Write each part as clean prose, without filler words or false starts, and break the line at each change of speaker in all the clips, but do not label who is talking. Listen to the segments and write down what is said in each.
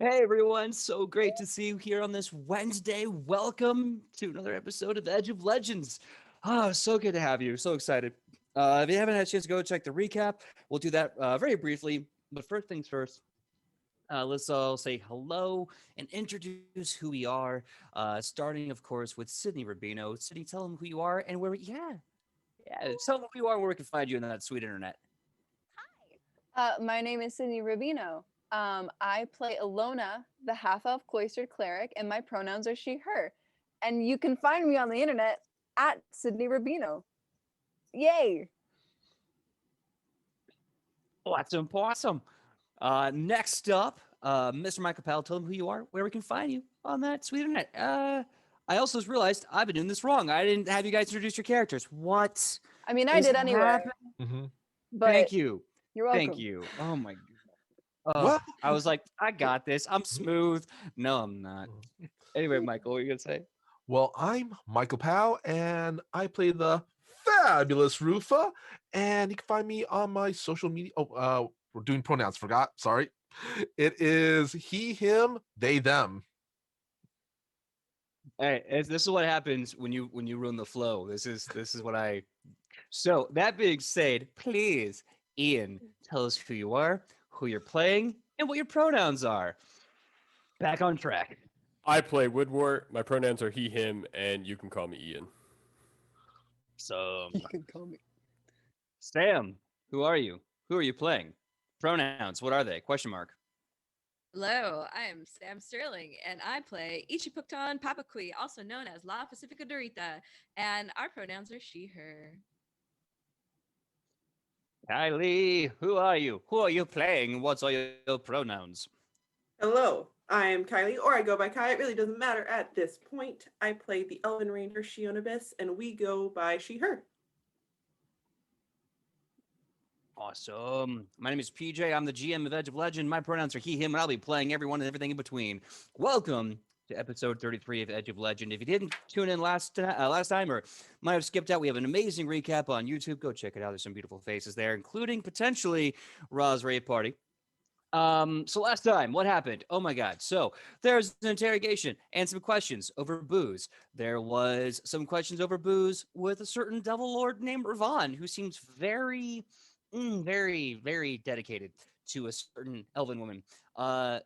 Hey everyone, so great to see you here on this Wednesday. Welcome to another episode of Edge of Legends. So good to have you. So excited. If you haven't had a chance to go check the recap, we'll do that very briefly. But first things first, let's all say hello and introduce who we are. Starting, of course, with Sidney Rubino. Sidney, tell them who you are and where. Tell them who you are and where we can find you on that sweet internet.
My name is Sidney Rubino. I play Alona, the half-elf cloistered cleric, and my pronouns are she, her. And you can find me on the internet at Sidney Rubino. Yay!
Awesome. Next up, Mr. Michael Powell, tell them who you are, where we can find you on that sweet internet. I also just realized I've been doing this wrong. I didn't have you guys introduce your characters. What
I mean, I
is
did anyway,
happening?
Mhm.
but
Thank you.
you're
Thank
welcome.
you. Oh my.
Well,
I was like, I got this. I'm smooth. No, I'm not. Anyway, Michael, what are you gonna say?
I'm Michael Powell, and I play the fabulous Rufa. And you can find me on my social media. We're doing pronouns. Forgot. Sorry. It is he, him, they, them.
Hey, this is what happens when you ruin the flow. This is what I. So that being said, please, Ian, tell us who you are, who you're playing, and what your pronouns are. Back on track.
I play Woodward. My pronouns are he, him, and you can call me Ian.
So,
You can call me.
Sam, who are you? Who are you playing? Pronouns, what are they? Question mark.
Hello, I am Sam Sterling, and I play Ichipukton Papakui, also known as La Pacifica Dorita, and our pronouns are she, her.
Kylie, who are you? Who are you playing? What's all your pronouns?
Hello, I'm Kylie, or I go by Kai. It really doesn't matter at this point. I play the Elven Ranger Shionibus, and we go by she, her.
Awesome. My name is PJ. I'm the GM of Edge of Legend. My pronouns are he, him, and I'll be playing everyone and everything in between. Welcome to episode 33 of Edge of Legend. If you didn't tune in last time or might have skipped out, we have an amazing recap on YouTube. Go check it out. There's some beautiful faces there, including potentially Ra's Rave Party. So last time, what happened? Oh my God. So there's an interrogation and some questions over booze. There was some questions over booze with a certain devil lord named Ravon, who seems very dedicated to a certain elven woman.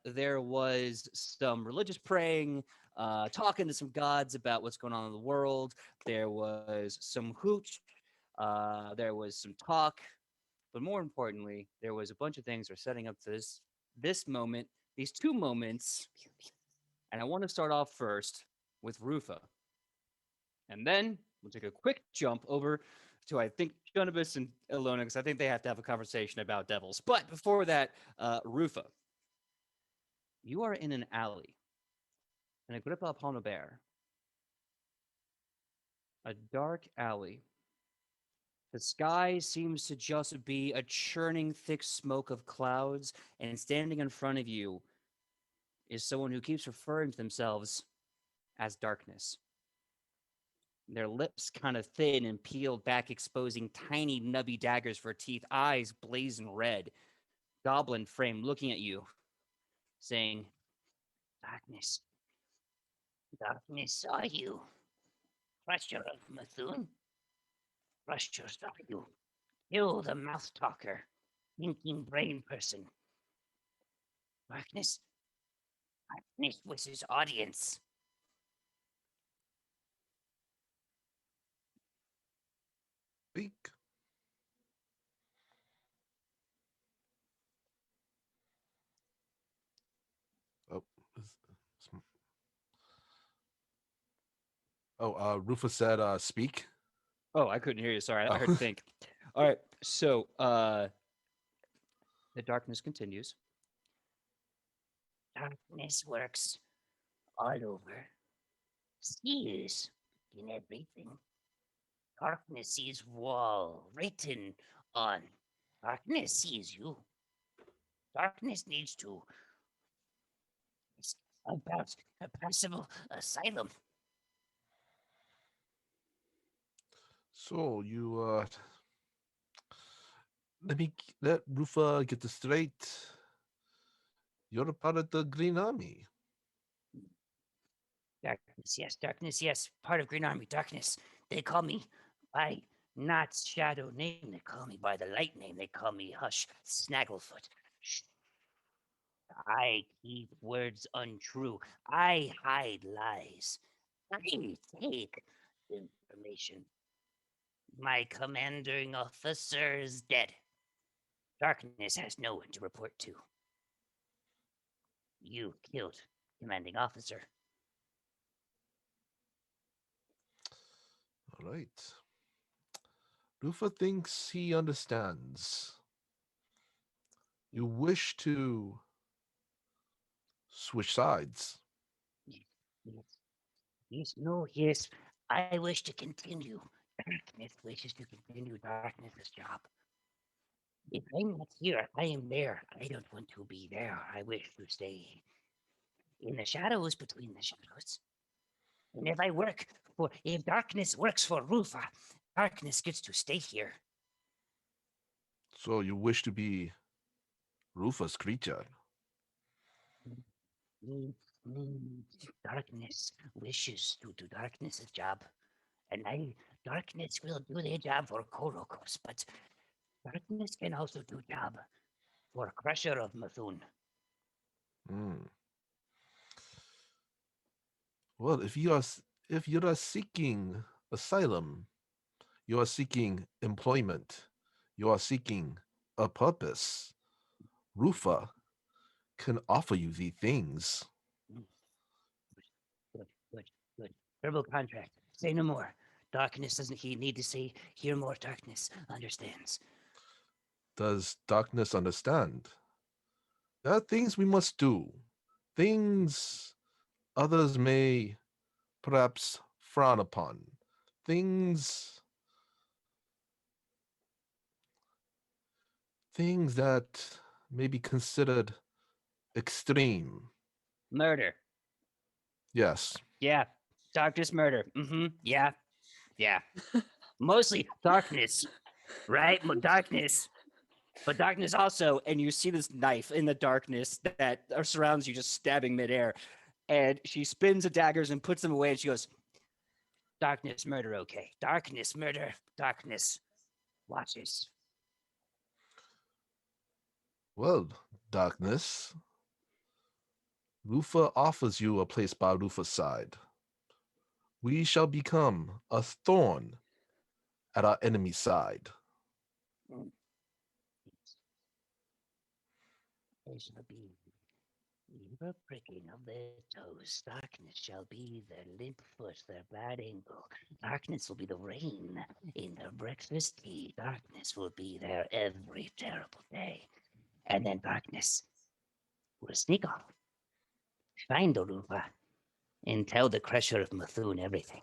There was some religious praying, talking to some gods about what's going on in the world. There was some hooch. There was some talk. But more importantly, there was a bunch of things that are setting up to this moment, these two moments. And I want to start off first with Rufa. And then we'll take a quick jump over to, I think, Jonabus and Ilona, because I think they have to have a conversation about devils. But before that, Rufa, you are in an alley, in a Gripa Bear, a dark alley. The sky seems to just be a churning thick smoke of clouds, and standing in front of you is someone who keeps referring to themselves as darkness. Their lips kind of thin and peeled back, exposing tiny nubby daggers for teeth, eyes blazing red, goblin frame looking at you, saying, Darkness, darkness saw you. Pressure of Mathun, pressure saw you. Kill the mouth talker, thinking brain person. Darkness, darkness was his audience.
Speak. Oh, Rufa said, "Speak."
Oh, I couldn't hear you. Sorry, I heard
Oh.
think. All right, so the darkness continues. Darkness works all over. Sees in everything. Darkness sees wall written on. Darkness sees you. Darkness needs to. It's about a possible asylum.
So let Rufa get this straight. You're a part of the Green Army.
Darkness, yes. Part of Green Army, darkness. They call me by not shadow name. They call me by the light name. They call me Hush Snagglefoot. Shh. I keep words untrue. I hide lies. I take information. My commanding officer is dead. Darkness has no one to report to. You killed commanding officer.
All right. Rufa thinks he understands. You wish to switch sides.
Yes. I wish to continue. Darkness wishes to continue darkness's job. If I'm not here, I am there. I don't want to be there. I wish to stay in the shadows between the shadows. And if darkness works for Rufa, darkness gets to stay here.
So you wish to be Rufa's creature.
Darkness wishes to do darkness's job. And darkness will do their job for Korokos, but darkness can also do job for Crusher of Mthun.
Hmm. Well, if you are seeking asylum, you are seeking employment, you are seeking a purpose, Rufa can offer you the things.
Good. Verbal contract. Say no more. Darkness doesn't he need to say hear more. Darkness understands.
Does darkness understand? There are things we must do, things others may perhaps frown upon, things that may be considered extreme.
Murder.
Yes.
Yeah. Darkness murder. Yeah. Mostly darkness. Right? Darkness.
But darkness also, and you see this knife in the darkness that surrounds you, just stabbing midair. And she spins the daggers and puts them away, and she goes,
Darkness murder, okay. Darkness murder. Darkness watches.
Well, darkness, Rufa offers you a place by Rufa's side. We shall become a thorn at our enemy's side.
There shall be the pricking of their toes. Darkness shall be their limp foot, their bad ankle. Darkness will be the rain in their breakfast tea. Darkness will be there every terrible day. And then darkness will sneak off, find Oruva, and tell the Crusher of Mthun everything.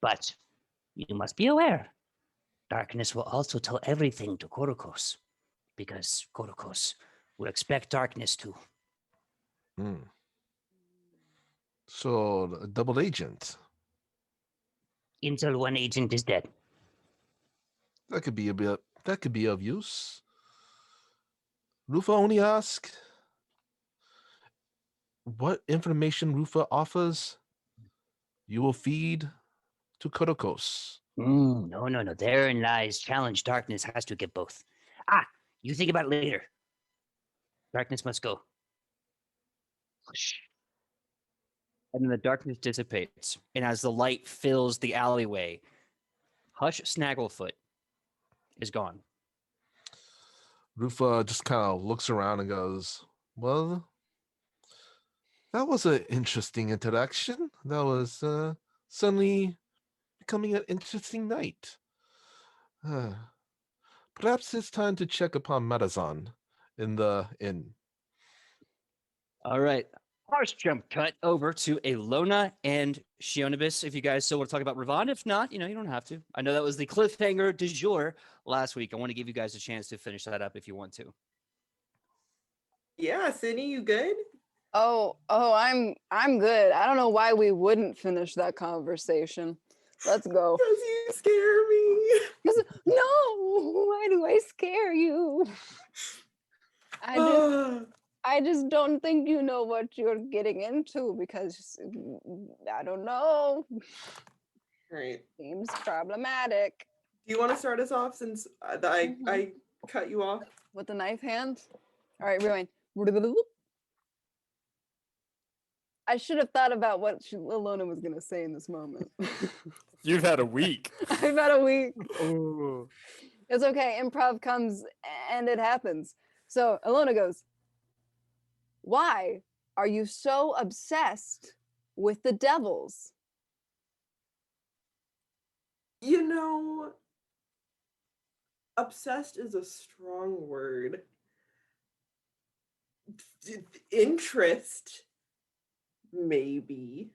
But you must be aware, darkness will also tell everything to Korokos, because Korokos will expect darkness to.
So, a double agent.
Until one agent is dead.
That could be of use. Rufa only asks what information Rufa offers, you will feed to Korokos.
No. Therein lies challenge. Darkness has to get both. You think about it later. Darkness must go.
and then the darkness dissipates. And as the light fills the alleyway, Hush Snagglefoot is gone.
Rufa just kind of looks around and goes, well, that was an interesting interaction. That was suddenly becoming an interesting night. Perhaps it's time to check upon Madazan in the inn.
All right. Harsh jump cut over to Elona and Shionibus. If you guys still want to talk about Ravon, if not, you don't have to. I know that was the cliffhanger du jour last week. I want to give you guys a chance to finish that up if you want to.
Yeah, Sidney, you good?
Oh, I'm good. I don't know why we wouldn't finish that conversation. Let's go.
Because you scare me.
No, why do I scare you? I I just don't think you know what you're getting into because I don't know.
Right.
Seems problematic.
Do you want to start us off since I cut you off?
With the knife hand. All right, rewind. I should have thought about what Alona was gonna say in this moment.
You've had a week.
I've had a week.
Oh.
It's okay. Improv comes and it happens. So Alona goes, "Why are you so obsessed with the devils?"
You know, obsessed is a strong word. Interest, maybe.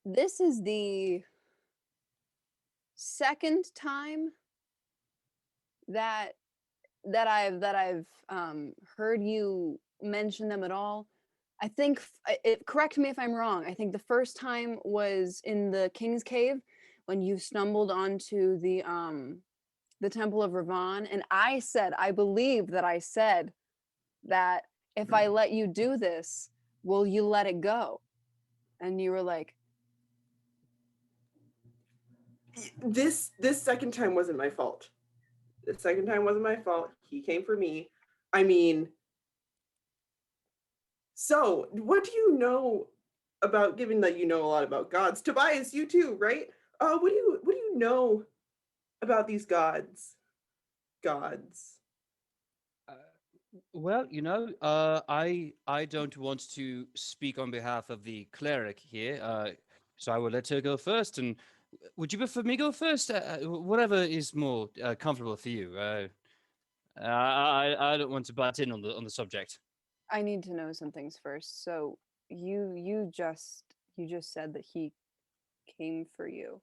This is the second time that I've heard you mention them at all. I think correct me if I'm wrong. I think the first time was in the King's Cave when you stumbled onto the Temple of Ravan, and I believe that I said that if I let you do this, will you let it go? And you were like,
This second time wasn't my fault. The second time wasn't my fault. He came for me. I mean, so what do you know about, given that you know a lot about gods? Tobias, you too, right? What do you know about these gods? Gods.
Well, I don't want to speak on behalf of the cleric here, so I will let her go first. And would you prefer me go first? Whatever is more comfortable for you. I don't want to butt in on the subject.
I need to know some things first. So you just said that he came for you.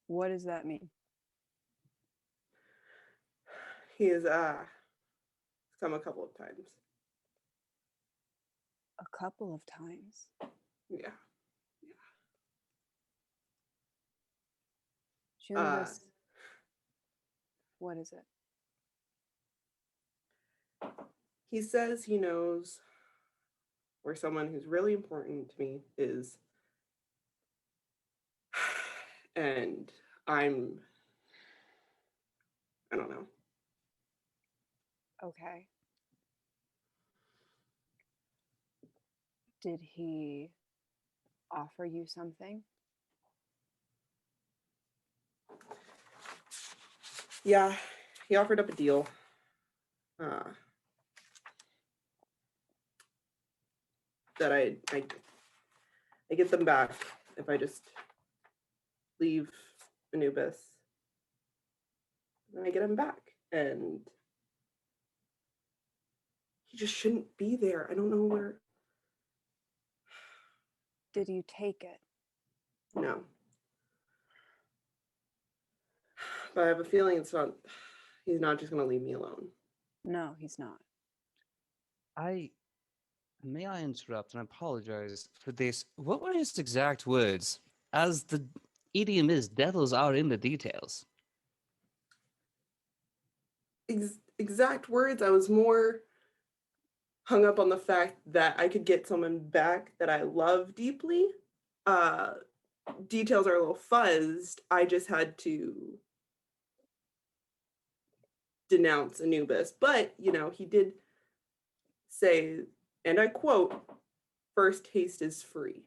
What does that mean?
He has come a couple of times.
A couple of times.
Yeah.
Jonas, what is it?
He says he knows where someone who's really important to me is. And I don't know.
Okay. Did he offer you something?
Yeah, he offered up a deal. That I get them back if I just leave Anubis. Then I get him back. And he just shouldn't be there. I don't know where.
Did you take it?
No. But I have a feeling he's not just going to leave me alone.
No, he's not.
May I interrupt, and I apologize for this. What were his exact words? As the idiom is, devils are in the details.
Exact words, I was more hung up on the fact that I could get someone back that I love deeply. Details are a little fuzzed. I just had to denounce Anubis. But, he did say, and I quote, "First taste is free."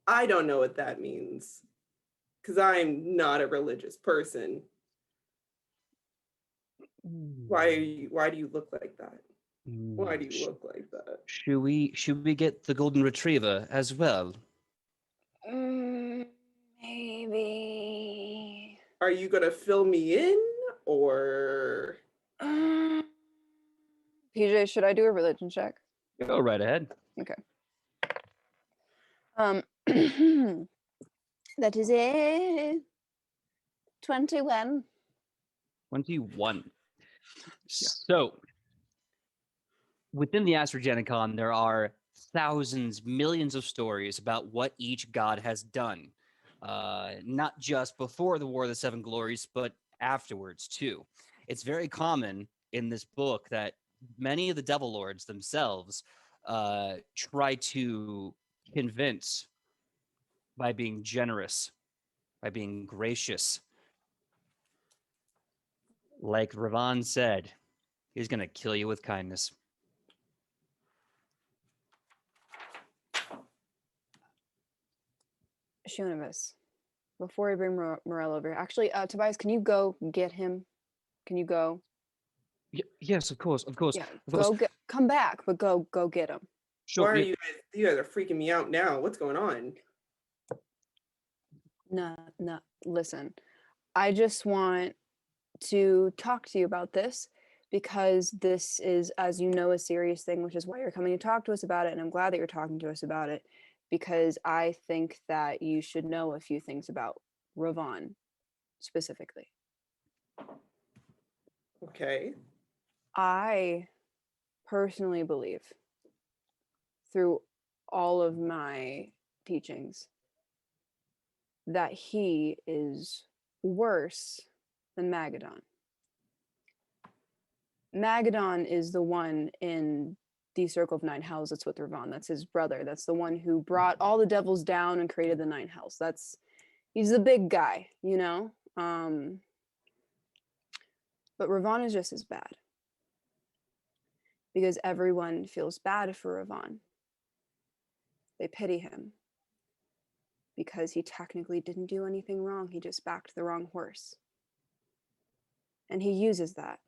I don't know what that means because I'm not a religious person. Why do you look like that? Why do you look like that?
Should we get the golden retriever as well?
Maybe.
Are you gonna fill me in or?
PJ, should I do a religion check?
Go right ahead.
Okay. That is a 21.
21. So, within the Astrogenicon, there are thousands, millions of stories about what each god has done. Not just before the War of the Seven Glories, but afterwards, too. It's very common in this book that many of the devil lords themselves try to convince by being generous, by being gracious. Like Ravan said, he's going to kill you with kindness.
Shunimus, before we bring Morel over, actually, Tobias, can you go get him? Can you go?
Yes, of course, of course.
Yeah,
of course.
come back, but go get him.
Sure,
Why are
yeah.
you guys are freaking me out now. What's going on?
No, listen. I just want to talk to you about this because this is, as you know, a serious thing, which is why you're coming to talk to us about it. And I'm glad that you're talking to us about it because I think that you should know a few things about Ravan specifically.
Okay.
I personally believe through all of my teachings that he is worse than Magadon. Magadon is the one in the Circle of Nine Hells that's with Ravan. That's his brother. That's the one who brought all the devils down and created the Nine Hells. He's the big guy, you know? But Ravan is just as bad. Because everyone feels bad for Ravan. They pity him. Because he technically didn't do anything wrong. He just backed the wrong horse. And he uses that.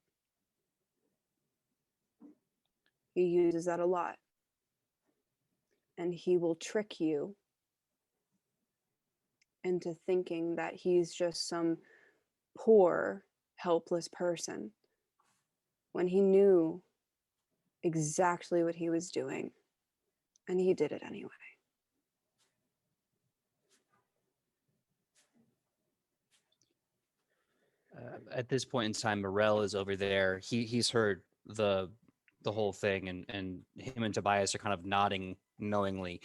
He uses that a lot. And he will trick you into thinking that he's just some poor, helpless person when he knew exactly what he was doing. And he did it anyway.
At this point in time, Morel is over there. He's heard the whole thing, and him and Tobias are kind of nodding knowingly.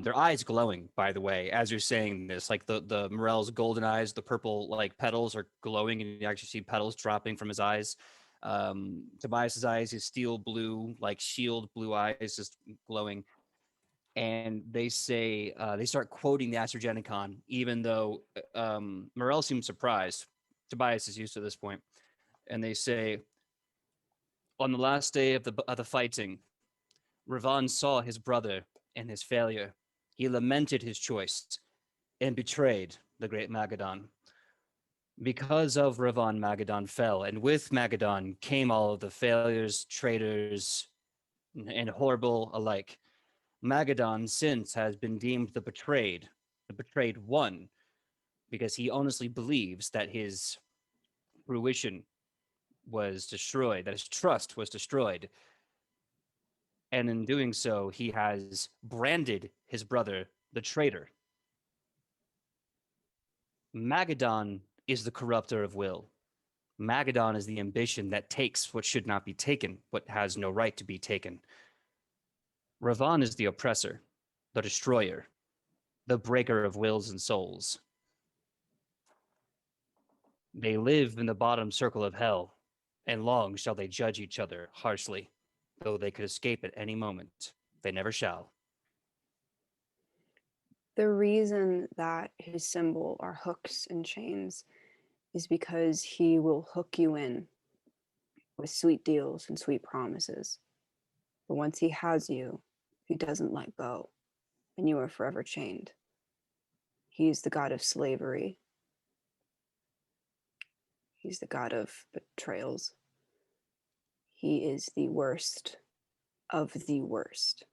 Their eyes glowing, by the way, as you're saying this. Like the Morel's golden eyes, the purple like petals are glowing, and you actually see petals dropping from his eyes. Tobias's eyes, his steel blue, like shield blue eyes, just glowing. And they say they start quoting the Astragenicon, even though Morel seems surprised. Tobias is used to this point, and they say, on the last day of the fighting, Ravan saw his brother and his failure. He lamented his choice and betrayed the great Magadon. Because of Ravan, Magadon fell, and with Magadon came all of the failures, traitors, and horrible alike. Magadon since has been deemed the betrayed one, because he honestly believes that his fruition was destroyed, that his trust was destroyed. And in doing so, he has branded his brother the traitor. Magadon is the corrupter of will. Magadon is the ambition that takes what should not be taken, what has no right to be taken. Ravan is the oppressor, the destroyer, the breaker of wills and souls. They live in the bottom circle of hell, and long shall they judge each other harshly, though they could escape at any moment. They never shall.
The reason that his symbol are hooks and chains is because he will hook you in with sweet deals and sweet promises. But once he has you, he doesn't let go, and you are forever chained. He's the god of slavery. He's the god of betrayals. He is the worst of the worst.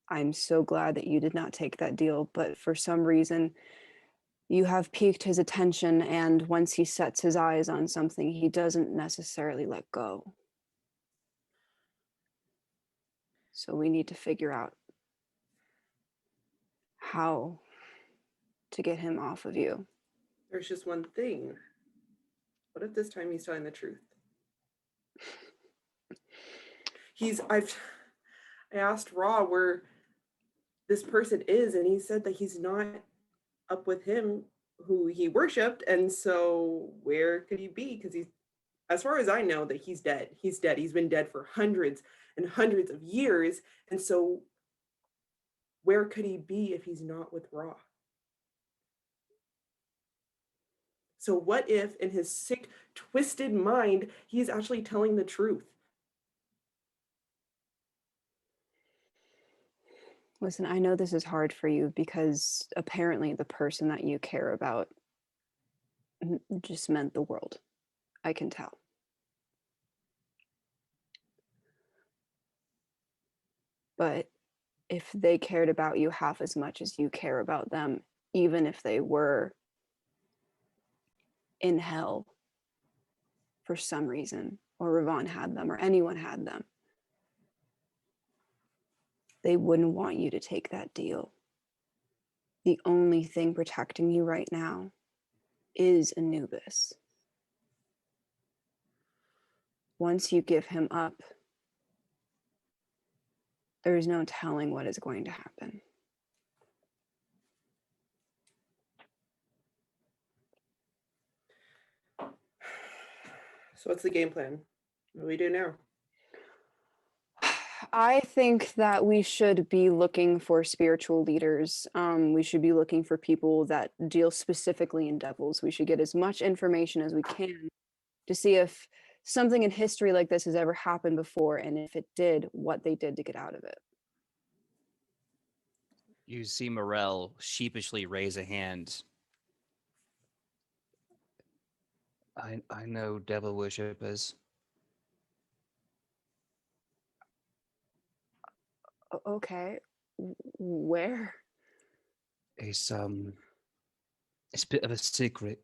I'm so glad that you did not take that deal, but for some reason, you have piqued his attention, and once he sets his eyes on something, he doesn't necessarily let go. So we need to figure out how to get him off of you.
There's just one thing. What if this time he's telling the truth? I asked Raw where this person is, and he said that he's not up with him who he worshipped, and so where could he be? Because as far as I know, that he's dead. He's dead. He's been dead for hundreds and hundreds of years. And so where could he be if he's not with Ra? So what if in his sick, twisted mind, he's actually telling the truth?
Listen, I know this is hard for you because apparently the person that you care about just meant the world. I can tell. But if they cared about you half as much as you care about them, even if they were in hell for some reason, or Ravon had them, or anyone had them, they wouldn't want you to take that deal. The only thing protecting you right now is Anubis. Once you give him up, there is no telling what is going to happen.
So what's the game plan? What do we do now?
I think that we should be looking for spiritual leaders. We should be looking for people that deal specifically in devils. We should get as much information as we can to see if something in history like this has ever happened before, and if it did, what they did to get out of it.
You see Morel sheepishly raise a hand. I know devil worshippers.
Okay, where?
It's a bit of a secret,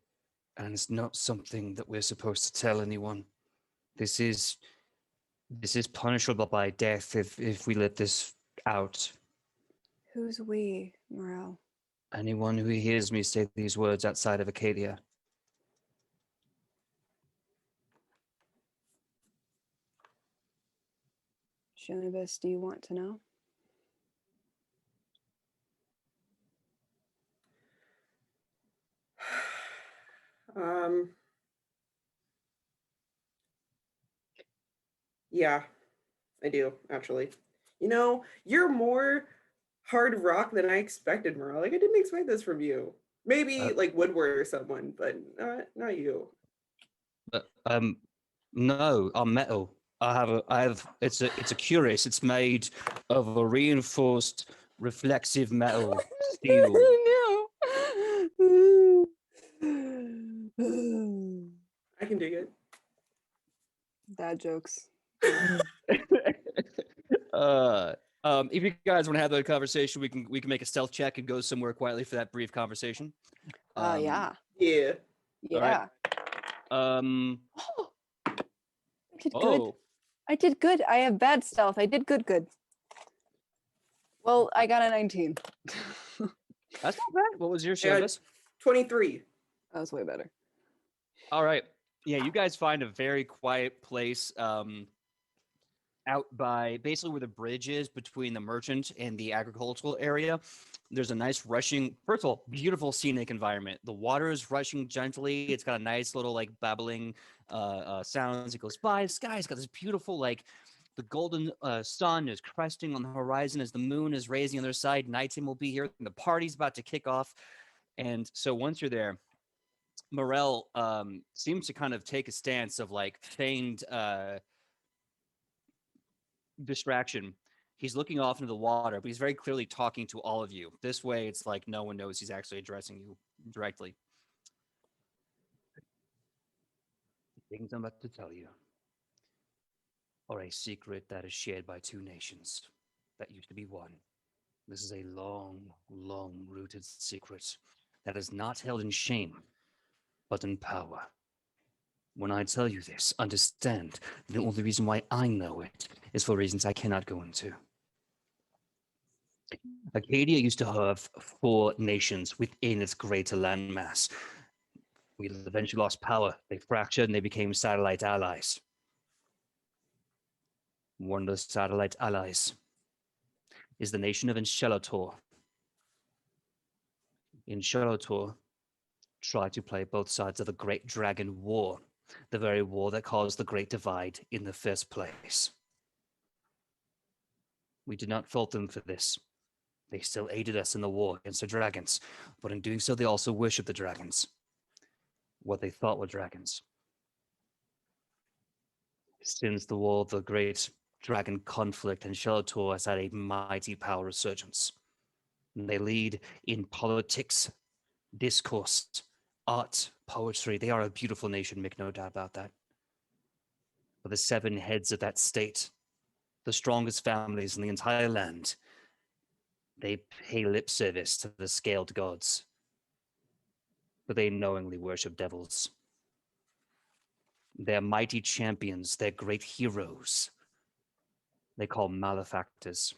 and it's not something that we're supposed to tell anyone. This is punishable by death if we let this out.
Who's we, Morel?
Anyone who hears me say these words outside of Acadia.
Shonibus, do you want to know?
Yeah, I do, actually. You know, you're more hard rock than I expected, Merle. Like, I didn't expect this from you. Maybe like Woodward or someone, but not you.
No, I'm metal. I have it's a cuirass. It's made of a reinforced reflexive metal steel.
No.
I can dig it.
Dad jokes.
If you guys want to have that conversation, we can make a stealth check and go somewhere quietly for that brief conversation.
Yeah.
Yeah.
Yeah.
Um.
I did good.
Oh,
I did good. I have bad stealth. I did good. Well, I got a 19.
that's not bad. What was your
I got
service?
23.
That was way better.
All right. Yeah, you guys find a very quiet place out by basically where the bridge is between the merchant and the agricultural area. There's a nice rushing, first of all, beautiful scenic environment. The water is rushing gently. It's got a nice little like babbling sounds. It goes by. The sky's got this beautiful like the golden sun is cresting on the horizon as the moon is raising on the other side. Nighttime will be here. And the party's about to kick off. And so once you're there, Morel seems to kind of take a stance of like feigned distraction. He's looking off into the water, but he's very clearly talking to all of you. This way, it's like no one knows he's actually addressing you directly. The things I'm about to tell you are a secret that is shared by two nations that used to be one. This is a long, long-rooted secret that is not held in shame, but in power. When I tell you this, understand the only reason why I know it is for reasons I cannot go into. Acadia used to have 4 nations within its greater landmass. We eventually lost power. They fractured and they became satellite allies. One of those satellite allies is the nation of Enshelator. Enshelator tried to play both sides of the Great Dragon War the very war that caused the Great Divide in the first place. We do not fault them for this. They still aided us in the war against the dragons, but in doing so, they also worshipped the dragons. What they thought were dragons. Since the war of the great dragon conflict, and Shelator has had a mighty power resurgence. And they lead in politics, discourse, art, poetry. They are a beautiful nation, make no doubt about that. But the 7 heads of that state, the strongest families in the entire land, they pay lip service to the scaled gods, but they knowingly worship devils. They're mighty champions, they're great heroes. They call malefactors.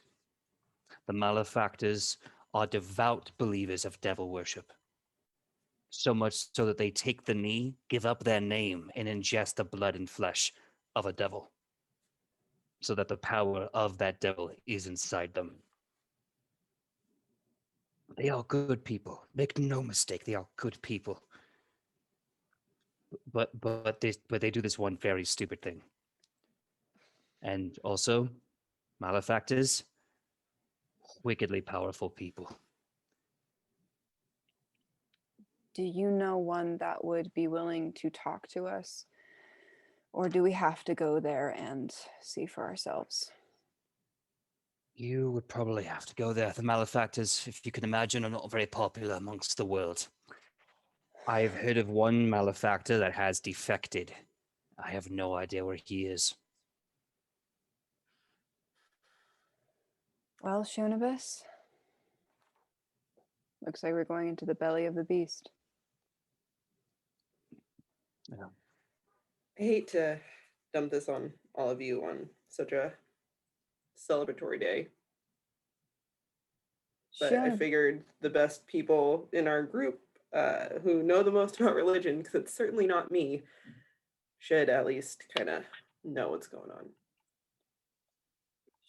The malefactors are devout believers of devil worship. So much so that they take the knee, give up their name, and ingest the blood and flesh of a devil, so that the power of that devil is inside them. They are good people. Make no mistake, they are good people. But they do this one very stupid thing. And also, malefactors, wickedly powerful people.
Do you know one that would be willing to talk to us? Or do we have to go there and see for ourselves?
You would probably have to go there. The malefactors, if you can imagine, are not very popular amongst the world. I've heard of one malefactor that has defected. I have no idea where he is.
Well, Shunibus, looks like we're going into the belly of the beast.
Yeah.
I hate to dump this on all of you on such a celebratory day, but I figured the best people in our group who know the most about religion, because it's certainly not me, should at least kind of know what's going on.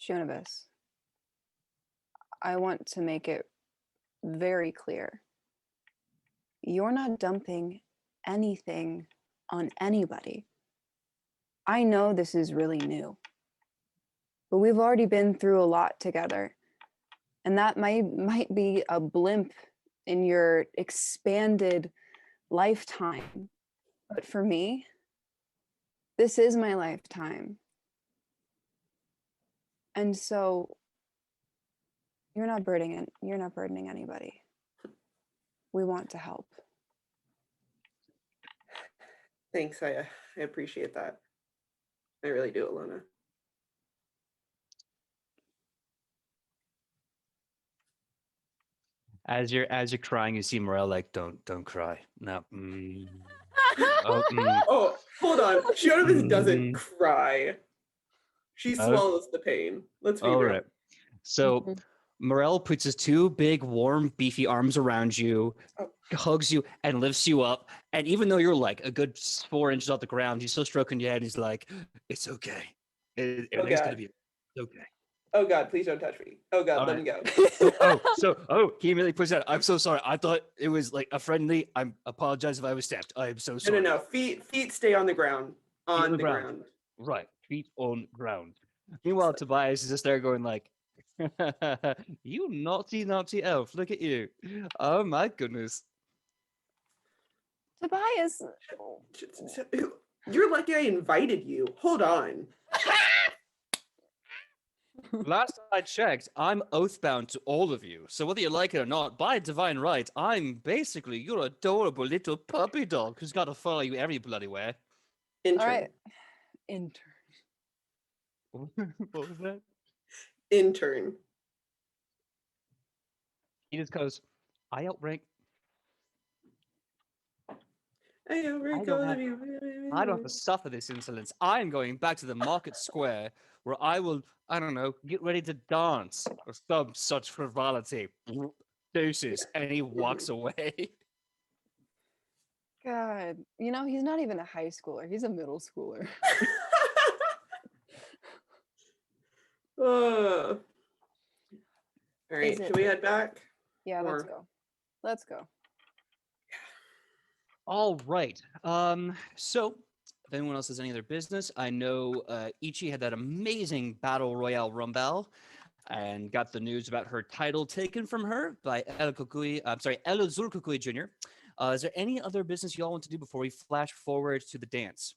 Shunibus, I want to make it very clear. You're not dumping anything on anybody. I know this is really new, but we've already been through a lot together, and that might be a blimp in your expanded lifetime. But for me, this is my lifetime. And so you're not burdening anybody. We want to help.
Thanks, I appreciate that. I really do, Alona.
As you're crying, you see Morel like, don't cry. No.
Oh, hold on. Shunibus doesn't cry. She swallows the pain. Let's be
All
real.
right. So Morel puts his 2 big, warm, beefy arms around you, hugs you, and lifts you up. And even though you're like a good 4 inches off the ground, he's still stroking your head. He's like, "It's okay. Everything's gonna be okay."
Oh God, please don't touch me. Oh God,
All
let
right.
me go.
He immediately puts out. I'm so sorry. I thought it was like a friendly. I apologize if I was stabbed. I am so sorry.
No. Feet stay on the ground. On the ground.
Right. Feet on ground. Meanwhile, Tobias is just there going like, "You naughty elf! Look at you! Oh my goodness!"
Tobias,
You're lucky I invited you. Hold on.
Last I checked, I'm oathbound to all of you. So whether you like it or not, by divine right, I'm basically your adorable little puppy dog who's got to follow you every bloody way.
Intern.
all right. Intern.
What was that?
Intern.
He just goes, I outrank.
I don't
have to suffer this insolence. I am going back to the market square where I will, I don't know, get ready to dance or some such frivolity. Deuces. And he walks away.
God, he's not even a high schooler. He's a middle schooler.
All right, should we head back?
Yeah, let's go.
All right. So if anyone else has any other business, I know Ichi had that amazing battle royale rumble and got the news about her title taken from her by El Kukui. I'm sorry, El Kukui Jr. Is there any other business you all want to do before we flash forward to the dance?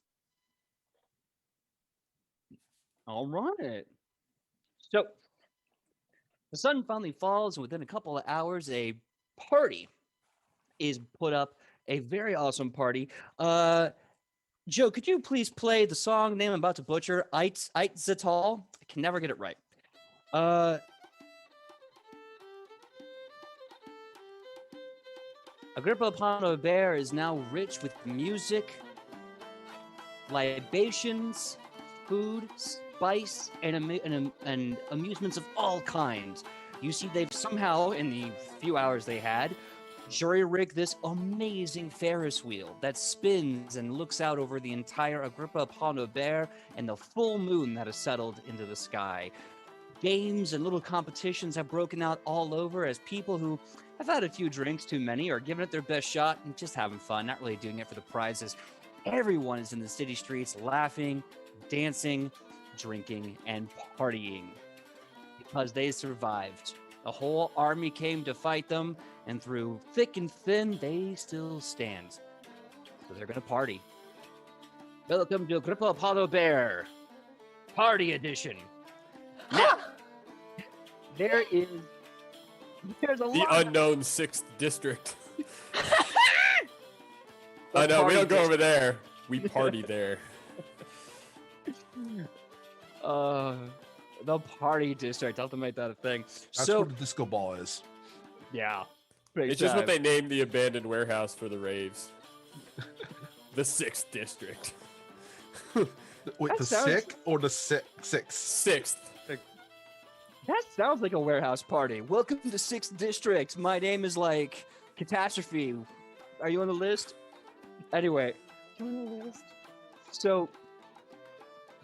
All right. So the sun finally falls, and within a couple of hours, a party is put up. A very awesome party. Joe, could you please play the song name I'm about to butcher? Zatal? I can never get it right. Agrippa Pano Bear is now rich with music, libations, food, spice, and amusements of all kinds. You see, they've somehow, in the few hours they had, jury-rigged this amazing Ferris wheel that spins and looks out over the entire Agrippa Pano Bear and the full moon that has settled into the sky. Games and little competitions have broken out all over as people who have had a few drinks too many are giving it their best shot and just having fun, not really doing it for the prizes. Everyone is in the city streets laughing, dancing, drinking, and partying because they survived. The whole army came to fight them, and through thick and thin, they still stand. So they're going to party. Welcome to Agrippa Apollo Bear Party Edition. Now, there's a
The
lot.
unknown 6th district.
The
No, we
party
don't go over
district.
there. We party there.
The party district. I'll have to make that a thing.
That's
So,
where the disco ball is.
yeah.
It's just what they named the abandoned warehouse for the raves. The 6th district.
Wait,
That
the
sounds-
sick or the six?
6th.
That sounds like a warehouse party. Welcome to 6th District. My name is like Catastrophe. Are you on the list? Anyway, so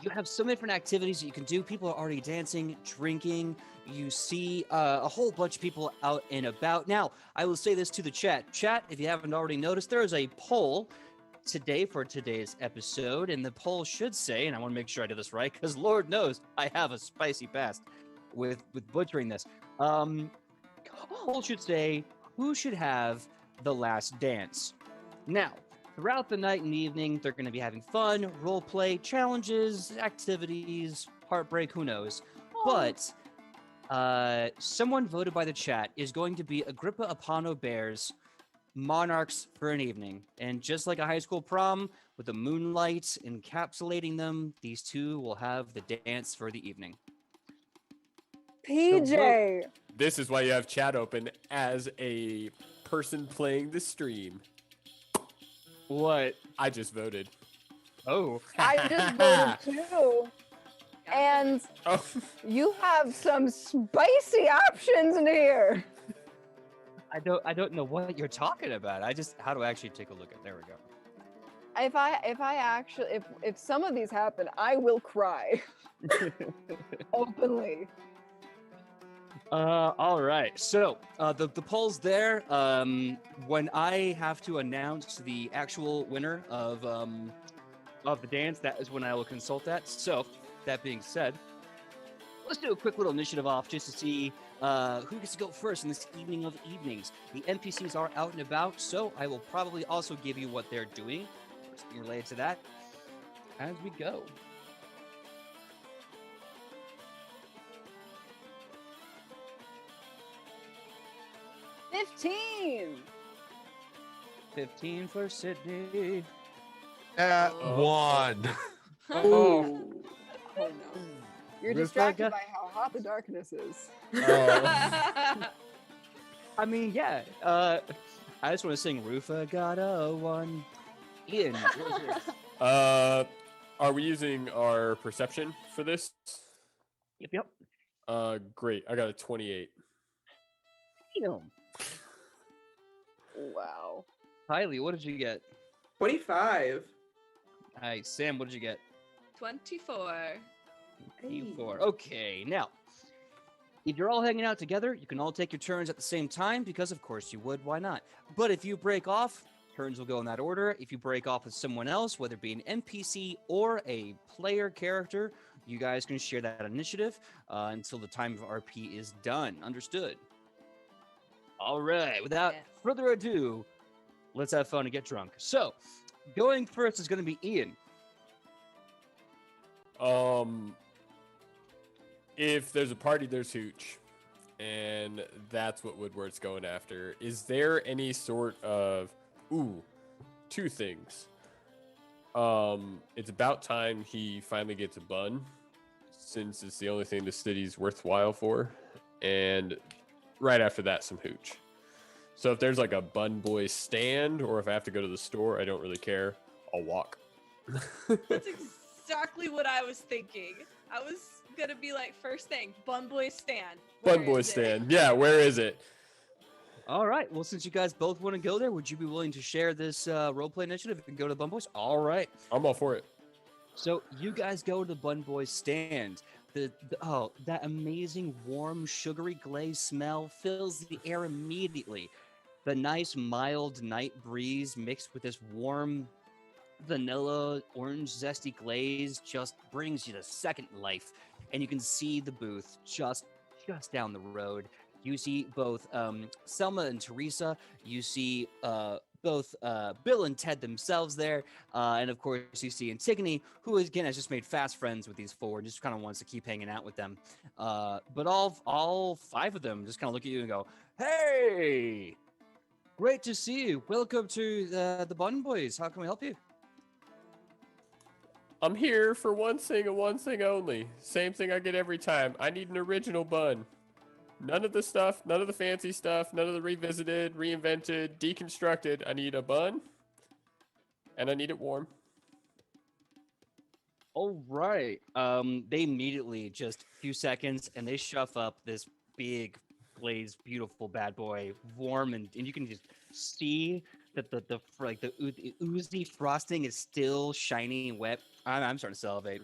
you have so many different activities that you can do. People are already dancing, drinking. You see a whole bunch of people out and about. Now, I will say this to the chat. Chat, if you haven't already noticed, there is a poll today for today's episode, and the poll should say, and I want to make sure I do this right, because Lord knows I have a spicy past with butchering this. Poll should say, who should have the last dance? Now, throughout the night and evening, they're going to be having fun, role play, challenges, activities, heartbreak, who knows. But someone voted by the chat is going to be Agrippa Apano Bears monarchs for an evening. And just like a high school prom with the moonlight encapsulating them, these two will have the dance for the evening.
PJ.
This is why you have chat open as a person playing the stream.
What?
I just voted.
Oh.
I just voted too. And
Oh,
you have some spicy options in here.
I don't know what you're talking about. How do I actually take a look at? There we go.
If some of these happen, I will cry openly.
All right. So the poll's there. When I have to announce the actual winner of the dance, that is when I will consult that. So that being said, let's do a quick little initiative off just to see who gets to go first in this evening of evenings. The NPCs are out and about, so I will probably also give you what they're doing, or something related to that, as we go.
$15.
15 for Sidney.
At
Oh.
1.
Oh no. You're
Rufus
distracted
got-
by how hot the darkness is.
I mean, yeah. I just want to sing Rufa got a 1. Ian, what is yours?
are we using our perception for this?
Yep.
Great. I got a 28.
Damn.
Wow.
Kylie, what did you get?
25.
Nice. Sam, what did you get?
24.
You 4. Okay, now, if you're all hanging out together, you can all take your turns at the same time because, of course, you would. Why not? But if you break off, Turns will go in that order. If you break off with someone else, whether it be an NPC or a player character, you guys can share that initiative until the time of RP is done. Understood? All right. Without
Yes.
further ado, let's have fun and get drunk. So, going first is going to be Ian.
If there's a party, there's hooch, and that's what Woodward's going after. Is there any sort of two things? It's about time he finally gets a bun, since it's the only thing the city's worthwhile for, and right after that, some hooch. So if there's like a bun boy stand, or if I have to go to the store, I don't really care. I'll walk.
That's exactly what I was thinking. I was gonna be like, first thing, Bun Boy stand.
Bun
Where
boy
is it?
stand. Yeah, where is it?
All right. Well, since you guys both want to go there, would you be willing to share this roleplay initiative and go to the Bun Boys? All right.
I'm all for it.
So you guys go to the Bun Boys stand. That amazing warm sugary glaze smell fills the air immediately. The nice mild night breeze mixed with this warm vanilla orange zesty glaze just brings you to second life, and you can see the booth just down the road. You see both Selma and Teresa. You see both Bill and Ted themselves there, and of course you see Antigone, who again has just made fast friends with these four and just kind of wants to keep hanging out with them. But all five of them just kind of look at you and go, "Hey, great to see you. Welcome to the Bun Boys. How can we help you?"
I'm here for one thing and one thing only. Same thing I get every time. I need an original bun. None of the stuff, none of the fancy stuff, none of the revisited, reinvented, deconstructed. I need a bun, and I need it warm.
All right. They immediately just a few seconds, and they shove up this big, glazed, beautiful bad boy, warm, and you can just see that the oozy frosting is still shiny and wet. I'm starting to salivate.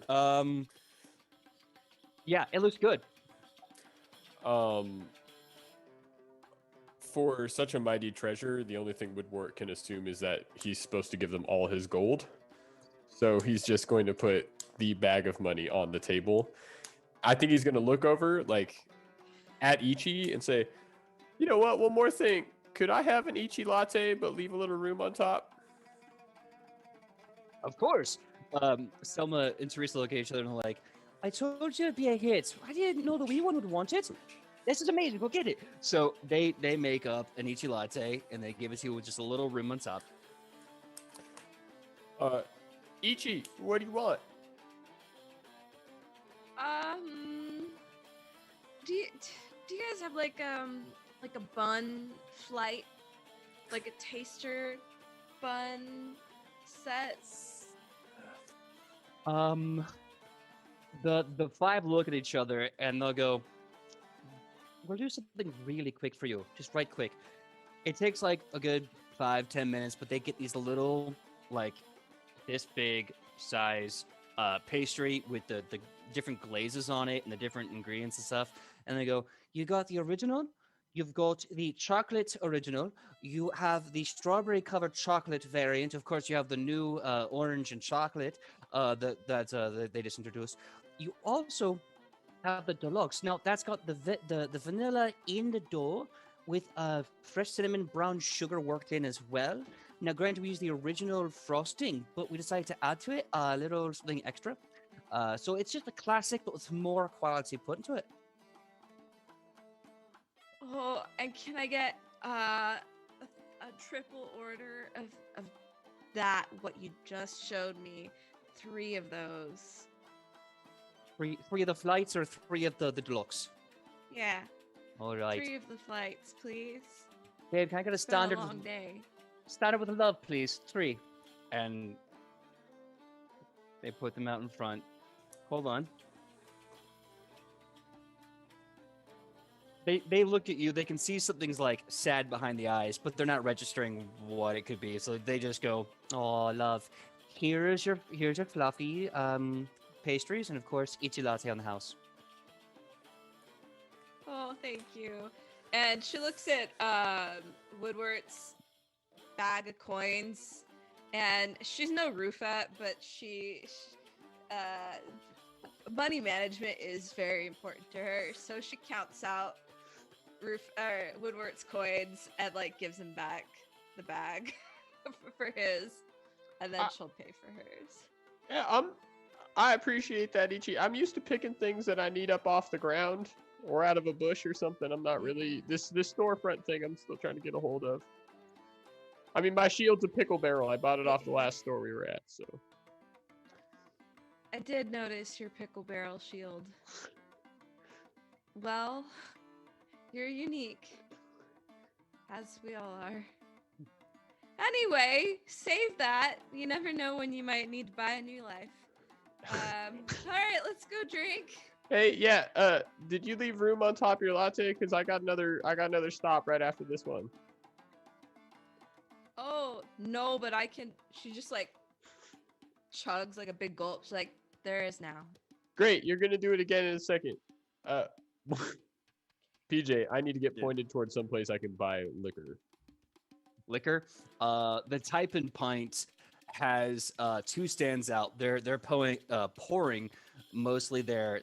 Yeah, it looks good.
For such a mighty treasure, the only thing Woodward can assume is that he's supposed to give them all his gold. So he's just going to put the bag of money on the table. I think he's going to look over at Ichi and say, "You know what? One more thing. Could I have an Ichi latte but leave a little room on top?"
Of course. Selma and Teresa look at each other and are like, "I told you it'd be a hit. I didn't know the wee one would want it. This is amazing. Go get it." So they make up an Ichi latte and they give it to you with just a little room on top.
Ichi, what do you want?
Do you guys have like a bun flight, like a taster bun sets?
The five look at each other and they'll go, "We'll do something really quick for you, just right quick." It takes like a good 5-10 minutes, but they get these little like this big size pastry with the different glazes on it and the different ingredients and stuff, and they go, "You got the original, you've got the chocolate original, you have the strawberry covered chocolate variant, of course you have the new orange and chocolate that they just introduced. You also have the deluxe. Now that's got the vanilla in the dough with fresh cinnamon brown sugar worked in as well. Now, granted, we use the original frosting, but we decided to add to it a little something extra. So it's just a classic, but with more quality put into it."
Oh, and can I get a triple order of that? What you just showed me, 3 of those.
Three of the flights or 3 of the deluxe?
Yeah,
All right.
3 of the flights, please.
Babe, can I get a
It's been a
standard?
long day.
Started with a love, please. 3. And they put them out in front. Hold on. They look at you. They can see something's like sad behind the eyes, but they're not registering what it could be. So they just go, "Oh, love. Here's your fluffy pastries, and of course, Ichi latte on the house."
Oh, thank you. And she looks at Woodward's bag of coins, and she's no Rufat, but money management is very important to her. So she counts out Woodward's coins and like gives him back the bag for his, and then she'll pay for hers.
Yeah, I appreciate that, Ichi. I'm used to picking things that I need up off the ground or out of a bush or something. I'm not really this storefront thing. I'm still trying to get a hold of. I mean, my shield's a pickle barrel. I bought it off the last store we were at, so.
I did notice your pickle barrel shield. Well, you're unique, as we all are. Anyway, save that. You never know when you might need to buy a new life. All right, let's go drink.
Hey, yeah. Did you leave room on top of your latte? Cause I got another stop right after this one.
Oh no, but I can. She just like chugs like a big gulp. She's like, there is now.
Great, you're gonna do it again in a second. PJ, I need to get
Yeah.
pointed towards someplace I can buy liquor.
Liquor. The Type and Pint has two stands out. They're pouring mostly their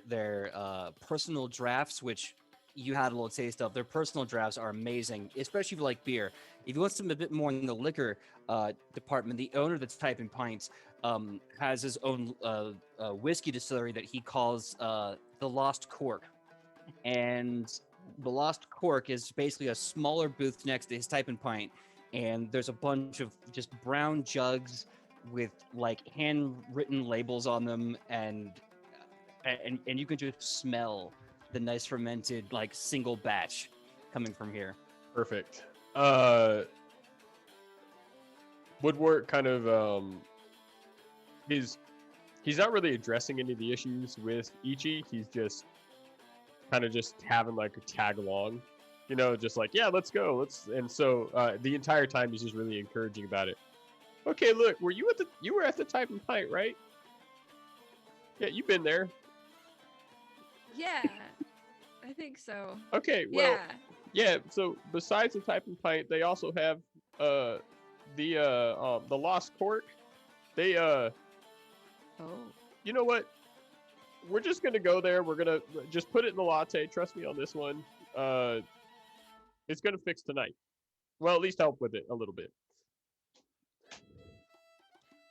personal drafts, which you had a little taste of. Their personal drafts are amazing, especially if you like beer. If you want something a bit more in the liquor department, the owner that's Type and Pint has his own whiskey distillery that he calls the Lost Cork, and the Lost Cork is basically a smaller booth next to his Type and Pint, and there's a bunch of just brown jugs with like handwritten labels on them, and you can just smell the nice fermented like single batch coming from here.
Perfect. Woodward kind of he's not really addressing any of the issues with Ichi. He's just kind of just having like a tag along, just like, yeah, let's go. And so the entire time he's just really encouraging about it. Okay, look, you were at the Type and Pint, right? Yeah, you've been there.
Yeah, I think so.
Okay, well,
Yeah.
so besides the Type and Pint, they also have the Lost Cork. They
Oh.
you know what? We're just gonna go there. We're gonna just put it in the latte. Trust me on this one. It's gonna fix tonight. Well, at least help with it a little bit.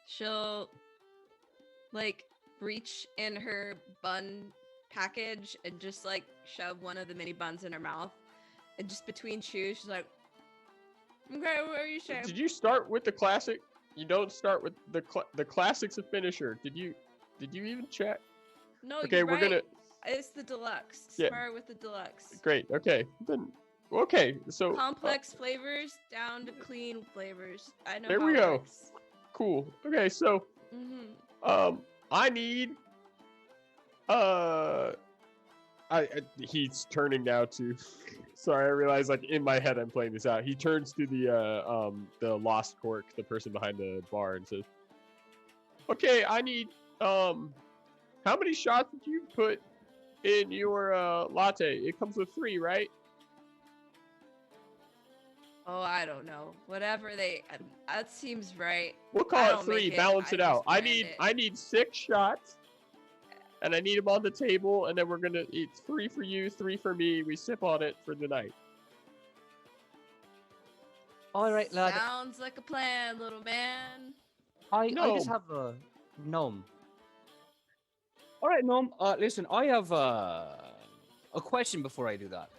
She'll like reach in her bun package and just like shove one of the mini buns in her mouth, and just between chews she's like, okay, what are you saying?
Did you start with the classic? You don't start with the classic's a finisher. Did you even check?
No,
Okay,
you're
we're
right.
gonna.
It's the deluxe.
Yeah.
Start with the deluxe.
Great. Okay. Then. Okay. So.
Complex flavors down to clean flavors. I know.
There
how
we
it
go.
works.
Cool. Okay. So. I need. He's turning now to. Sorry, I realize like in my head I'm playing this out. He turns to the Lost Cork, the person behind the bar, and says, "Okay, I need how many shots did you put in your latte? It comes with 3, right?"
Oh, I don't know. Whatever that seems right.
We'll
I
call it
don't
3.
make it,
Balance
I
it out.
just
I
brand
need
it.
I need 6 shots, and I need them on the table, and then we're gonna eat 3 for you, 3 for me. We sip on it for the night.
All right, lad.
Sounds like a plan, little man.
I just
Gnome.
have a gnome. All right, gnome. Listen, I have a question before I do that.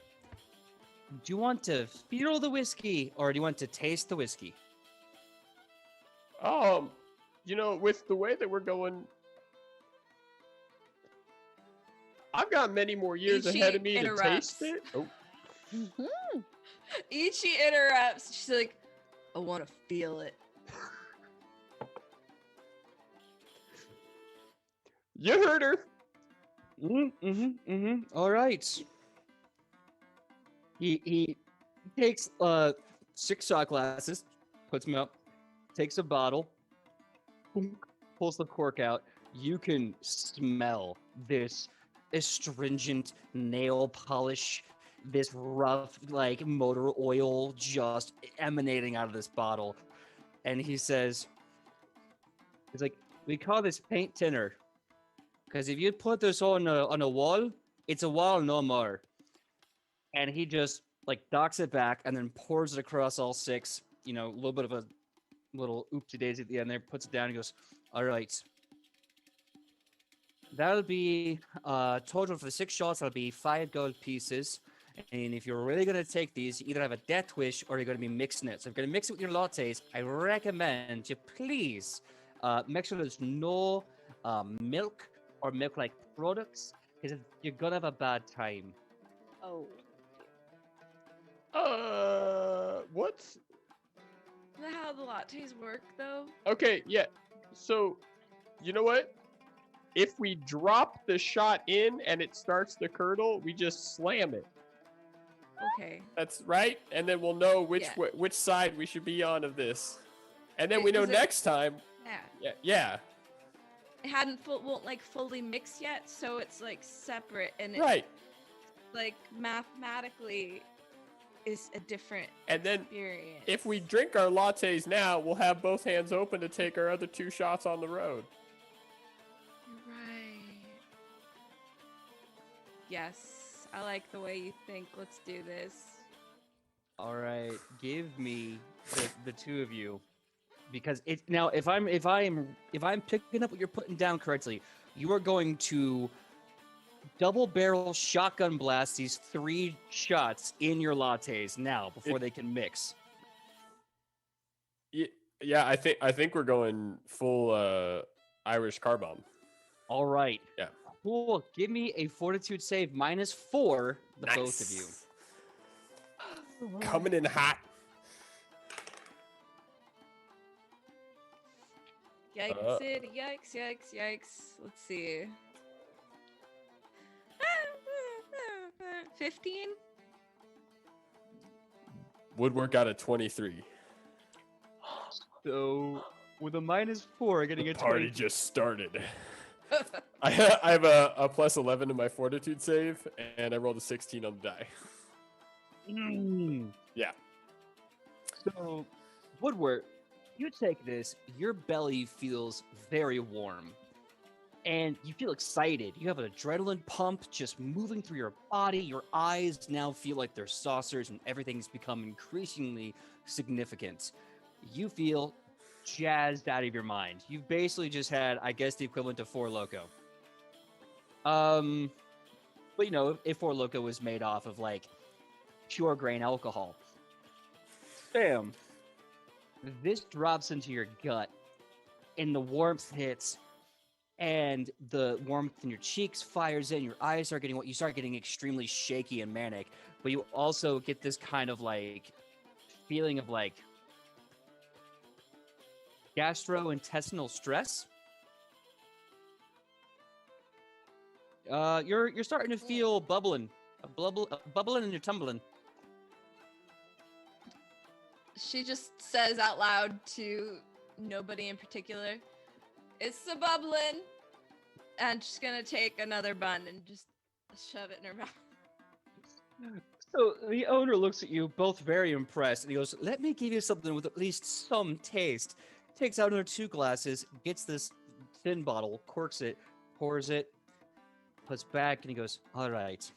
Do you want to feel the whiskey, or do you want to taste the whiskey?
With the way that we're going, I've got many more years
Ichi
ahead of me
interrupts.
to taste it. Oh,
Ichi interrupts. She's like, I want to feel it.
you heard her.
All right. He takes 6 shot glasses, puts them up, takes a bottle, pulls the cork out. You can smell this astringent nail polish, this rough like motor oil just emanating out of this bottle. and he says, "It's like we call this paint thinner, because if you put this on a wall, it's a wall no more." And he just like docks it back and then pours it across all six. You know, a little bit of a little oopsie daisy at the end there. Puts it down. And goes, "All right, that'll be total for the 6 shots. That'll be 5 gold pieces. And if you're really gonna take these, you either have a death wish or you're gonna be mixing it. So if you're gonna mix it with your lattes, I recommend you please make sure there's no milk or milk-like products, because you're gonna have a bad time."
Oh.
What's
Is that how the lattes work, though?
okay? Yeah. So, you know what? If we drop the shot in and it starts to curdle, we just slam it.
Okay.
That's right, and then we'll know which
Yeah.
which side we should be on of this, and then
Wait,
we know
is it-
next time.
Yeah.
Yeah.
It hadn't won't like fully mixed yet, so it's like separate and it
Right.
like mathematically is a different
And then
experience.
if we drink our lattes now, we'll have both hands open to take our other 2 shots on the road.
You're right. Yes, I like the way you think. Let's do this.
All right, give me the two of you, because it's now if I'm picking up what you're putting down correctly, you are going to double barrel shotgun blast these 3 shots in your lattes now before they can mix.
Yeah, I think we're going full Irish car bomb.
All right.
Yeah.
Cool. Give me a fortitude save -4, the both of you.
Coming in hot.
Yikes! Yikes! Yikes! Yikes! Let's see. 15.
Woodwork got a 23.
So with a -4, getting
The
a
party
20.
just started. I have a +11 in my fortitude save, and I rolled a 16 on the die. Yeah.
So, Woodward, you take this, your belly feels very warm. And you feel excited. You have an adrenaline pump just moving through your body. Your eyes now feel like they're saucers, and everything's become increasingly significant. You feel jazzed out of your mind. You've basically just had, I guess, the equivalent of Four Loko. But you know, if Four Loko was made off of like pure grain alcohol. Bam. This drops into your gut, and the warmth hits, and the warmth in your cheeks fires in. Your eyes start getting what you start getting extremely shaky and manic, but you also get this kind of like feeling of like gastrointestinal stress. You're starting to feel bubbling, bubbling, and you're tumbling.
She just says out loud to nobody in particular, "It's the bubbling," and she's gonna take another bun and just shove it in her mouth.
So the owner looks at you, both very impressed, and he goes, "Let me give you something with at least some taste." Takes out another 2 glasses, gets this thin bottle, corks it, pours it, puts back, and he goes, "All right,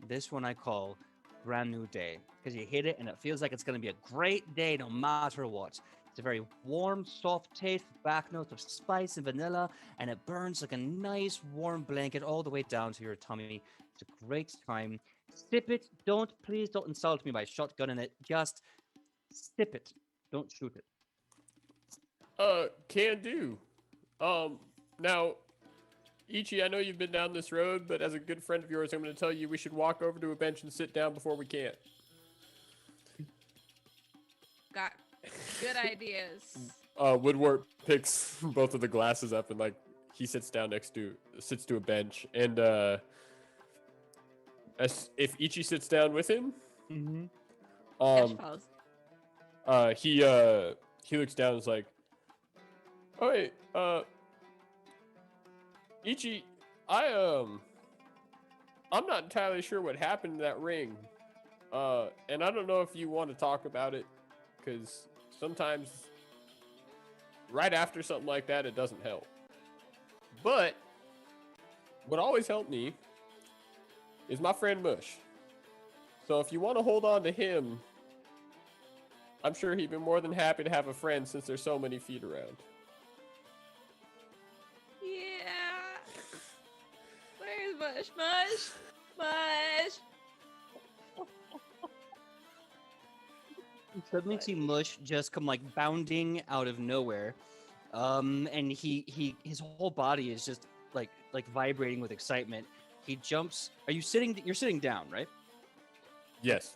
this one I call Brand New Day, because you hit it and it feels like it's going to be a great day no matter what. It's a very warm, soft taste, with back notes of spice and vanilla, and it burns like a nice warm blanket all the way down to your tummy. It's a great time. Sip it. Please don't insult me by shotgunning it. Just sip it. Don't shoot it."
Can do. Now, Ichi, I know you've been down this road, but as a good friend of yours, I'm going to tell you we should walk over to a bench and sit down before we can't.
Got good ideas.
Woodward picks both of the glasses up and like he sits to a bench, and if Ichi sits down with him,
Mm-hmm.
Yeah, she follows.
he looks down and is like, "Oh wait, Ichi, I'm not entirely sure what happened in that ring, and I don't know if you want to talk about it, because sometimes right after something like that, it doesn't help. But what always helped me is my friend Mush. So if you want to hold on to him, I'm sure he'd be more than happy to have a friend since there's so many feet around.
Yeah. Where's Mush? Mush? Mush?
You suddenly see Mush just come like bounding out of nowhere, and his whole body is just like vibrating with excitement. He jumps. Are you sitting? You're sitting down, right?
Yes.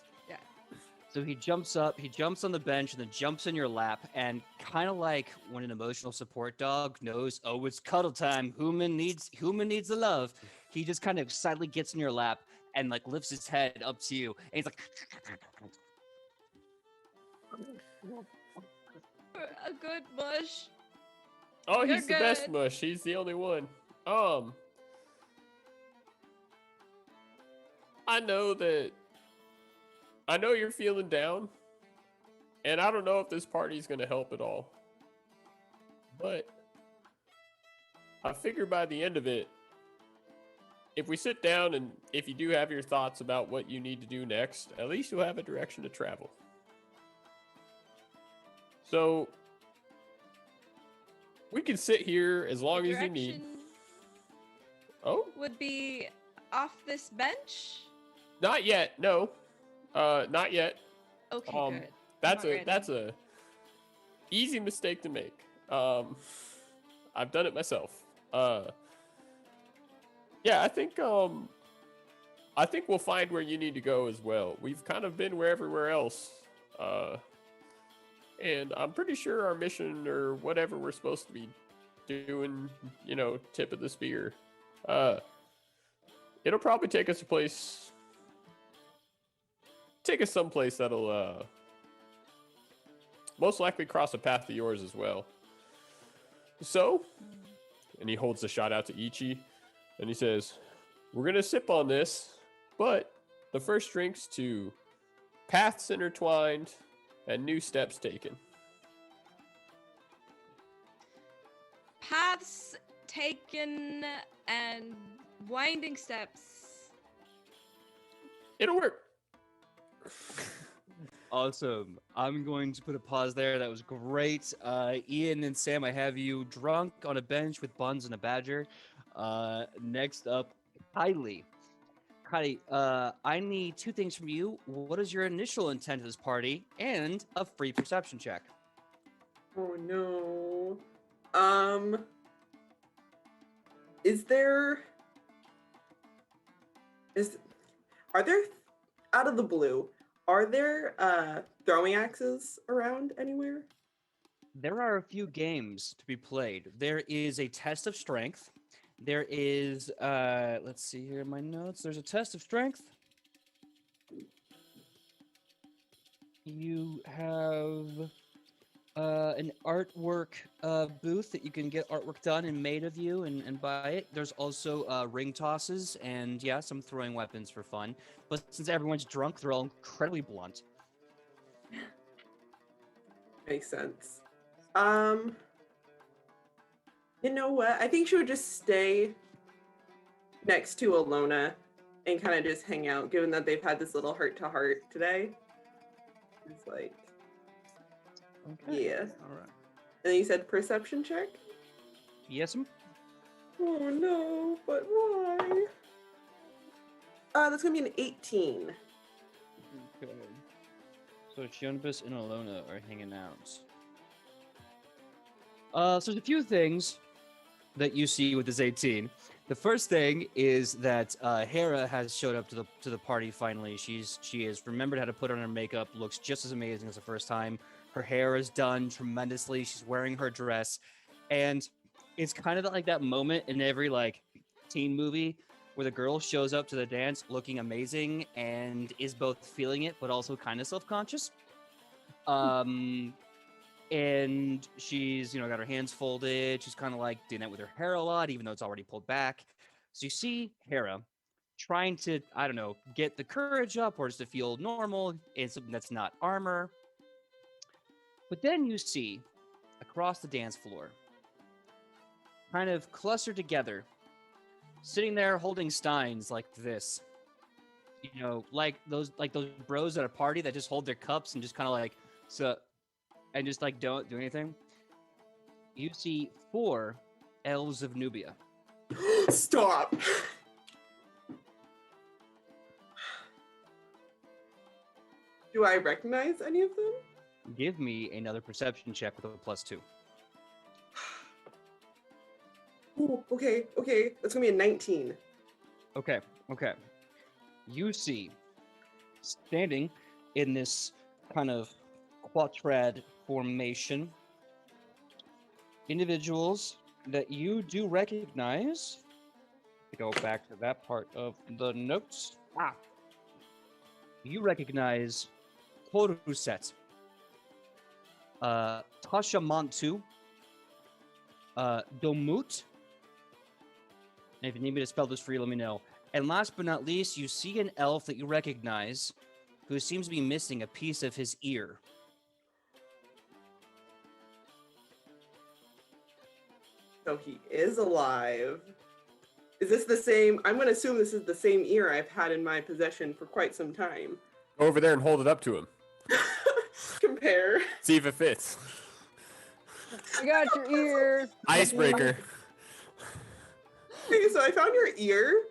So he jumps up, he jumps on the bench, and then jumps in your lap, and kind of like when an emotional support dog knows, oh, it's cuddle time. Human needs the love. He just kind of excitedly gets in your lap and like lifts his head up to you, and he's like,
A good Mush.
Oh,
You're
he's the best
good.
Mush. He's the only one. I know you're feeling down, and I don't know if this party's gonna help at all. But I figure by the end of it, if we sit down and if you do have your thoughts about what you need to do next, at least you'll have a direction to travel. So we can sit here as long as you need.
Direction
Oh,
would be off this bench.
not yet. No, not yet.
Okay, good.
That's
Not
a
ready.
that's a easy mistake to make. I've done it myself. Yeah, I think we'll find where you need to go as well. We've kind of been everywhere else. And I'm pretty sure our mission or whatever we're supposed to be doing, tip of the spear. It'll probably take us someplace that'll most likely cross a path to yours as well. So, and he holds the shot out to Ichi, and he says, "We're gonna sip on this, but the first drink's to paths intertwined and new steps taken."
Paths taken and winding steps.
It'll work.
awesome. I'm going to put a pause there. That was great. Ian and Sam, I have you drunk on a bench with buns and a badger. Next up, Kylie. Kylie, I need two things from you. What is your initial intent of this party? And a free perception check.
Oh no. Are there, out of the blue, are there throwing axes around anywhere?
There are a few games to be played. There is a test of strength. There is, let's see here in my notes. There's a test of strength. You have an artwork booth that you can get artwork done and made of you and buy it. There's also ring tosses and, yeah, some throwing weapons for fun. But since everyone's drunk, they're all incredibly blunt.
Makes sense. You know what? I think she would just stay next to Alona and kind of just hang out, given that they've had this little heart-to-heart today. It's like,
Okay.
yeah.
All right.
And you said perception check?
Yes, ma'am?
Oh no, but why? That's gonna be an 18.
Okay. So Shionbus and Alona are hanging out. So there's a few things that you see with this 18. The first thing is that Hera has showed up to the party finally. She has remembered how to put on her makeup, looks just as amazing as the first time. Her hair is done tremendously. She's wearing her dress, and it's kind of like that moment in every like teen movie where the girl shows up to the dance looking amazing and is both feeling it but also kind of self-conscious. And she's, got her hands folded. She's kind of like doing that with her hair a lot, even though it's already pulled back. So you see Hera trying to, I don't know, get the courage up or just to feel normal in something that's not armor. But then you see across the dance floor, kind of clustered together, sitting there holding steins like this. You know, like those bros at a party that just hold their cups and just kind of like so and just like don't do anything. You see 4 elves of Nubia.
Stop. Do I recognize any of them?
Give me another perception check with a +2.
Ooh, okay. That's gonna be a 19.
Okay. You see, standing in this kind of quadrad formation, individuals that you do recognize. To go back to that part of the notes. You recognize Horuset, Tasha Montu, Domut. And if you need me to spell this for you, let me know. And last but not least, you see an elf that you recognize who seems to be missing a piece of his ear.
So he is alive. Is this the same? I'm going to assume this is the same ear I've had in my possession for quite some time.
Go over there and hold it up to him.
Compare.
See if it fits.
I got your ear.
Icebreaker.
Okay, so I found your ear.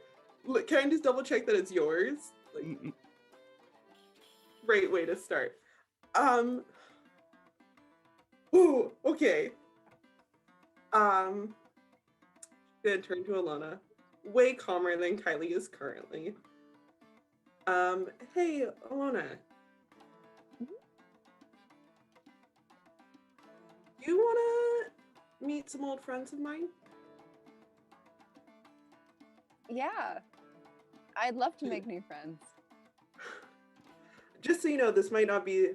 Look, can I just double check that it's yours? Like, great way to start. Ooh, okay. Gonna turn to Alana. Way calmer than Kylie is currently. Hey, Alana. Do you wanna meet some old friends of mine?
Yeah. I'd love to make new friends.
Just so you know, this might not be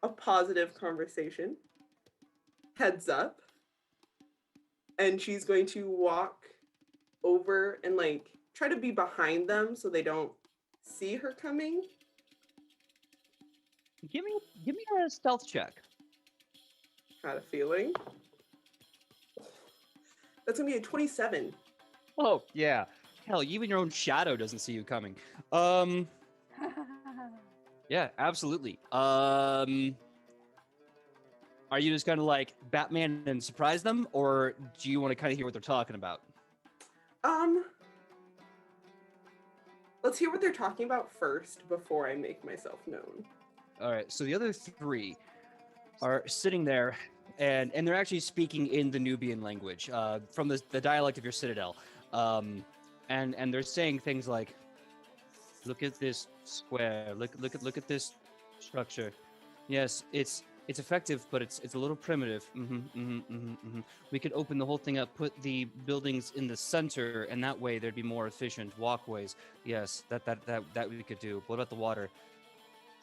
a positive conversation. Heads up. And she's going to walk over and like try to be behind them so they don't see her coming.
Give me a stealth check.
Had a feeling. That's gonna be a 27.
Oh yeah, hell, even your own shadow doesn't see you coming. Yeah, absolutely. Are you just gonna like Batman and surprise them, or do you want to kind of hear what they're talking about?
Let's hear what they're talking about first before I make myself known.
All right, so the other 3 are sitting there, and they're actually speaking in the Nubian language, from the dialect of your citadel, and they're saying things like, "Look at this square. Look at this structure. Yes, it's effective, but it's a little primitive. We could open the whole thing up, put the buildings in the center, and that way there'd be more efficient walkways. Yes, that we could do. What about the water?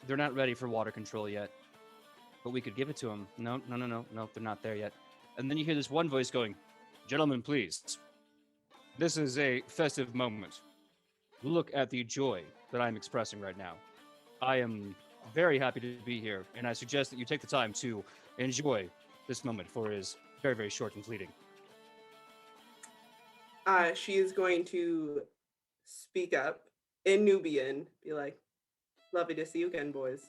They're not ready for water control yet, but we could give it to them. No, they're not there yet." And then you hear this one voice going, "Gentlemen, please. This is a festive moment. Look at the joy that I'm expressing right now. I am very happy to be here, and I suggest that you take the time to enjoy this moment, for it is very, very short and fleeting."
She is going to speak up in Nubian, be like, "Lovely to see you again, boys."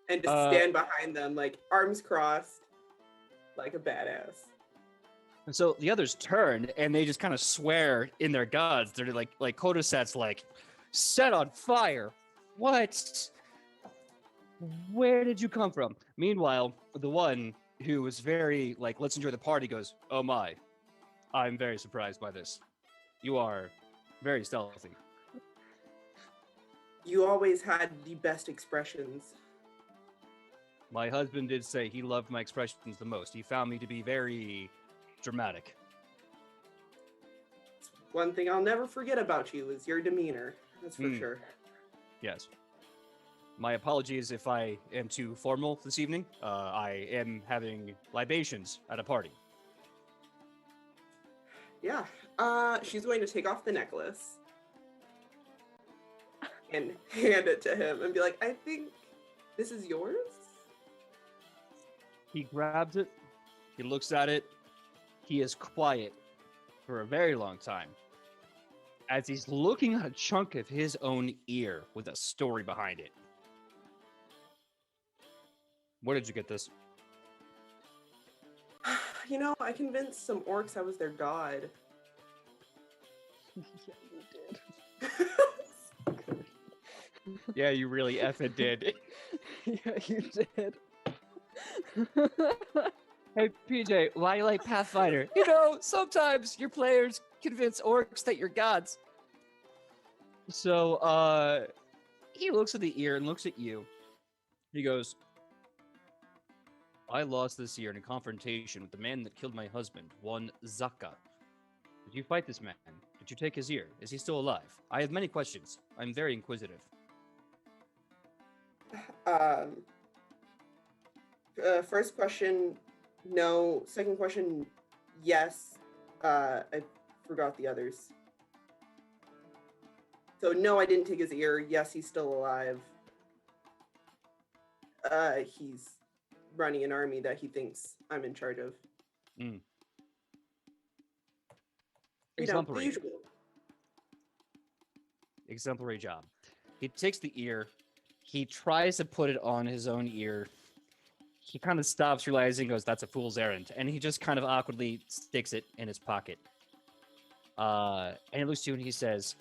And just stand behind them, like arms crossed, like a badass.
And so the others turn, and they just kind of swear in their gods. They're like Kodoset's like, "Set on fire. What? Where did you come from?" Meanwhile, the one who was very like, "Let's enjoy the party," goes, "Oh my, I'm very surprised by this. You are very stealthy."
You always had the best expressions.
My husband did say he loved my expressions the most. He found me to be very dramatic.
One thing I'll never forget about you is your demeanor. That's for sure.
Yes. My apologies if I am too formal this evening. I am having libations at a party.
Yeah. She's going to take off the necklace and hand it to him and be like, "I think this is yours."
He grabs it. He looks at it. He is quiet for a very long time as he's looking at a chunk of his own ear with a story behind it. Where did you get this?
You know, I convinced some orcs I was their god.
Yeah, you did.
Yeah, you really effing did.
Yeah, you did.
Hey, PJ, why you like Pathfinder? You know, sometimes your players convince orcs that you're gods. So, he looks at the ear and looks at you. He goes, I lost this year in a confrontation with the man that killed my husband, one Zaka. Did you fight this man? Did you take his ear? Is he still alive? I have many questions. I'm very inquisitive.
First question, no. Second question, yes. I forgot the others. So no, I didn't take his ear. Yes, he's still alive. He's running an army that he thinks I'm in charge of.
Mm.
You know, the
Exemplary.
usual.
Exemplary job. He takes the ear. He tries to put it on his own ear. He kind of stops, realizing, goes, that's a fool's errand. And he just kind of awkwardly sticks it in his pocket. And he looks to you and he says,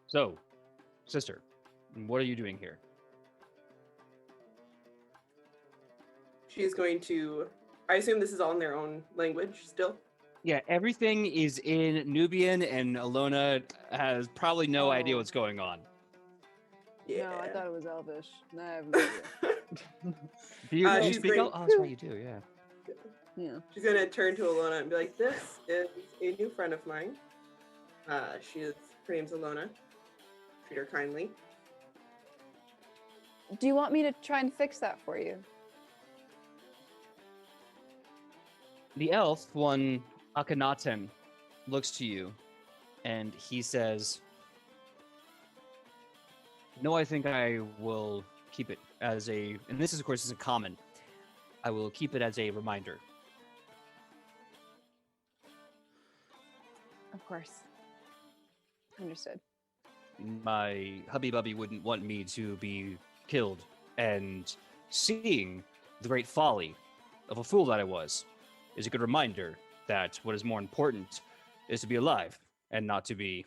so, sister, what are you doing here?
She's going to, I assume this is all in their own language still?
Yeah, everything is in Nubian, and Alona has probably no idea
Oh.
what's going on.
Yeah.
No, I thought it was Elvish. No, I have no idea.
Do you, do you
she's
speak
great.
El- Oh, that's right, you do, yeah.
Yeah.
She's going to turn to Alona and be like, this is a new friend of mine. Her name's Alona. Treat her kindly.
Do you want me to try and fix that for you?
The elf, one Akhenaten, looks to you, and he says, no, I think I will keep it as a, and this is, of course, isn't common. I will keep it as a reminder.
Of course. Understood.
My hubby-bubby wouldn't want me to be killed, and seeing the great folly of a fool that I was is a good reminder that what is more important is to be alive and not to be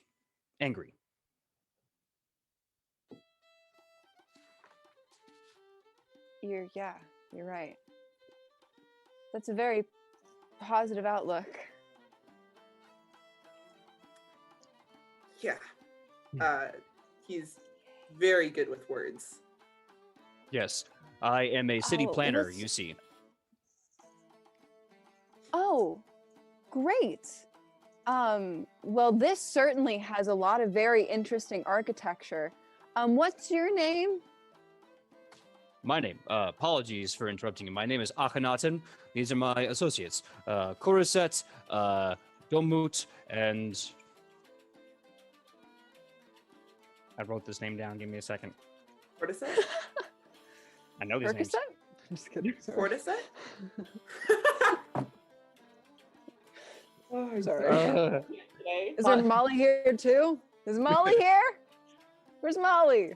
angry.
You're right. That's a very positive outlook.
Yeah. He's very good with words.
Yes, I am a city
Oh,
planner,
let's-
you see.
Oh, great. Well, this certainly has a lot of very interesting architecture. What's your name?
My name, apologies for interrupting you. My name is Akhenaten. These are my associates, Kuruset, Domut, and I wrote this name down. Give me a second.
Cordyceps?
I know these names.
Percocet? Just kidding. Sorry.
Cordyceps? Oh,
Sorry.
okay.
Is there Molly here too? Is Molly here? Where's Molly?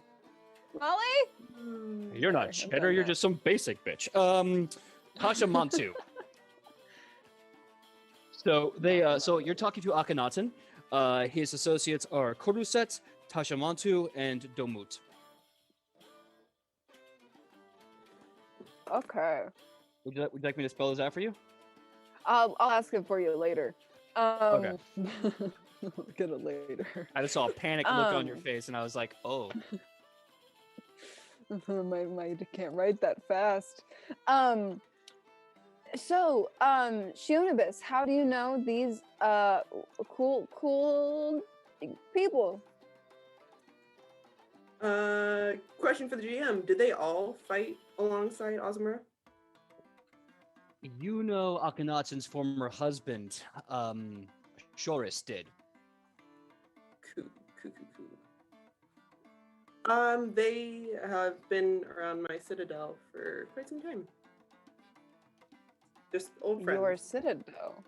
Molly?
You're not
Sorry, I'm
cheddar.
done
You're
now.
just some basic bitch. Tasha Mantu. So so you're talking to Akhenaten. His associates are Kuruset, Tasha Mantu, and Domut.
Okay.
Would you like me to spell those out for you?
I'll ask it for you later.
Okay.
I'll get it later.
I just saw a panic look on your
Um.
face, and I was like, "Oh,
my mind can't write that fast. So, Shionibus, how do you know these cool people?
Question for the GM. Did they all fight alongside Ozma?
you know Akhenaten's former husband, Horus did."
Cool. They have been around my citadel for quite some time. Just old friends.
Your citadel.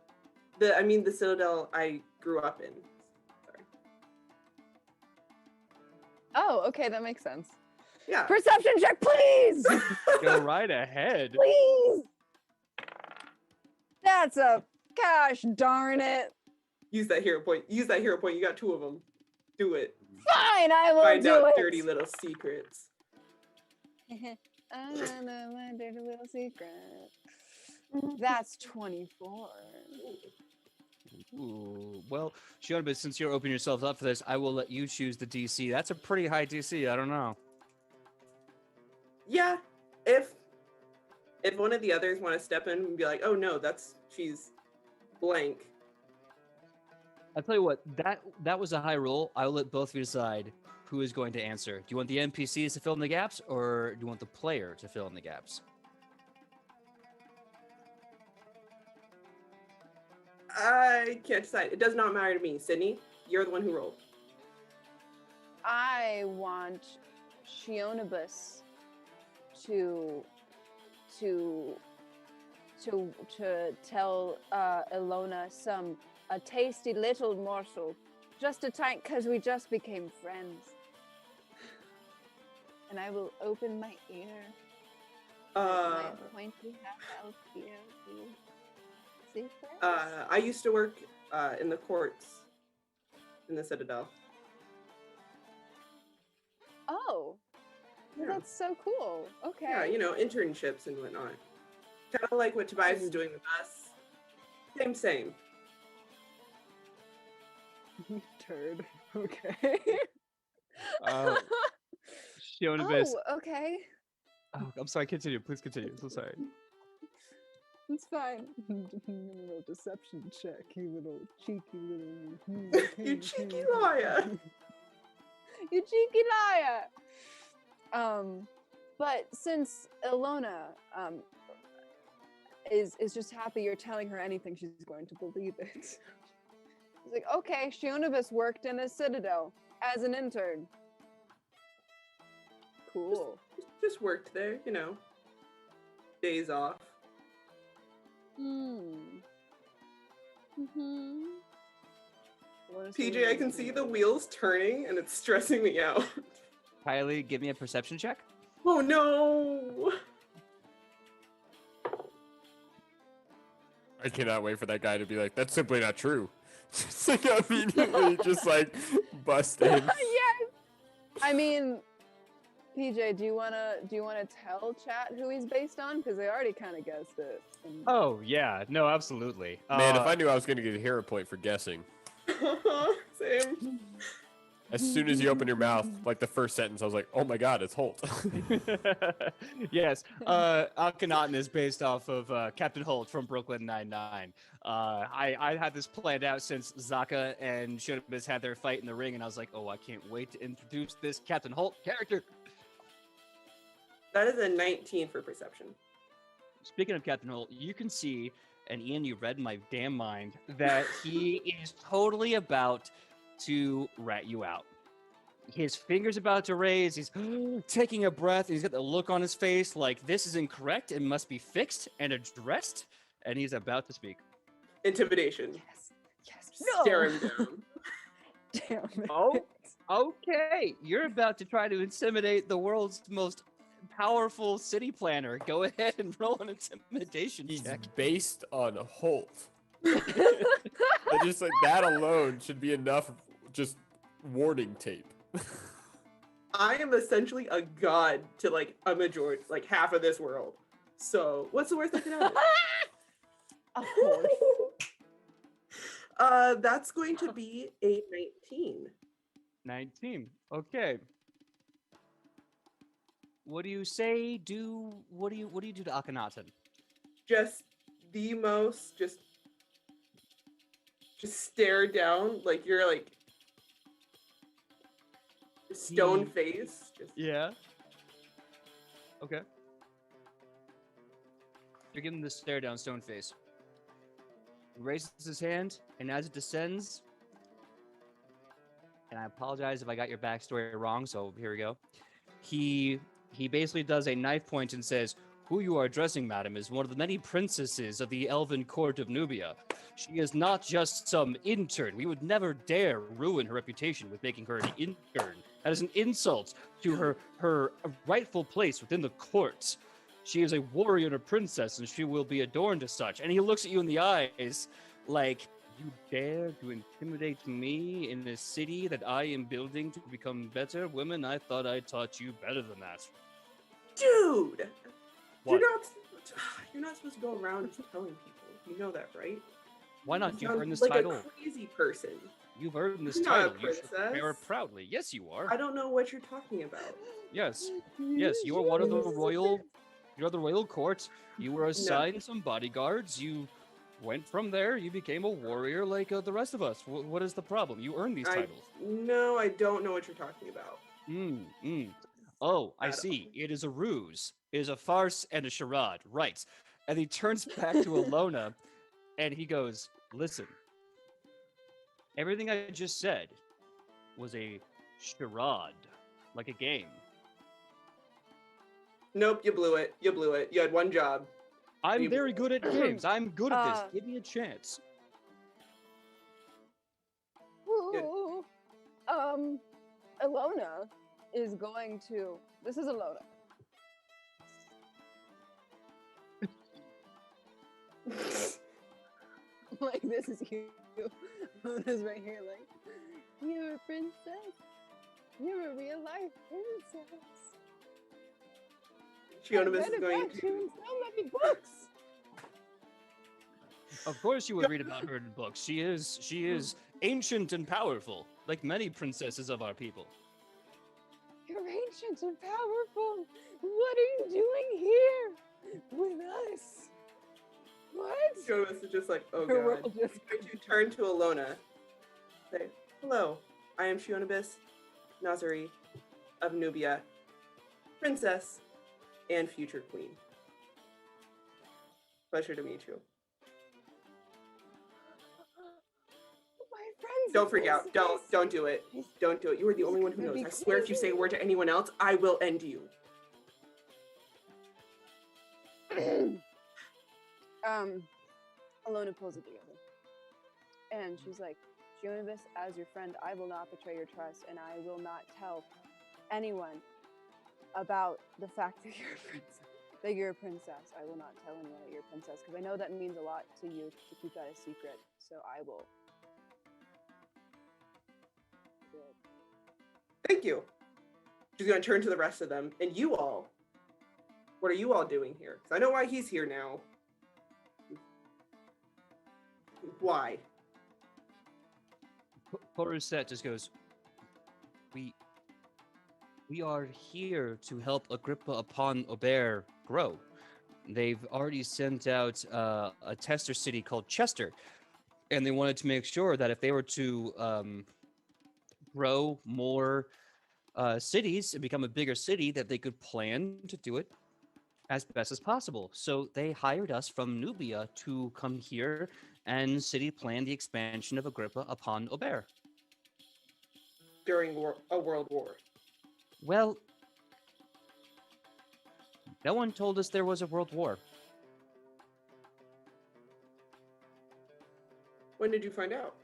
The Citadel I grew up in. Sorry.
Oh, okay, that makes sense.
Yeah.
Perception check, please!
Go right ahead.
Please! That's a gosh darn it.
Use that hero point. Use that hero point. You got 2 of them. Do it.
Fine, I will
Find
do
out
it.
dirty little secrets.
I know my dirty little secret. That's 24.
Ooh, well, Shionba, since you're opening yourself up for this, I will let you choose the DC. That's a pretty high DC. I don't know.
Yeah. If one of the others want to step in and be like, oh no, she's blank.
I'll tell you what, that was a high roll. I'll let both of you decide who is going to answer. Do you want the NPCs to fill in the gaps, or do you want the player to fill in the gaps?
I can't decide. It does not matter to me. Sidney, you're the one who rolled.
I want Shionibus to tell Ilona a tasty little morsel, just a tiny, because we just became friends. And I will open my ear. My pointy half-elf ear to secrets.
I used to work in the courts in the Citadel.
Oh, well,
Yeah.
that's so cool. Okay.
Yeah, internships and whatnot. Kind of like what Tobias is doing with us. Same.
Turd. Okay.
Shionibus.
Oh, okay.
Oh, I'm sorry. Continue. Please continue. I'm so sorry.
It's fine. Little deception check, you little cheeky little.
You cheeky liar.
You cheeky liar. But since Ilona is just happy you're telling her anything, she's going to believe it. She's like, okay, Shionibus worked in a citadel as an intern. Cool.
Just worked there, days off. PJ, I can see the wheels turning and it's stressing me out.
Kylie, give me a perception check.
Oh no!
I cannot wait for that guy to be like, that's simply not true. Just like immediately just like bust in.
Yes. I mean, PJ, do you wanna tell chat who he's based on? Because they already kind of guessed it.
Oh yeah, no, absolutely.
Man, if I knew I was gonna get a hero point for guessing.
Same.
As soon as you open your mouth, like the first sentence, I was like, oh my god, it's Holt.
Yes, Akhenaten is based off of Captain Holt from Brooklyn Nine-Nine. I had this planned out since Zaka and Shionibus had their fight in the ring, and I was like, oh, I can't wait to introduce this Captain Holt character.
That is a 19 for perception.
Speaking of Captain Holt, you can see, and Ian, you read my damn mind, that he is totally about to rat you out. His finger's about to raise, he's taking a breath, and he's got the look on his face like this is incorrect and must be fixed and addressed, and he's about to speak.
Intimidation.
Yes.
Stare him down.
Damn it.
Oh, okay. You're about to try to intimidate the world's most powerful city planner. Go ahead and roll an intimidation
He's
check.
based on Holt. And just like that alone should be enough just warning tape.
I am essentially a god to like a majority, like half of this world. So what's the worst that can happen?
A horse.
That's going to be a 19.
19. Okay. What do you say? What do you do to Akhenaten?
Just the most, just stare down like you're like stone face. Just...
Yeah. Okay. You're giving the stare down stone face. He raises his hand, and as it descends, and I apologize if I got your backstory wrong, so here we go. He basically does a knife point and says, Who you are addressing, madam, is one of the many princesses of the elven court of Nubia. She is not just some intern. We would never dare ruin her reputation with making her an intern. That is an insult to her rightful place within the court. She is a warrior and a princess, and she will be adorned as such. And he looks at you in the eyes like, you dare to intimidate me in a city that I am building to become better? Women, I thought I taught you better than that.
Dude,
What?
you're not supposed to go around telling people. You know that, right?
Why not?
You
You've earned this
sound like
title.
a crazy person.
You've earned this
You're not a
title. You should wear it
princess.
proudly. Yes, you are.
I don't know what you're talking about.
Yes. Yes, you are one of the royal. You're the royal court. You were assigned some bodyguards. You went from there. You became a warrior like the rest of us. What is the problem? You earned these titles.
No, I don't know what you're talking about.
Oh, I
Got it.
see. It is a ruse. It is a farce and a charade. Right. And he turns back to Alona and he goes, listen, everything I just said was a charade, like a game.
Nope, you blew it. You blew it. You had one job.
I'm
You-
very good at games. I'm good at this.
Uh,
Give me a chance.
Ooh, Alona is going to. This is Alona. Like, this is you. Alona's right here, like, you're a princess. You're a real life princess.
Shionibus
I read
is going
about you
to.
in so many books.
Of course you would read about her in books. She is ancient and powerful, like many princesses of our people.
You're ancient and powerful. What are you doing here with us? What?
Shionibus is just like, oh
Her
god.
world just
Going to turn to Alona. Say, hello, I am Shionibus Nazari of Nubia, princess and future queen. Pleasure to meet you.
My friends.
Don't freak out. Don't do it. Don't do it. You are the only one who
gonna
knows.
be
I swear if you say a word to anyone else, I will end you.
Alona pulls it together. And she's like, Shionibus, as your friend, I will not betray your trust, and I will not tell anyone about the fact that you're a princess. That you're a princess. I will not tell anyone that you're a princess, because I know that means a lot to you to keep that a secret. So I will. do it.
Thank you. She's gonna turn to the rest of them. And you all, what are you all doing here? Because I know why he's here now. Why?
Horus just goes, we are here to help Agrippa upon Aubert grow. They've already sent out a tester city called Chester, and they wanted to make sure that if they were to grow more cities and become a bigger city, that they could plan to do it as best as possible. So they hired us from Nubia to come here and city plan the expansion of Agrippa upon Aubert.
During a world war.
Well, no one told us there was a world war.
When did you find out?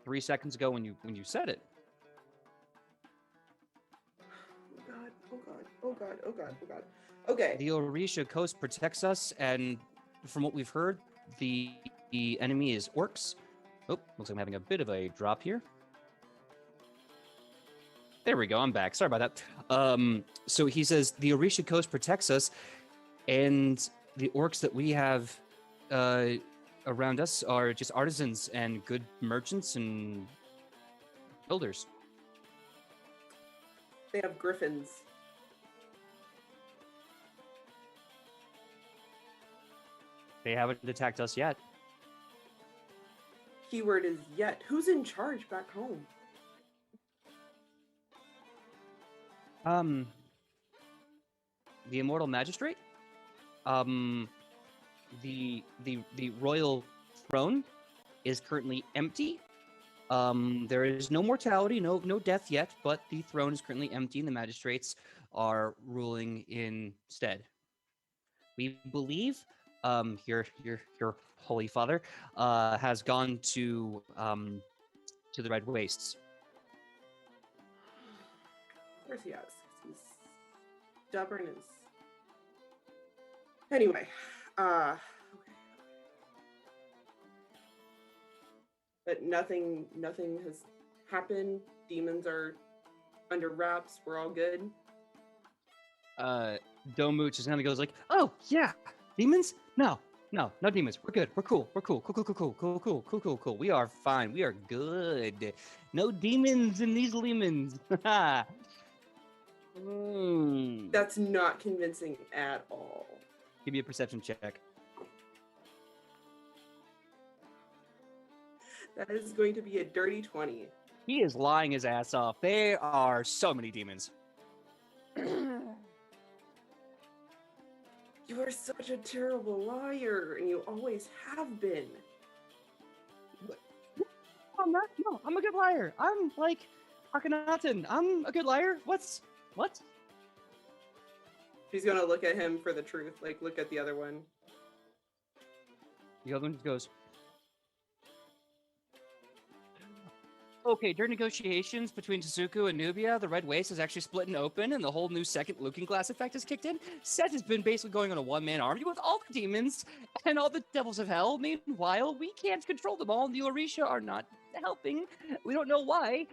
Three seconds ago when you said it.
Oh god, oh god, oh god, oh god, oh god. Okay.
The Orisha coast protects us, and from what we've heard, the enemy is orcs. Oh, looks like I'm having a bit of a drop here. There we go, I'm back. Sorry about that. So he says the Orisha coast protects us, and the orcs that we have around us are just artisans and good merchants and builders.
They have griffins.
They haven't attacked us yet.
Keyword is yet. Who's in charge back home?
The immortal magistrate. The royal throne is currently empty. There is no mortality, no death yet, but the throne is currently empty, and the magistrates are ruling instead. We believe your holy father has gone to the Red Wastes.
Of course he has. He's stubborn as. Anyway, okay. But nothing has happened. Demons are under wraps. We're all good.
Domuch just kind of goes like, "Oh yeah, demons? No demons. We're good. We're cool. We're cool. Cool. We are fine. We are good. No demons in these lemons."
That's not convincing at all.
Give me a perception check.
That is going to be a dirty 20.
He is lying his ass off. There are so many demons.
You are such a terrible liar, and you always have been.
I'm not. No, I'm a good liar. I'm like Akhenaten. I'm a good liar. What?
She's gonna look at him for the truth. Like, look at the other one.
The other one goes, "Okay, during negotiations between Suzuku and Nubia, the Red Waste is actually splitting open and the whole new second looking glass effect has kicked in. Set has been basically going on a one-man army with all the demons and all the devils of hell. Meanwhile, we can't control them all and the Orisha are not helping. We don't know why.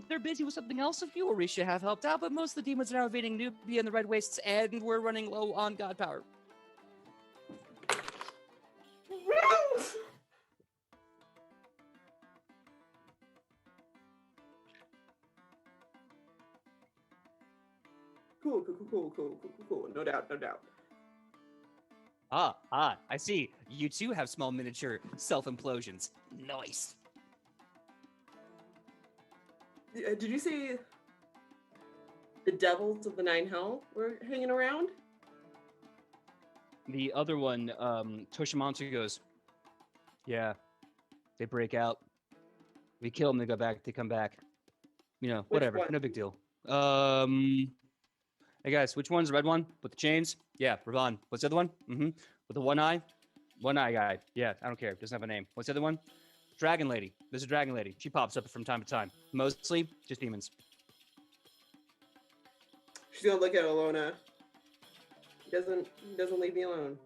They're busy with something else. A few Orisha have helped out, but most of the demons are now invading Nubia and the Red Wastes and we're running low on god power."
Cool. No doubt.
I see. You too have small miniature self-implosions. Nice.
Did you say the devils of the Nine Hell were hanging around?
The other one, Toshimansu goes, "Yeah, they break out. We kill them, they come back. You know, whatever,
one?
no big deal. Hey guys, which one's the red one with the chains? Yeah, Ravon. What's the other one? With the one eye guy. Yeah, I don't care. Doesn't have a name. What's the other one? Dragon Lady. There's a Dragon Lady. She pops up from time to time. Mostly just demons."
She's gonna look at Alona. He doesn't leave me alone.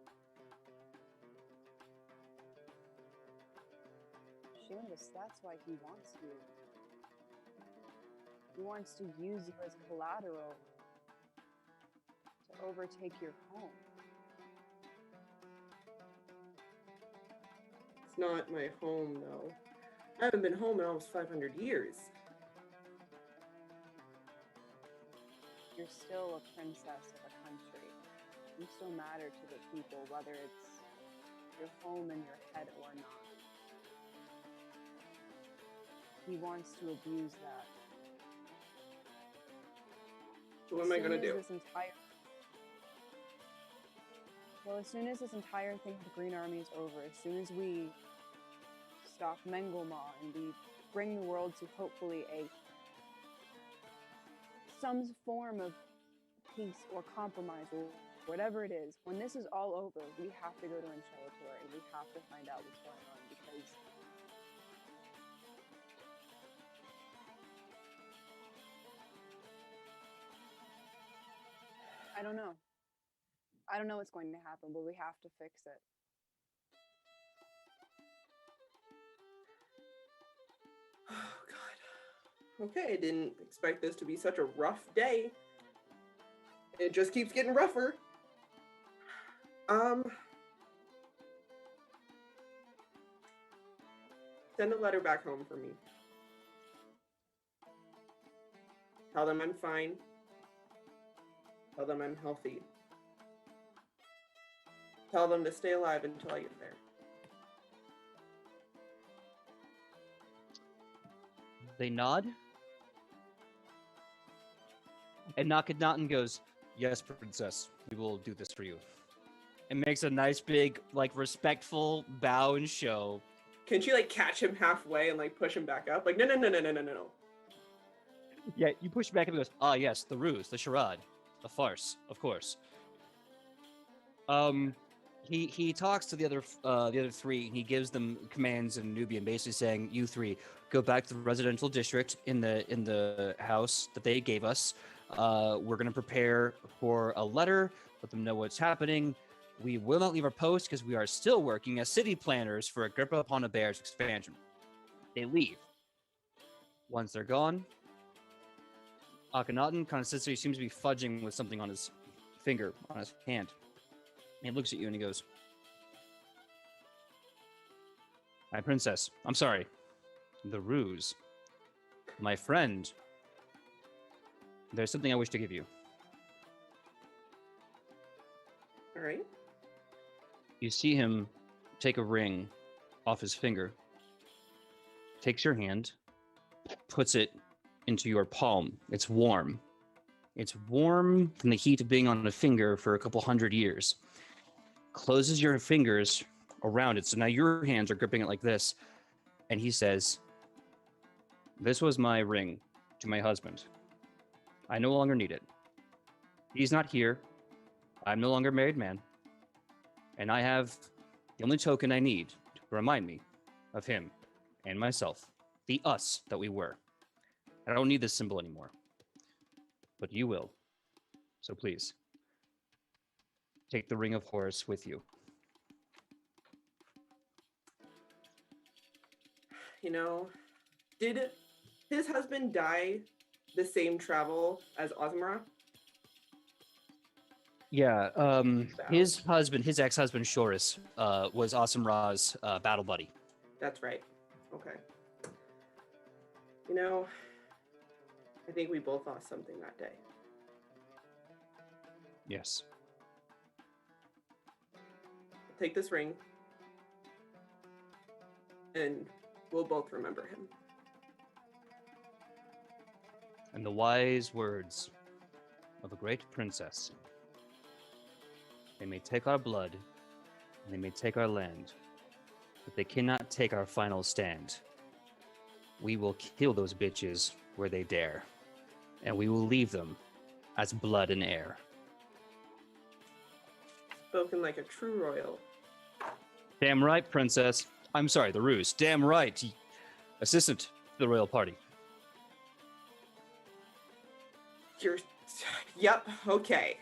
Seamus, that's why he wants you. He wants to use you as collateral to overtake your home.
It's not my home, though. I haven't been home in almost 500 years.
You're still a princess of a country. You still matter to the people, whether it's your home in your head or not. He wants to abuse that.
So what am I gonna do?
As soon as this entire thing with the Green Army is over, as soon as we stop Mengelma and we bring the world to hopefully some form of peace or compromise or whatever it is, when this is all over, we have to go to Enchelator and we have to find out what's going on, because I don't know. I don't know what's going to happen, but we have to fix it.
Oh, God. Okay, I didn't expect this to be such a rough day. It just keeps getting rougher. Send a letter back home for me. Tell them I'm fine. Tell them I'm healthy. Tell them to stay alive until I get there.
They nod. And Nakanaten goes, "Yes, princess, we will do this for you." And makes a nice big, like, respectful bow and show.
can she like catch him halfway and like push him back up? Like, no.
Yeah, you push back and he goes, ah, yes, the ruse, the charade, the farce, of course. He talks to the other three, and he gives them commands in Nubian, basically saying, you three, go back to the residential district in the house that they gave us. We're going to prepare for a letter, let them know what's happening. We will not leave our post because we are still working as city planners for Agrippa upon a Bear's expansion. They leave. Once they're gone, Akhenaten kind of sits there. He seems to be fudging with something on his finger, on his hand. And he looks at you and he goes, my princess, I'm sorry. The ruse. My friend. There's something I wish to give you.
All right.
You see him take a ring off his finger, takes your hand, puts it into your palm. It's warm. It's warm from the heat of being on a finger for a couple 100 years. Closes your fingers around it, so now your hands are gripping it like this. And he says, this was my ring to my husband. I no longer need it. He's not here. I'm no longer a married man. And I have the only token I need to remind me of him and myself, the us that we were. I don't need this symbol anymore. But you will. So please, take the Ring of Horus with you.
You know, did his husband die the same travel as Ozmara?
Yeah, his ex-husband, Horus, was Awesome Ra's battle buddy.
That's right. Okay. You know, I think we both lost something that day.
Yes.
Take this ring, and we'll both remember him.
And the wise words of a great princess. They may take our blood, and they may take our land, but they cannot take our final stand. We will kill those bitches where they dare, and we will leave them as blood and air.
Spoken like a true royal.
Damn right, princess. I'm sorry, the ruse. Damn right. Assistant to the royal party.
Yep, okay.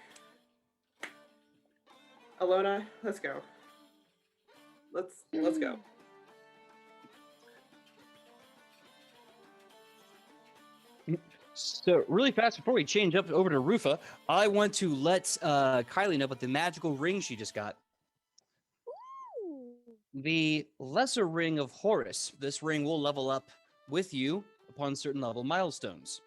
Alona, let's go. Let's go.
So really fast before we change up over to Rufa, I want to let Kylie know about the magical ring she just got. The Lesser Ring of Horus. This ring will level up with you upon certain level milestones.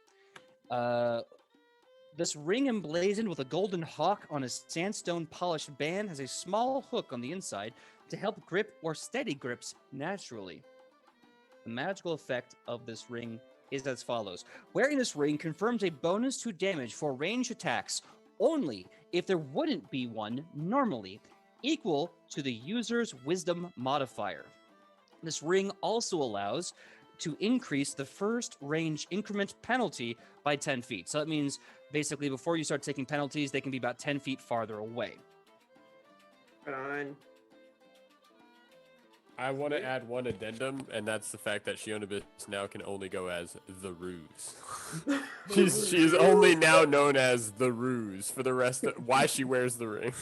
This ring emblazoned with a golden hawk on a sandstone polished band has a small hook on the inside to help grip or steady grips naturally. The magical effect of this ring is as follows. Wearing this ring confirms a bonus to damage for ranged attacks only if there wouldn't be one normally, equal to the user's wisdom modifier. This ring also allows to increase the first range increment penalty by 10 feet. So that means basically before you start taking penalties, they can be about 10 feet farther away.
Right on.
I want to add one addendum, and that's the fact that Shionabis now can only go as the Ruse. she's only now known as the Ruse for the rest of why she wears the ring.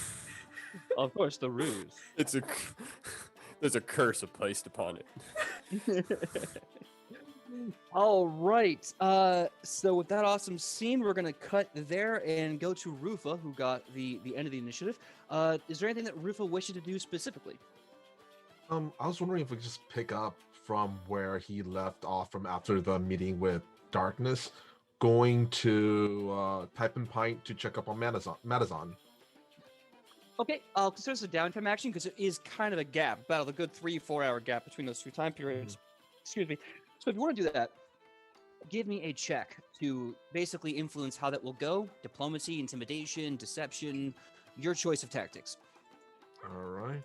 Of course, the Ruse.
There's a curse placed upon it.
All right. So with that awesome scene, we're gonna cut there and go to Rufa, who got the end of the initiative. Is there anything that Rufa wishes to do specifically?
I was wondering if we could just pick up from where he left off from after the meeting with Darkness, going to Type and Pint to check up on Madazon.
Okay, I'll consider this a downtime action because it is kind of a gap, about a good 3-4 hour gap between those two time periods. Excuse me. So if you want to do that, give me a check to basically influence how that will go. Diplomacy, intimidation, deception, your choice of tactics.
All right.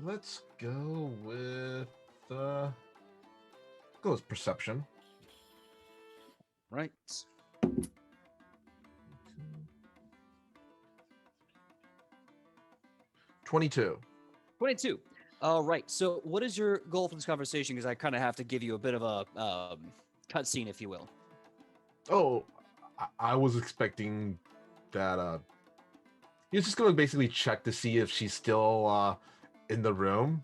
Let's go with goes perception.
Right.
22.
22. All right. So, what is your goal for this conversation? Because I kind of have to give you a bit of a cutscene, if you will.
Oh, I was expecting that. He was just gonna basically check to see if she's still in the room.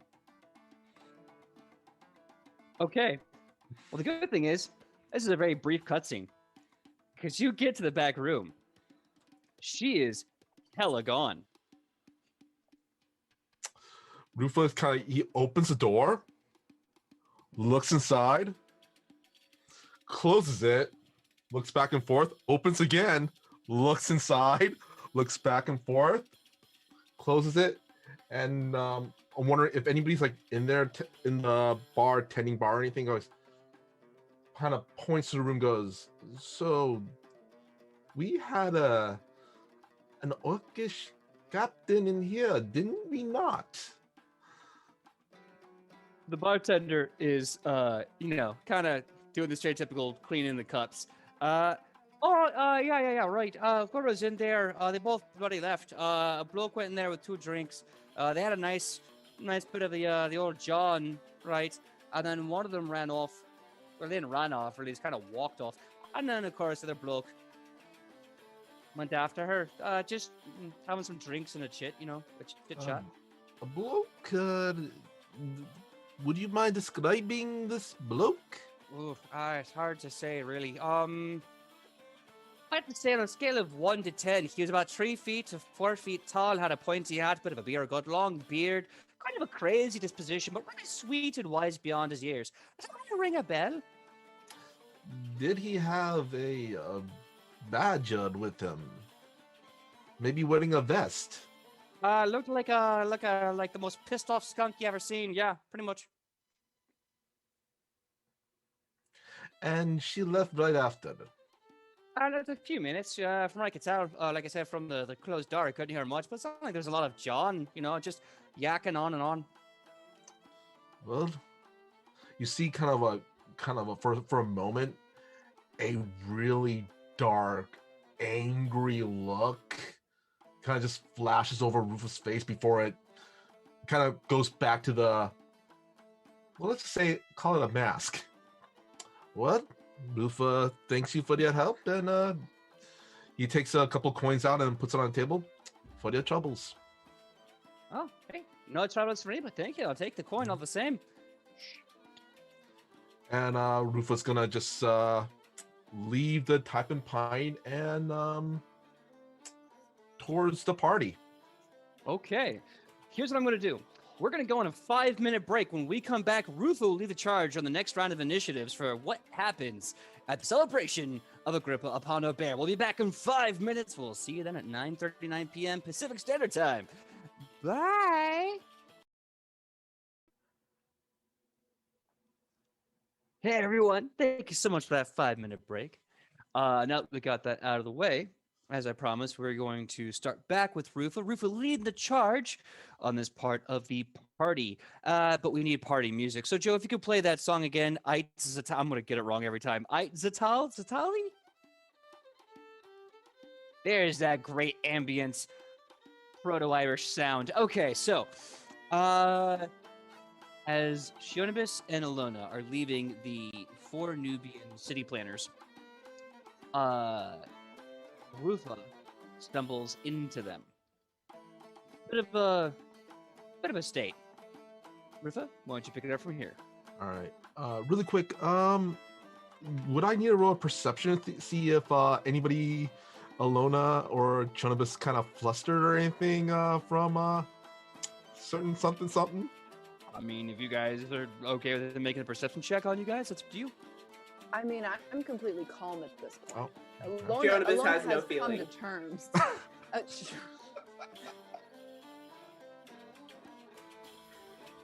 Okay. Well, the good thing is, this is a very brief cutscene. Because you get to the back room. She is hella gone.
Rufus he opens the door, looks inside, closes it, looks back and forth, opens again, looks inside, looks back and forth, closes it, and I'm wondering if anybody's like in there in the bar, tending bar or anything. Goes, kind of points to the room, goes, so we had an orcish captain in here, didn't we not?
The bartender is, kind of doing the stereotypical cleaning the cups. Yeah, right. Horus in there. They both bloody left. A bloke went in there with 2 drinks. They had a nice bit of the old John, right? And then one of them ran off. Or they didn't run off, or they just kind of walked off. And then, of course, the other bloke went after her. Just having some drinks and a chit, a chit chat.
A bloke, would you mind describing this bloke?
Oof, it's hard to say, really. I have to say on a scale of 1 to 10, he was about 3 feet to 4 feet tall, had a pointy hat, bit of a beer gut, long beard, kind of a crazy disposition, but really sweet and wise beyond his years. Does that ring a bell?
Did he have a badge with him? Maybe wearing a vest?
Looked like the most pissed off skunk you ever seen. Yeah, pretty much.
And she left right after.
It's a few minutes. From what I could tell, like I said, from the closed door, I couldn't hear much. But it sounded like there's a lot of John, just yakking on and on.
Well, you see, for a moment, a really dark, angry look kind of just flashes over Rufus' face before it kind of goes back to let's say, call it a mask. What? Rufa thanks you for your help, and he takes a couple coins out and puts it on the table for your troubles.
Oh, hey, no troubles for me, but thank you. I'll take the coin all the same.
And Rufa's gonna just leave the Type and Pine and towards the party.
Okay, here's what I'm going to do. We're going to go on a 5-minute break. When we come back, Rufo will lead the charge on the next round of initiatives for what happens at the celebration of Agrippa upon a bear. We'll be back in 5 minutes. We'll see you then at 9:39 p.m. Pacific Standard Time. Bye. Hey, everyone. Thank you so much for that 5-minute break. Now that we got that out of the way, as I promised, we're going to start back with Rufa. Rufa leading the charge on this part of the party. But we need party music. So, Joe, if you could play that song again, I'm going to get it wrong every time. Zatali? There's that great ambience, proto-Irish sound. Okay, so, as Shionibus and Alona are leaving the 4 Nubian city planners, Rufa stumbles into them. Bit of a state. Rufa, why don't you pick it up from here?
All right. Really quick. Would I need to roll a perception to see if anybody, Alona or Chonibus, kind of flustered or anything from certain something?
I mean, if you guys are okay with making a perception check on you guys, that's up to you.
I mean, I'm completely calm at this point.
Oh.
Alona has no
come
feeling.
to terms.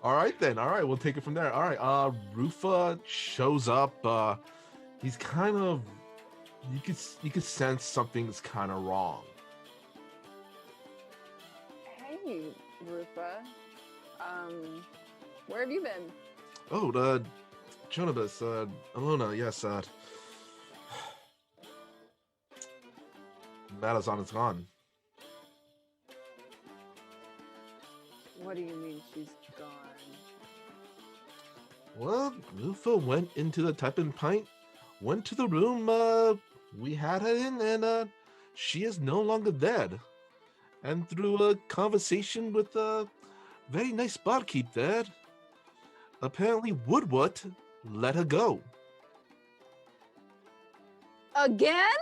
All right then. All right, we'll take it from there. All right. Rufa shows up. He's kind of, you could sense something's kind of wrong.
Hey, Rufa. Where have you been?
Oh, Jonabas, Alona, yes, Madazan is gone.
What do you mean she's gone?
Well, Lufa went into the Typing Pint, went to the room we had her in, and she is no longer dead. And through a conversation with a very nice barkeep there, apparently Woodward let her go.
Again?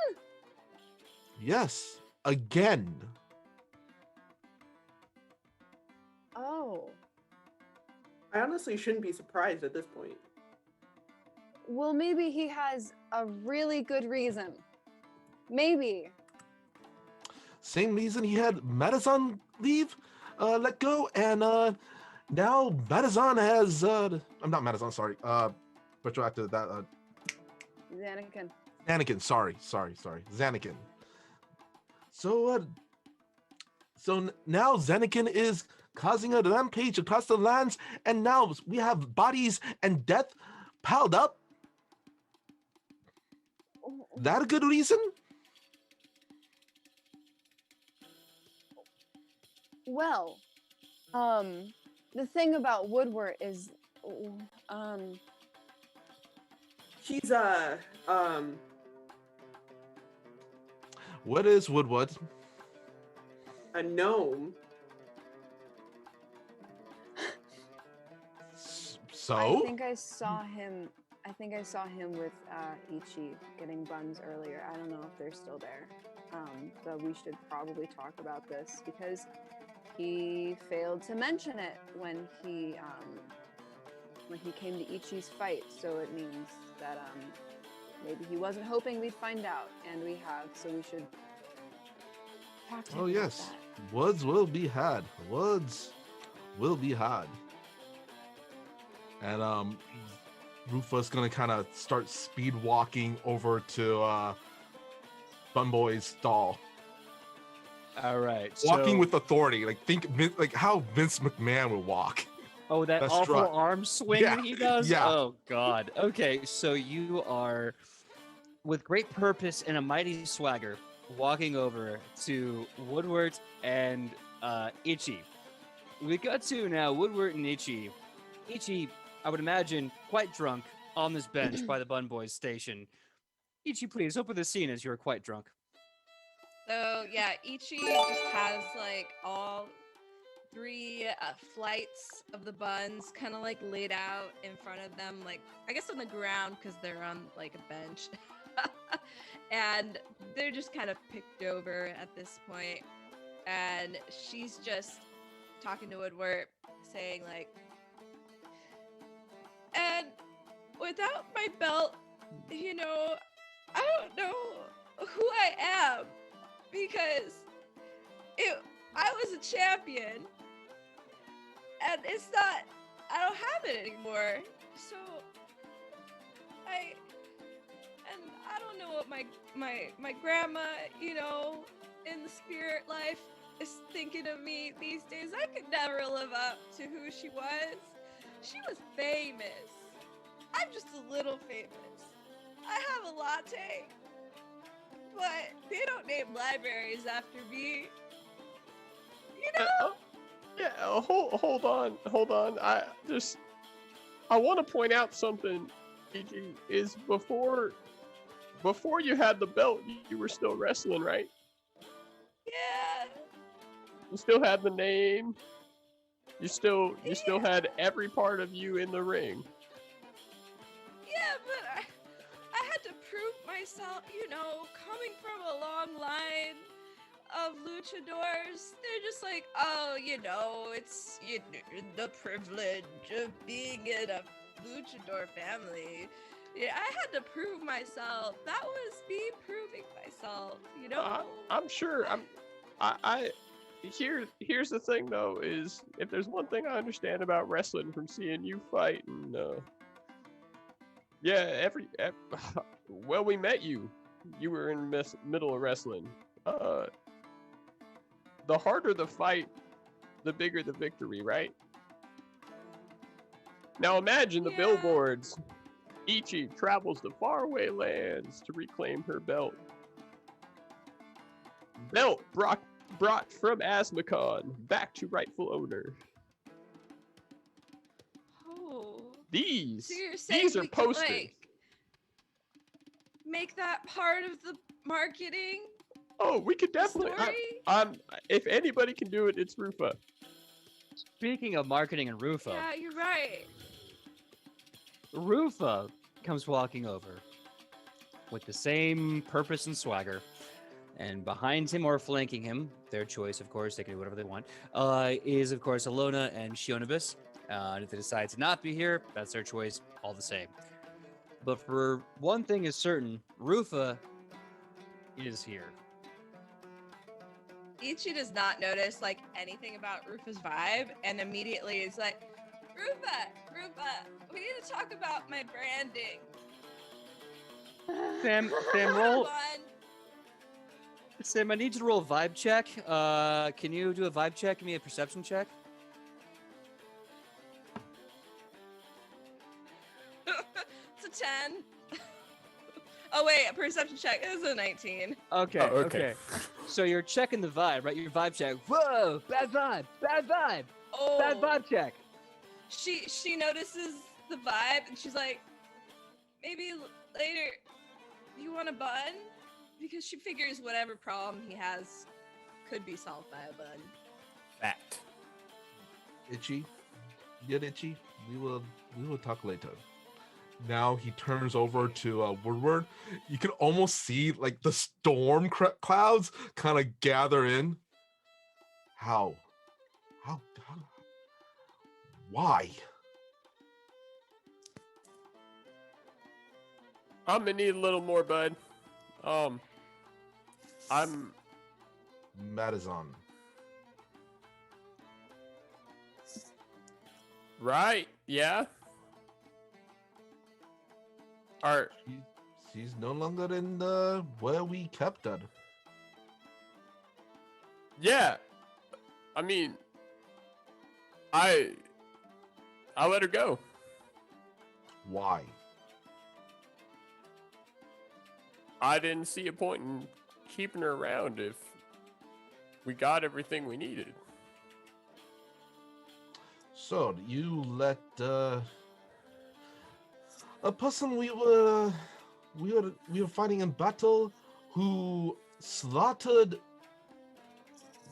Yes, again.
Oh.
I honestly shouldn't be surprised at this point.
Well, maybe he has a really good reason. Maybe.
Same reason he had Madazan leave, let go, and now Madazan has I'm not Madazan, sorry. Retroactive that
Xanakin.
Anakin, sorry. Xanakin. So now Xanakin is causing a rampage across the lands, and now we have bodies and death piled up. That a good reason?
Well, the thing about Woodward is,
He's
What is Woodward?
a gnome.
So?
I think I saw him. I think I saw him with Ichi getting buns earlier. I don't know if they're still there. But we should probably talk about this because he failed to mention it when he came to Ichi's fight. So it means that maybe he wasn't hoping we'd find out, and we have. So we should talk to him.
Oh
about
yes,
that.
words will be had. Words will be had. And Rufus gonna kind of start speed walking over to Bunboy's stall,
All right.
walking
so-
with authority. Like how Vince McMahon would walk.
Oh, that
That's
awful
right.
arm swing
Yeah,
that he does?
yeah.
Oh, God. Okay, so you are, with great purpose and a mighty swagger, walking over to Woodward and Ichi. We got to now Woodward and Ichi. Ichi, I would imagine, quite drunk on this bench by the Bun Boys station. Ichi, please, open the scene as you're quite drunk.
So yeah, Ichi just has like all three flights of the buns kind of like laid out in front of them, like I guess on the ground because they're on like a bench. And they're just kind of picked over at this point. And she's just talking to Woodward, saying like, and without my belt, you know, I don't know who I am because I was a champion and it's not, I don't have it anymore. So I don't know what my grandma, you know, in the spirit life is thinking of me these days. I could never live up to who she was. She was famous. I'm just a little famous. I have a latte, but they don't name libraries after me. You know?
Yeah, hold on. I want to point out something. Gigi, is before you had the belt, you were still wrestling, right?
Yeah.
You still had the name. You still had every part of you in the ring.
Yeah, but I had to prove myself, you know, coming from a long line of luchadors. They're just like, oh, you know, it's the privilege of being in a luchador family. Yeah, I had to prove myself. That was me proving myself, you know?
I'm sure. Here's the thing though, is if there's one thing I understand about wrestling from seeing you fight, and well, we met you. You were in middle of wrestling. The harder the fight, the bigger the victory, right? Now imagine the
Yeah.
billboards. Ichi travels to faraway lands to reclaim her belt. Belt brought from Asmacon back to rightful owner.
Oh.
These
So you're saying
these
we
are
could,
posters.
like, make that part of the marketing
Oh, we could
the
definitely.
story?
If anybody can do it, it's Rufa.
Speaking of marketing and Rufa,
Yeah, you're right.
Rufa comes walking over with the same purpose and swagger. And behind him or flanking him, their choice, of course, they can do whatever they want, is, of course, Alona and Shionibus. And if they decide to not be here, that's their choice, all the same. But for one thing is certain, Rufa is here.
Ichi does not notice like anything about Rufa's vibe, and immediately is like, Rufa, we need to talk about my branding.
Sam,
Come
roll.
on.
Sam, I need you to roll a vibe check. Can you do a vibe check? Give me a perception check.
It's a 10. Oh wait, a perception check is a 19.
Okay,
Oh, okay.
So you're checking the vibe, right? Your vibe check. Whoa, bad vibe, bad
Oh,
vibe check.
She notices the vibe and she's like, maybe later, you want a bun? Because she figures whatever problem he has could be solved by a bun.
Fact.
Itchy, get itchy. We will talk later. Now he turns over to Woodward. You can almost see like the storm clouds kind of gather in. How? Why?
I'm gonna need a little more, bud. I'm
Madison.
right. Yeah. Are
She's no longer in the where we kept her.
yeah. I mean, I let her go.
Why?
I didn't see a point in keeping her around if we got everything we needed.
So you let a person we were fighting in battle who slaughtered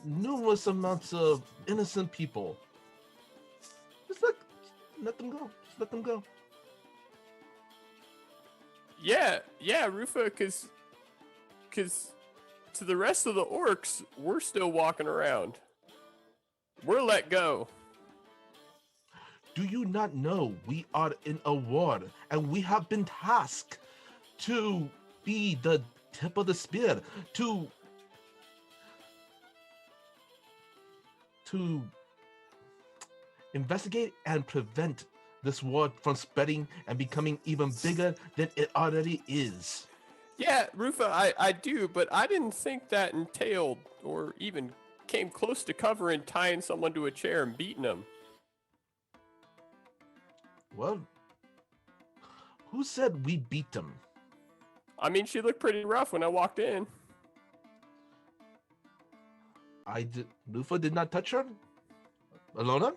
numerous amounts of innocent people. Just let them go. Just let them go.
Yeah, Rufa, cause to the rest of the orcs, we're still walking around. We're let go.
Do you not know we are in a war and we have been tasked to be the tip of the spear to investigate and prevent this war from spreading and becoming even bigger than it already is.
Yeah, Rufa, I do, but I didn't think that entailed or even came close to covering tying someone to a chair and beating them.
Well, who said we beat them?
I mean, she looked pretty rough when I walked in.
Lufa did not touch her? Alona?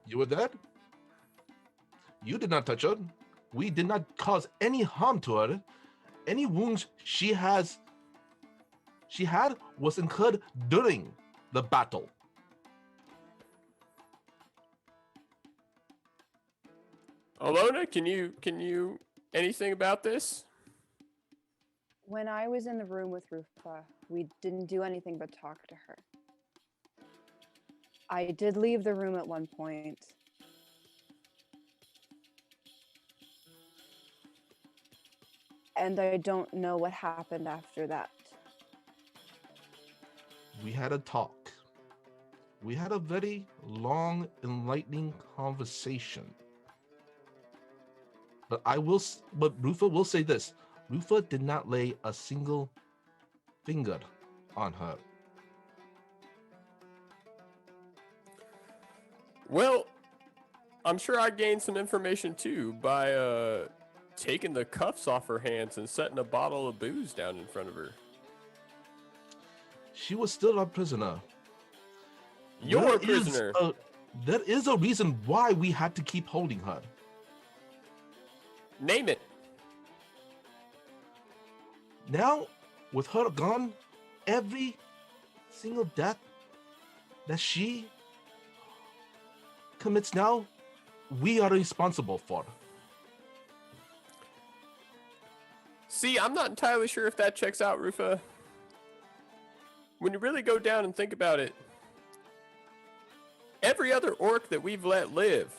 You were there? You did not touch her. We did not cause any harm to her. Any wounds she had was incurred during the battle.
Alona, can you anything about this?
When I was in the room with Rufa, we didn't do anything but talk to her. I did leave the room at one point. And I don't know what happened after that.
We had a talk. We had a very long, enlightening conversation. But Rufa will say this. Rufa did not lay a single finger on her.
Well, I'm sure I gained some information too by taking the cuffs off her hands and setting a bottle of booze down in front of her.
She was still a prisoner.
You're a prisoner.
There is a reason why we had to keep holding her.
Name it.
Now, with her gone, every single death that she commits now, we are responsible for.
See, I'm not entirely sure if that checks out, Rufa. When you really go down and think about it, every other orc that we've let live,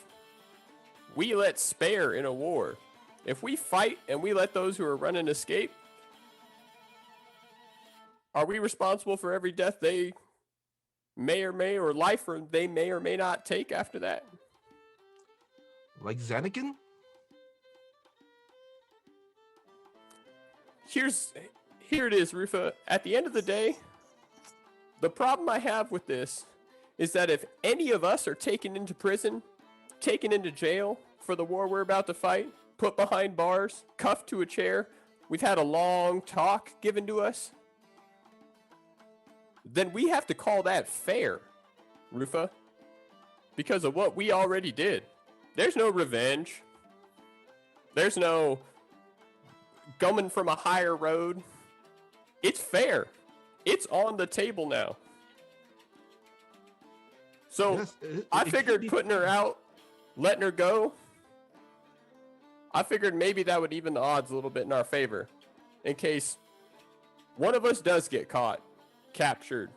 we let spare in a war. If we fight and we let those who are running escape, are we responsible for every death they may or they may or may not take after that?
Like Xanakin?
Here it is, Rufa. At the end of the day, the problem I have with this is that if any of us are taken into prison, taken into jail for the war we're about to fight, put behind bars, cuffed to a chair, we've had a long talk given to us, then we have to call that fair, Rufa, because of what we already did. There's no revenge. There's no coming from a higher road. It's fair. It's on the table now. So
Yes,
I
it
figured
could be-
putting her out, letting her go, I figured maybe that would even the odds a little bit in our favor in case one of us does get caught, captured.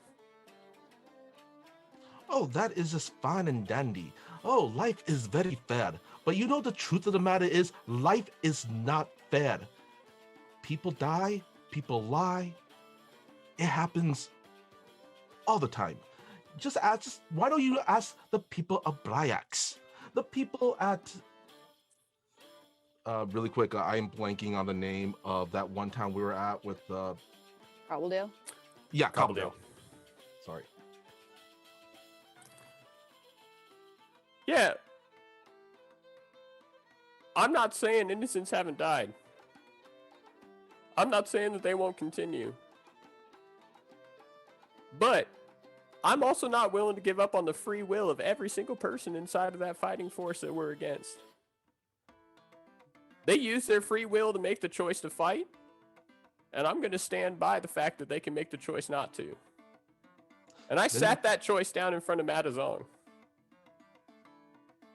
Oh, that is just fine and dandy. Oh, life is very fair. But you know the truth of the matter is, life is not fair. People die, people lie. It happens all the time. Why don't you ask the people of Bryax? The people at really quick, I am blanking on the name of that one town we were at with
Cobbledale.
yeah,
Cobbledale.
Cobbledale. Sorry.
Yeah. I'm not saying innocents haven't died. I'm not saying that they won't continue. But I'm also not willing to give up on the free will of every single person inside of that fighting force that we're against. They use their free will to make the choice to fight, and I'm going to stand by the fact that they can make the choice not to. And I sat that choice down in front of Madazong.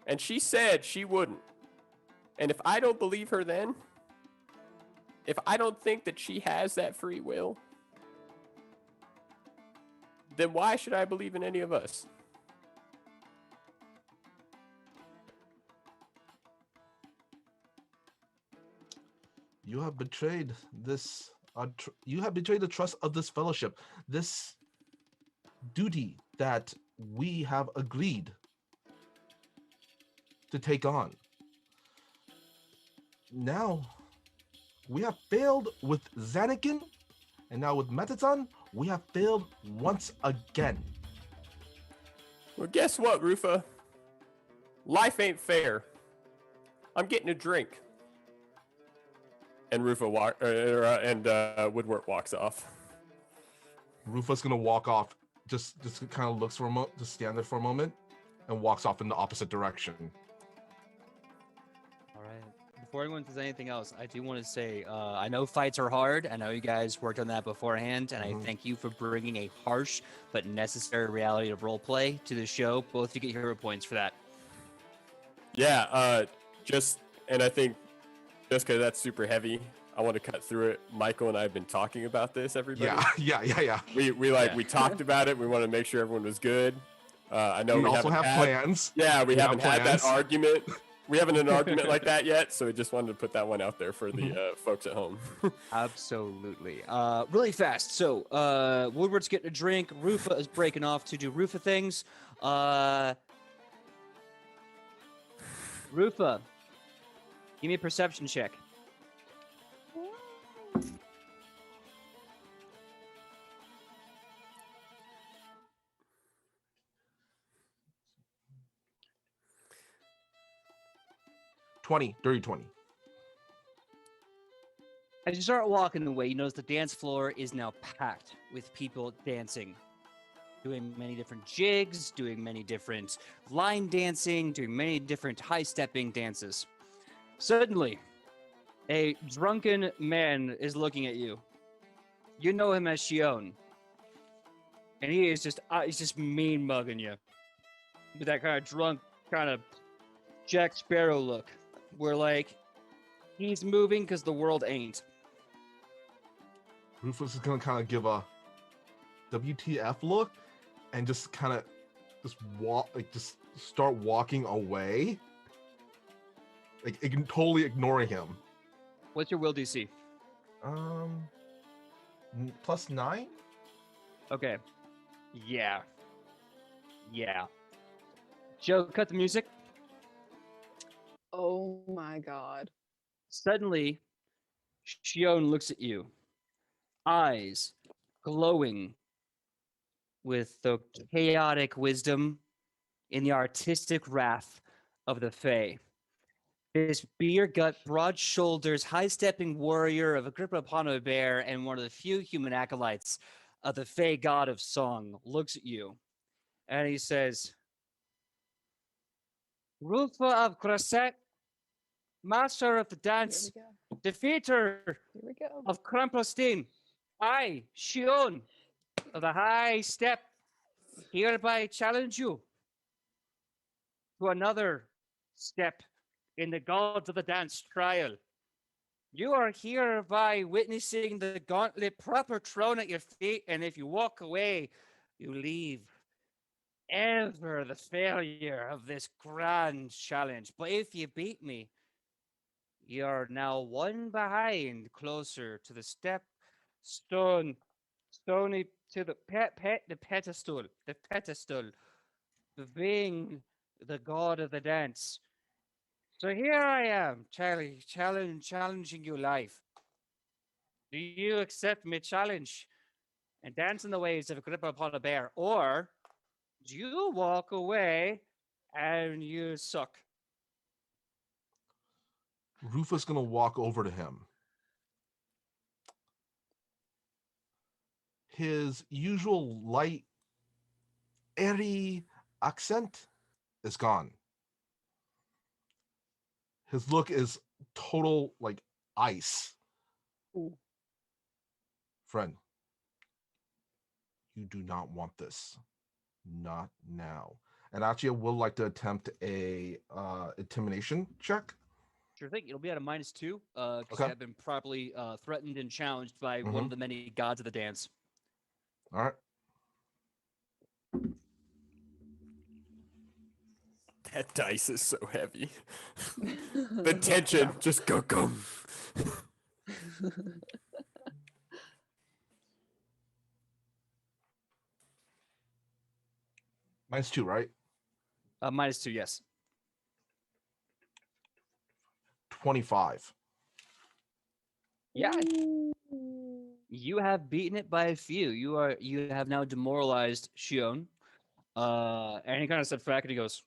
And she said she wouldn't. And if I don't believe her then, if I don't think that she has that free will, then why should I believe in any of us?
You have betrayed this. You have betrayed the trust of this fellowship. This duty that we have agreed to take on. Now, we have failed with Xanakin, and now with Metazon, we have failed once again.
Well, guess what, Rufa? Life ain't fair. I'm getting a drink. And Woodward walks off.
Rufa's gonna walk off, just kind of looks for a moment, just stand there for a moment, and walks off in the opposite direction.
All right. Before anyone says anything else, I do want to say I know fights are hard. I know you guys worked on that beforehand, and I thank you for bringing a harsh but necessary reality of roleplay to the show. Both you get hero points for that.
Yeah, and I think just because that's super heavy, I want to cut through it. Michael and I have been talking about this, everybody.
Yeah.
We talked about it. We want to make sure everyone was good. I know
we also have plans.
Yeah, we haven't had that
plans.
argument. We haven't had an argument like that yet, so we just wanted to put that one out there for the folks at home.
Absolutely. Really fast. So, Woodward's getting a drink. Rufa is breaking off to do Rufa things. Rufa, give me a perception check.
20, dirty 20.
As you start walking away, you notice the dance floor is now packed with people dancing, doing many different jigs, doing many different line dancing, doing many different high-stepping dances. Suddenly, a drunken man is looking at you. You know him as Shion, and he's just mean mugging you with that kind of drunk, kind of Jack Sparrow look, where like he's moving because the world ain't.
Rufus is gonna kind of give a WTF look and just kind of just walk, like just start walking away, like totally ignoring him.
What's your will DC?
+9.
Okay. Yeah. Joe, cut the music.
Oh my god.
Suddenly, Shion looks at you, eyes glowing with the chaotic wisdom in the artistic wrath of the Fae. This beer gut, broad shoulders, high stepping warrior of Agrippa upon a bear and one of the few human acolytes of the Fae god of song looks at you and he says, Rufa of Grasset, master of the
Here
dance,
we go.
defeater
Here we go.
of Krampustin, I, Shion, of the high step, hereby challenge you to another step in the gods of the dance trial. You are hereby witnessing the gauntlet proper thrown at your feet, and if you walk away, you leave ever the failure of this grand challenge. But if you beat me, you're now one behind, closer to the stony to the pedestal, of being the god of the dance. So here I am, challenging you life. Do you accept my challenge and dance in the waves of Agrippa upon a bear, or do you walk away and you suck?
Rufus gonna walk over to him. His usual light, airy accent is gone. His look is total like ice.
Ooh.
Friend, you do not want this. Not now. And actually, I would like to attempt a intimidation check.
Sure thing. It'll be at a -2 because
Okay.
you have been properly threatened and challenged by one of the many gods of the dance.
All right.
That dice is so heavy. The tension just go.
-2, right?
-2, yes.
25.
Yeah. You have beaten it by a few. You have now demoralized Shion. And he kind of steps back and he goes,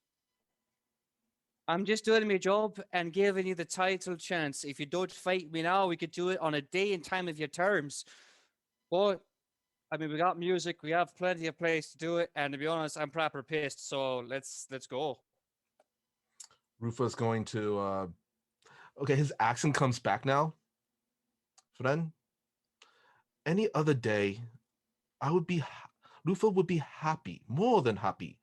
I'm just doing my job and giving you the title chance. If you don't fight me now, we could do it on a day and time of your terms. But I mean, we got music, we have plenty of place to do it, and to be honest, I'm proper pissed. So let's go.
Rufa's going to okay, his accent comes back now. Friend, any other day, Rufa would be happy, more than happy,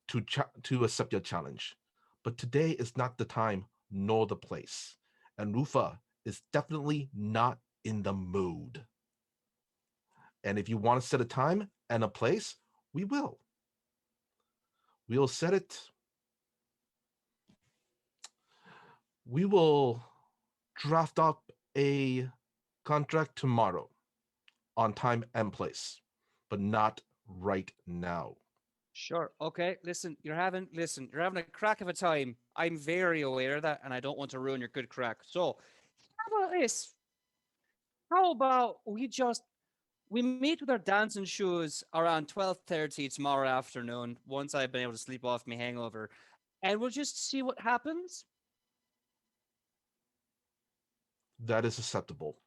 to accept your challenge. But today is not the time nor the place, and Rufa is definitely not in the mood. And if you want to set a time and a place, we will. We'll set it. We will draft up a contract tomorrow on time and place, but not right now.
Sure. Okay. Listen, you're having a crack of a time. I'm very aware of that, and I don't want to ruin your good crack. So, how about this? How about we meet with our dancing shoes around 12:30 tomorrow afternoon, once I've been able to sleep off my hangover, and we'll just see what happens.
that is acceptable.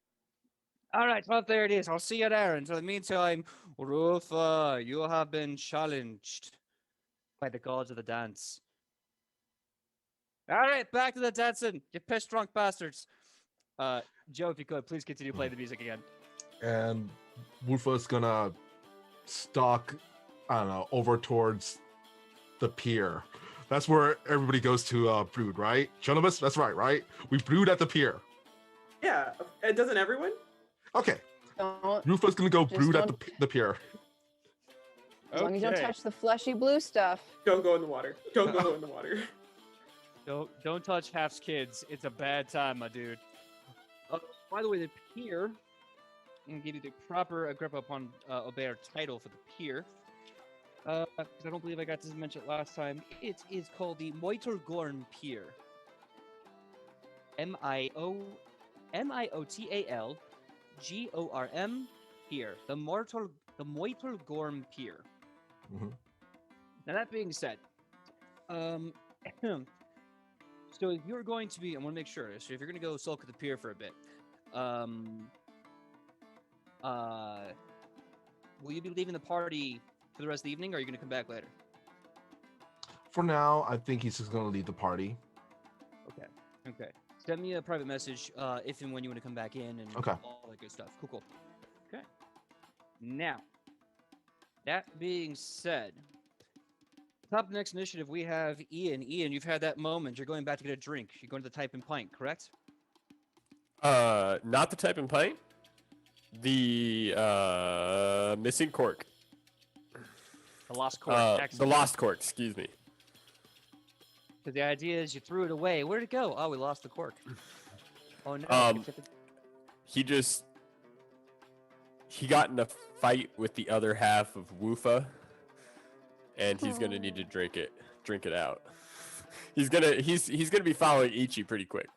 All right, well, there it is. I'll see you there. Until the meantime, Rufa, you have been challenged by the gods of the dance. All right, back to the dancing, you piss drunk bastards. Joe, if you could, please continue playing the music again.
And Wolfa's gonna stalk, I don't know, over towards the pier. That's where everybody goes to brood, right? Chonobus, that's right? We brood at the pier.
Yeah, doesn't everyone?
Okay,
Don't,
Rufa's gonna go
Just
brood at
don't-
the pier.
as long as you don't
Okay.
touch the fleshy blue stuff.
Don't go in the water. Don't go in the water.
Don't touch Half's kids. It's a bad time, my dude. By the way, the pier. I'm gonna give you the proper Agrippa upon Obear title for the pier. Because I don't believe I got to mention it last time. It is called the Moitalgorm Pier. Moitalgorm Pier. The Moitalgorm Pier.
Mhm.
Now that being said, so if you're going to be, I want to make sure. So if you're going to go sulk at the pier for a bit, will you be leaving the party for the rest of the evening, or are you going to come back later?
For now, I think he's just gonna lead the party.
Okay. Send me a private message if and when you want to come back in and
Okay.
all that good stuff. Cool. Okay. Now, that being said, top of the next initiative, we have Ian. Ian, you've had that moment. You're going back to get a drink. You're going to the Type and Pint, correct?
Not the type and pint. The missing cork.
The Lost Cork.
The
Excellent.
lost cork. Excuse me.
Because the idea is you threw it away. Where'd it go? Oh, we lost the cork. Oh, no.
He got in a fight with the other half of Woofa, and he's gonna need to drink it out. He's gonna be following Ichi pretty quick.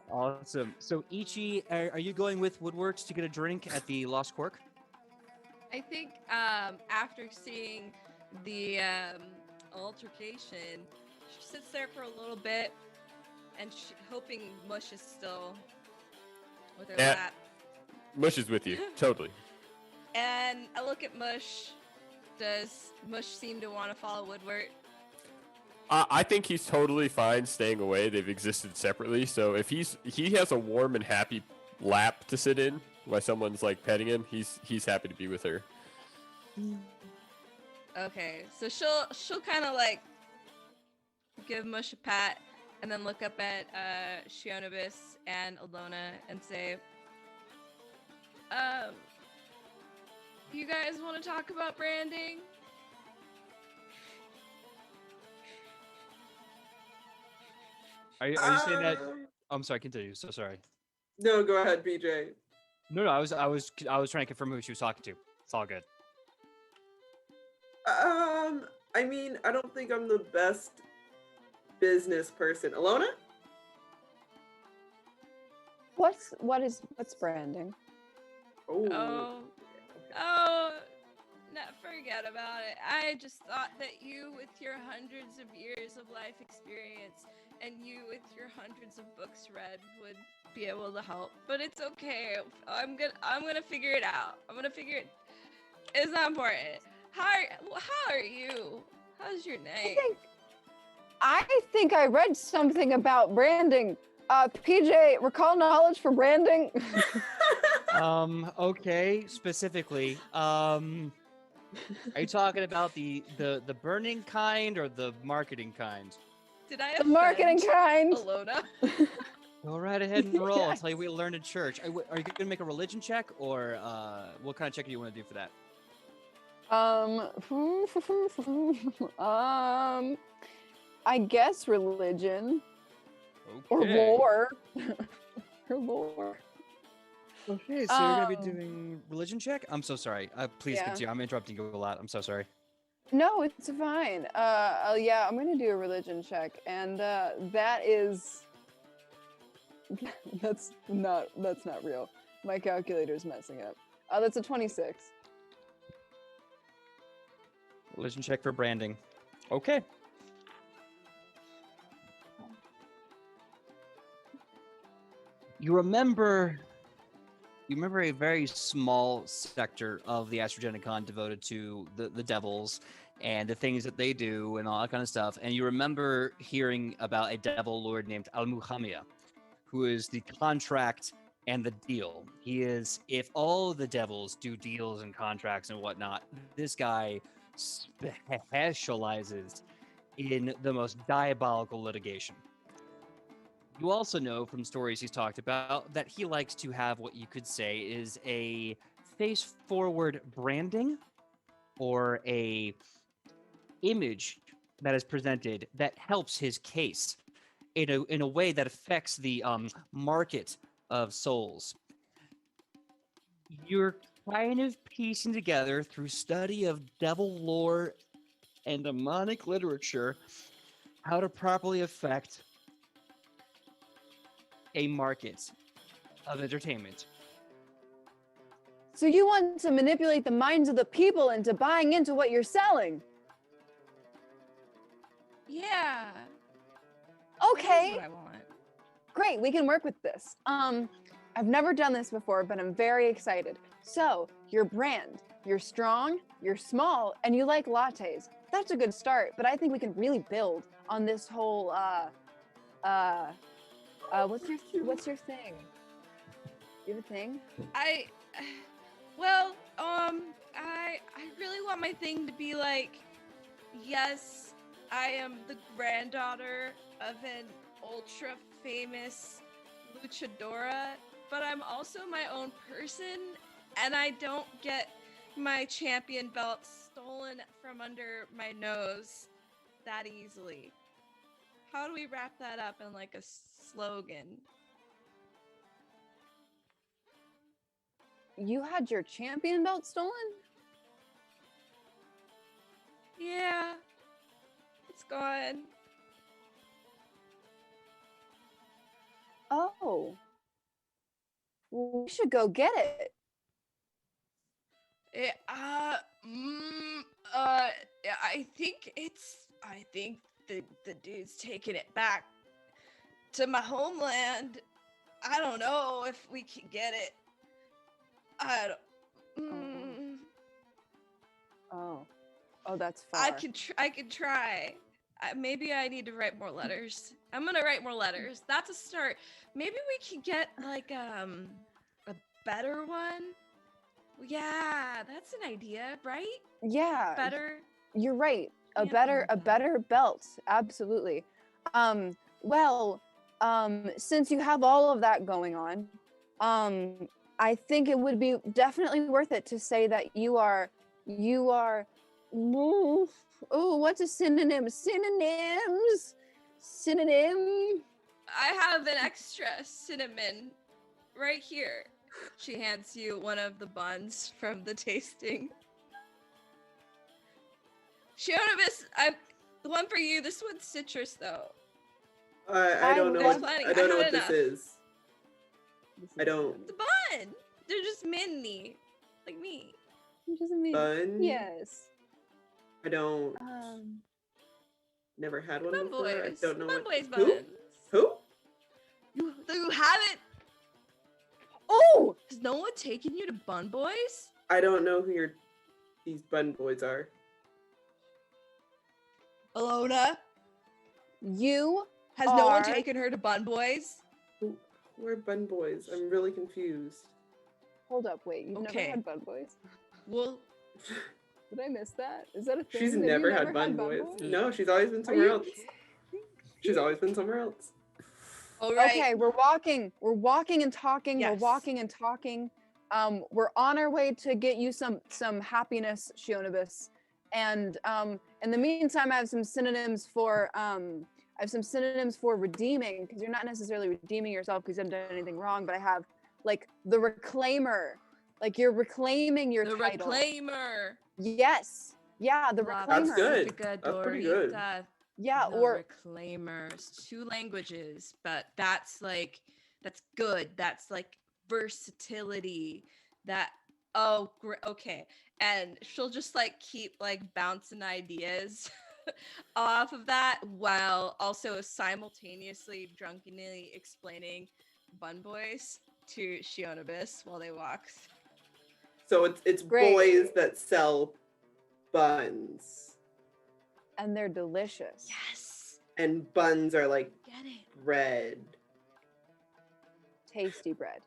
Awesome. So, Ichi, are you going with Woodworks to get a drink at the Lost Cork?
I think after seeing the altercation, she sits there for a little bit, and hoping Mush is still with her
Yeah.
lap.
Mush is with you, totally.
And I look at Mush. Does Mush seem to want to follow Woodward?
I think he's totally fine staying away. They've existed separately, so if he has a warm and happy lap to sit in while someone's like petting him, he's happy to be with her.
Okay, so she'll kind of like give Mush a pat, and then look up at Shionibus and Alona and say, you guys want to talk about branding?
Are you saying that? I'm sorry, continue. So sorry.
No, go ahead, BJ.
No, I was trying to confirm who she was talking to. It's all good.
I mean, I don't think I'm the best business person. Alona?
What's branding?
Oh.
Oh, no, forget about it. I just thought that you, with your hundreds of years of life experience, and you with your hundreds of books read, would be able to help. But it's okay. I'm gonna figure it out. It's not important. How are you? How's your name?
I think I read something about branding. PJ, recall knowledge for branding.
Okay, specifically, are you talking about the burning kind or the marketing kind?
Did I
The marketing
offend
kind.
Alona?
Go right ahead and roll. I'll
Yes.
tell you what you learned in church. Are you gonna make a religion check, or what kind of check do you want to do for that?
I guess religion or
Okay.
lore. Or lore.
Okay, so you're gonna be
Um,
doing religion check. I'm so sorry. Please
Yeah.
continue. I'm interrupting you a lot. I'm so sorry.
No, it's fine. Yeah, I'm gonna do a religion check, and that is that's not real. My calculator's messing up. That's a 26.
Religion check for branding. Okay. You remember a very small sector of the Astrogenicon devoted to the devils and the things that they do and all that kind of stuff. And you remember hearing about a devil lord named Al Muhammia, who is the contract and the deal. He is, if all the devils do deals and contracts and whatnot, this guy specializes in the most diabolical litigation. You also know from stories he's talked about that he likes to have what you could say is a face forward branding or a image that is presented that helps his case in a way that affects the market of souls. You're kind of piecing together through study of devil lore and demonic literature how to properly affect a market of entertainment.
So you want to manipulate the minds of the people into buying into what you're selling?
Yeah.
Okay.
That's what I want.
Great, we can work with this. I've never done this before, but I'm very excited. So, your brand, you're strong, you're small, and you like lattes. That's a good start, but I think we can really build on this whole what's your thing? You have a thing?
I really want my thing to be like, yes, I am the granddaughter of an ultra famous luchadora, but I'm also my own person, and I don't get my champion belt stolen from under my nose that easily. How do we wrap that up in like a slogan?
You had your champion belt stolen?
Yeah, it's gone.
Oh. Well, we should go get it.
I think the dude's taking it back to my homeland. I don't know if we can get it. I don't.
Oh, that's far.
I can try. Maybe I need to write more letters. I'm gonna write more letters. That's a start. Maybe we can get like a better one. Yeah, that's an idea, right?
Yeah.
Better.
You're right. A
Yeah.
better belt. Absolutely. Since you have all of that going on, I think it would be definitely worth it to say that you are what's a synonym? Synonym.
I have an extra cinnamon right here. She hands you one of the buns from the tasting. Shionibus, the one for you. This one's citrus, though.
I don't know.
There's plenty.
I don't know
had
what this
enough.
is. I don't.
The bun. They're just mini, like me.
What does it mean?
Bun?
Yes.
I don't. Never had one
Bun
before. I
boys.
don't know
Bun
what.
boys
Who?
buns.
Who?
You haven't?
Oh!
Has no one taken you to Bun Boys?
I don't know who these bun boys are.
Alona?
You
Has no one
are-
taken her to Bun Boys?
Who are bun boys? I'm really confused.
Hold up, wait. You've
Okay.
never had bun boys?
Well,
Did I miss that? Is that a thing?
She's
Have you
never had bun boys. No, she's always been somewhere
you
else. She's always been somewhere else.
all right.
Okay, we're walking and talking.
Yes.
We're walking and talking. We're on our way to get you some happiness, Shionibus. And in the meantime, I have some synonyms for redeeming, because you're not necessarily redeeming yourself because you haven't done anything wrong, but I have like the reclaimer. Like you're reclaiming your
The
title.
Reclaimer.
Yes. Yeah, the
Love
reclaimer.
That's good.
Good,
That's pretty good.
Dorita.
Yeah,
The
or
Reclaimers. 2 languages, but that's good. That's like versatility. Okay. And she'll just like keep like bouncing ideas off of that while also simultaneously drunkenly explaining bun boys to Shionabis while they walk.
So it's
Great.
boys that sell buns,
And they're delicious.
Yes.
and buns are like
Get it.
bread.
Tasty bread.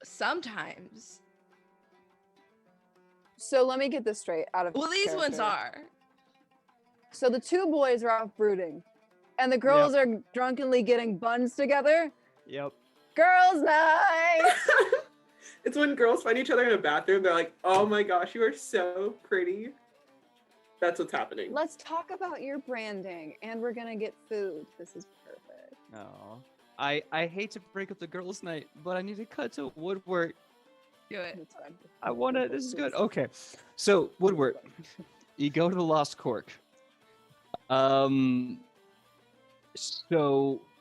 Sometimes.
So let me get this straight out of
Well, these ones
character.
are.
So the two boys are off brooding, and the girls are drunkenly getting buns together.
Yep.
Girls' night.
It's when girls find each other in a bathroom, they're like, oh my gosh, you are so pretty. That's what's happening.
Let's talk about your branding, and we're gonna get food. This is perfect.
No. I hate to break up the girls' night, but I need to cut to Woodward.
Do it.
It's fine.
I wanna. This is good. Okay. So Woodward, you go to the Lost Cork. So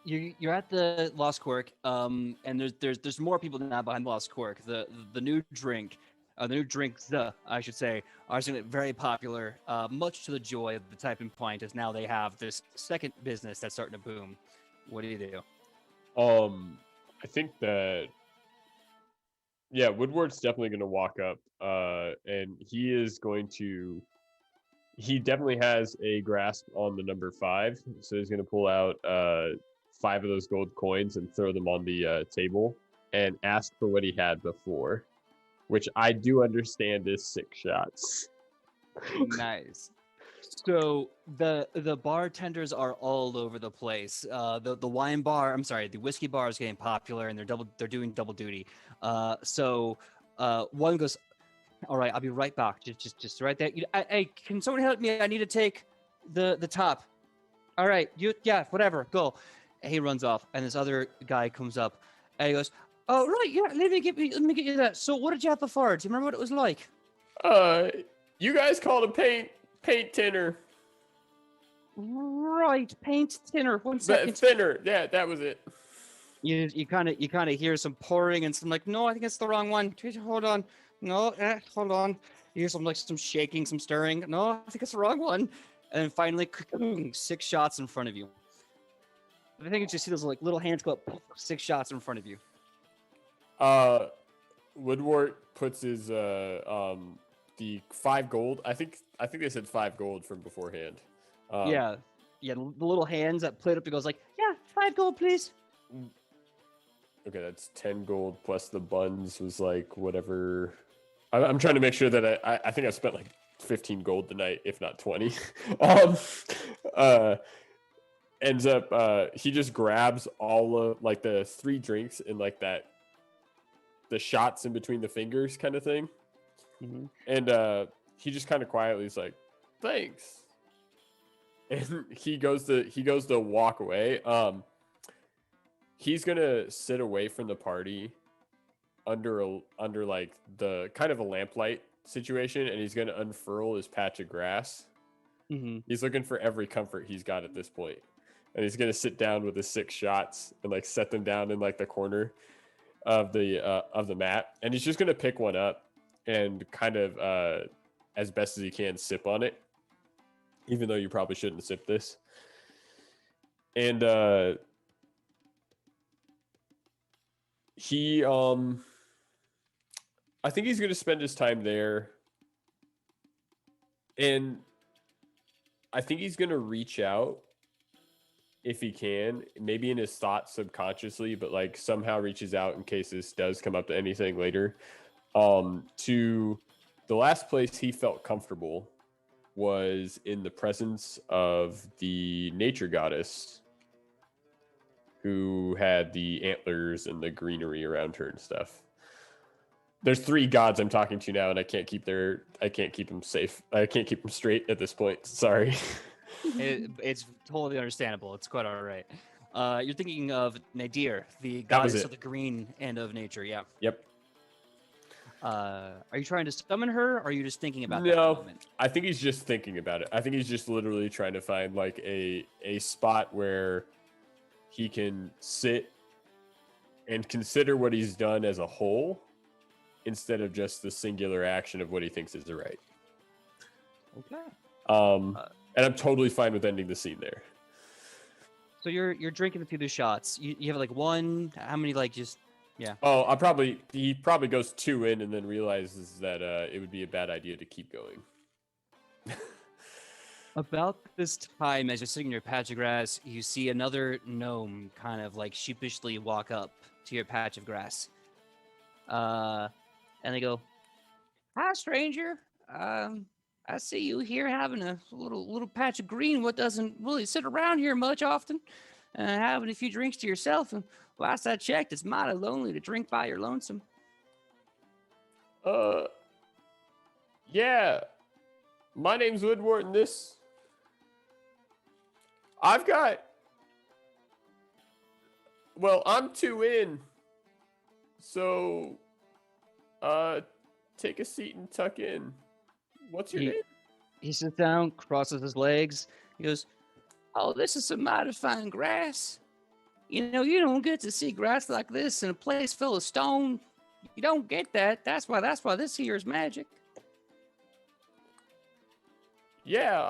you're at the Lost Cork. And there's more people now behind the Lost Cork. The new drink. The new drinks, I should say, are very popular, much to the joy of the Typing Point, as now they have this second business that's starting to boom. What do you do?
I think that Woodward's definitely going to walk up, and he definitely has a grasp on the number 5, so he's going to pull out 5 of those gold coins and throw them on the table and ask for what he had before, which I do understand is 6 shots.
Nice. So the bartenders are all over the place. The whiskey bar is getting popular, and they're doing double duty. So one goes, all right, I'll be right back. Just right there. Hey, can someone help me? I need to take the top. All right, whatever, go. And he runs off, and this other guy comes up, and he goes, oh right, yeah, let me get you that. So what did you have before? Do you remember what it was like?
You guys called a paint tinner.
Right, paint tinner. 1 second.
Thinner. Yeah, that was it.
You kind of hear some pouring and some like, no, I think it's the wrong one. Hold on, no, hold on. You hear some shaking, some stirring. No, I think it's the wrong one. And then finally, 6 shots in front of you. I think you just see those like little hands go up, 6 shots in front of you.
Woodward puts his the 5 gold. I think they said 5 gold from beforehand.
Yeah, the little hands that played up. It goes like, yeah, 5 gold, please.
Okay, that's 10 gold plus the buns was like whatever. I'm trying to make sure that I think I spent like 15 gold tonight, if not 20. Ends up he just grabs all of like the 3 drinks and like that the shots in between the fingers kind of thing.
Mm-hmm.
And he just kind of quietly is like, thanks. And he goes to walk away. He's gonna sit away from the party under like the kind of a lamplight situation, and he's gonna unfurl his patch of grass.
Mm-hmm.
He's looking for every comfort he's got at this point, and he's gonna sit down with his 6 shots and like set them down in like the corner of the mat, and he's just gonna pick one up and kind of as best as he can sip on it, even though you probably shouldn't sip this. And he I think he's gonna spend his time there, and I think he's gonna reach out if he can, maybe in his thoughts subconsciously, but like somehow reaches out in case this does come up to anything later. To the last place he felt comfortable was in the presence of the nature goddess, who had the antlers and the greenery around her and stuff. There's 3 gods I'm talking to now, and I can't keep them safe. I can't keep them straight at this point. Sorry.
It's totally understandable. It's quite all right. You're thinking of Nadir, the
That was
goddess
it.
of the green end of nature. Yeah.
Yep.
Are you trying to summon her, or are you just thinking about that
No,
moment?
I think he's just thinking about it. I think he's just literally trying to find like a spot where he can sit and consider what he's done as a whole, instead of just the singular action of what he thinks is right.
Okay.
And I'm totally fine with ending the scene there.
So you're drinking a few of the shots. You have like one. How many? Like just yeah.
Oh, he probably goes 2 in and then realizes that it would be a bad idea to keep going.
About this time, as you're sitting in your patch of grass, you see another gnome kind of like sheepishly walk up to your patch of grass. And they go, "Hi, stranger. I see you here having a little patch of green. What doesn't really sit around here much often, having a few drinks to yourself. And last I checked, it's mighty lonely to drink by your lonesome."
Yeah. My name's Woodward, and I've got. Well, I'm 2 in. So, take a seat and tuck in. What's your name?
He sits down, crosses his legs. He goes, "Oh, this is some mighty fine grass. You know, you don't get to see grass like this in a place full of stone. You don't get that. That's why this here is magic."
Yeah,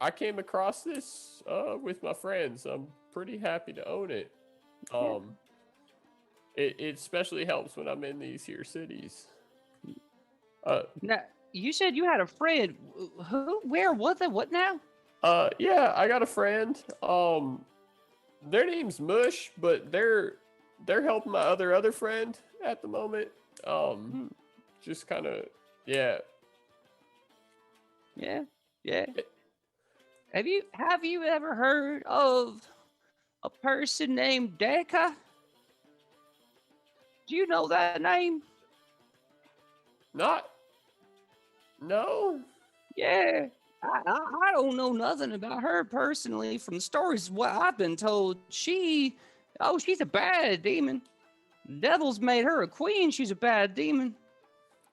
I came across this with my friends. I'm pretty happy to own it. It especially helps when I'm in these here cities.
Now, you said you had a friend. Who? Where? What now?
Yeah, I got a friend. Their name's Mush, but they're helping my other friend at the moment. Just kind of, yeah.
Yeah. Have you ever heard of a person named Deka? Do you know that name?
No.
Yeah. I don't know nothing about her personally from stories what I've been told. She's a bad demon. Devil's made her a queen. She's a bad demon.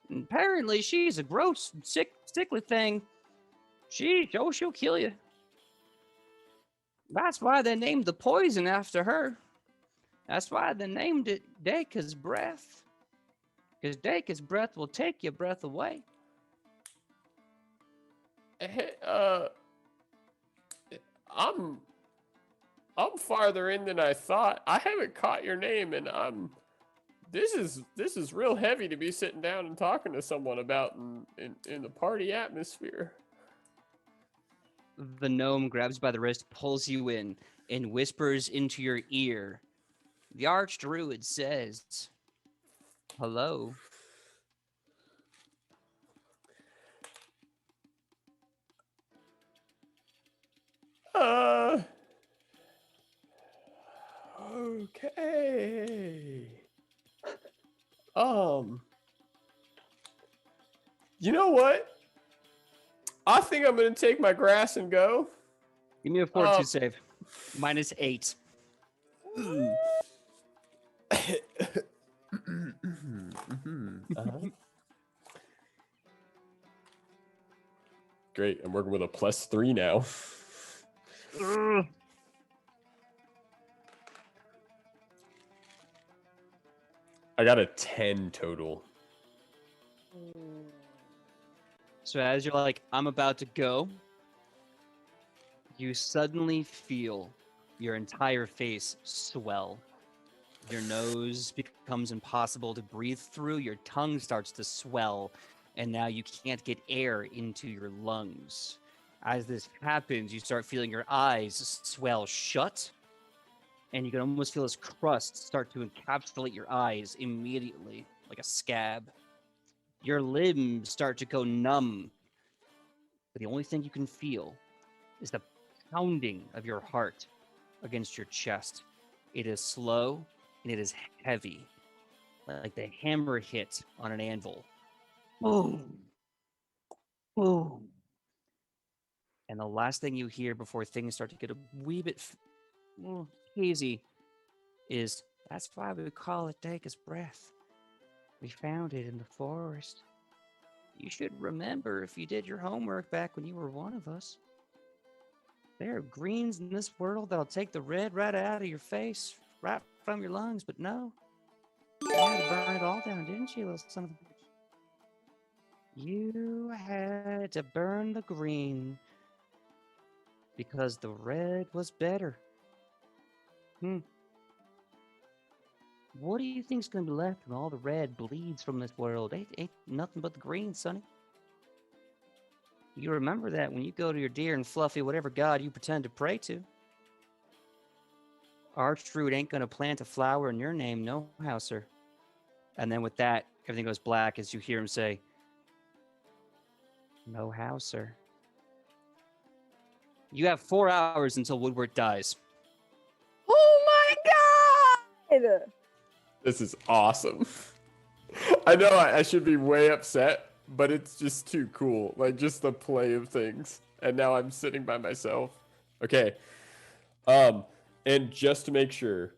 And apparently she's a gross, sickly thing. She'll kill you. That's why they named the poison after her. That's why they named it Deka's breath. Because Deka's breath will take your breath away.
Hey, I'm farther in than I thought. I haven't caught your name, and this is real heavy to be sitting down and talking to someone about in the party atmosphere.
The gnome grabs you by the wrist, pulls you in, and whispers into your ear. The archdruid says, "Hello."
Okay. You know what? I think I'm gonna take my grass and go.
Give me a fortitude save. -8.
Great, I'm working with a +3 now. I got a 10 total.
So as you're like, I'm about to go, you suddenly feel your entire face swell. Your nose becomes impossible to breathe through, your tongue starts to swell, and now you can't get air into your lungs. As this happens, you start feeling your eyes swell shut, and you can almost feel this crust start to encapsulate your eyes immediately, like a scab. Your limbs start to go numb, but the only thing you can feel is the pounding of your heart against your chest. It is slow and it is heavy, like the hammer hit on an anvil. Boom, boom. And the last thing you hear before things start to get a wee bit hazy is, "That's why we call it Deka's breath. We found it in the forest. You should remember if you did your homework back when you were one of us. There are greens in this world that'll take the red right out of your face, right from your lungs, but no. You had to burn it all down, didn't you, little son of a bitch? You had to burn the green Because the red was better. What do you think's gonna be left when all the red bleeds from this world? Ain't nothing but the green, Sonny. You remember that when you go to your dear and fluffy whatever god you pretend to pray to. Archroot ain't gonna plant a flower in your name, no how, sir. And then with that, everything goes black as you hear him say, no how, sir. You have 4 hours until Woodward dies.
Oh my god!
This is awesome. I know I should be way upset, but it's just too cool. Like, just the play of things. And now I'm sitting by myself. Okay. And just to make sure,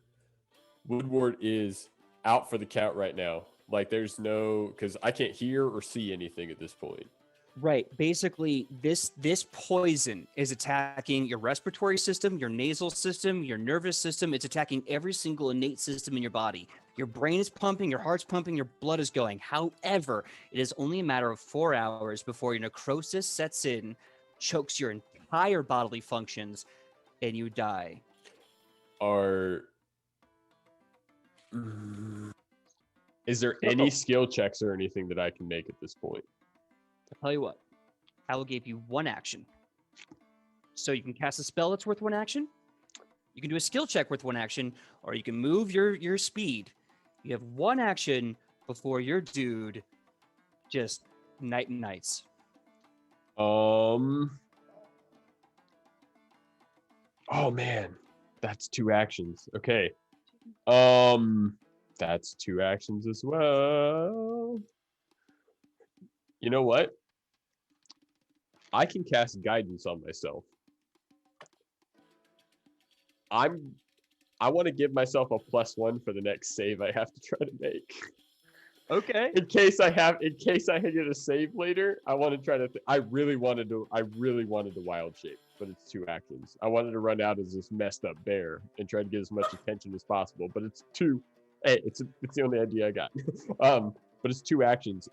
Woodward is out for the count right now. Like, there's no, because I can't hear or see anything at this point.
Right. Basically, this poison is attacking your respiratory system, your nasal system, your nervous system. It's attacking every single innate system in your body. Your brain is pumping, your heart's pumping, your blood is going. However, it is only a matter of 4 hours before your necrosis sets in, chokes your entire bodily functions, and you die.
Is there any skill checks or anything that I can make at this point?
I'll tell you what, I will give you 1 action. So you can cast a spell that's worth 1 action, you can do a skill check worth 1 action, or you can move your speed. You have 1 action before your dude just night and nights.
Oh man, that's 2 actions. Okay. That's 2 actions as well. You know what? I can cast guidance on myself. I want to give myself a +1 for the next save I have to try to make.
Okay.
In case I get a save later, I want to try to. I really wanted to wild shape, but it's 2 actions. I wanted to run out as this messed up bear and try to get as much attention as possible, but it's 2. Hey, it's the only idea I got. But it's 2 actions.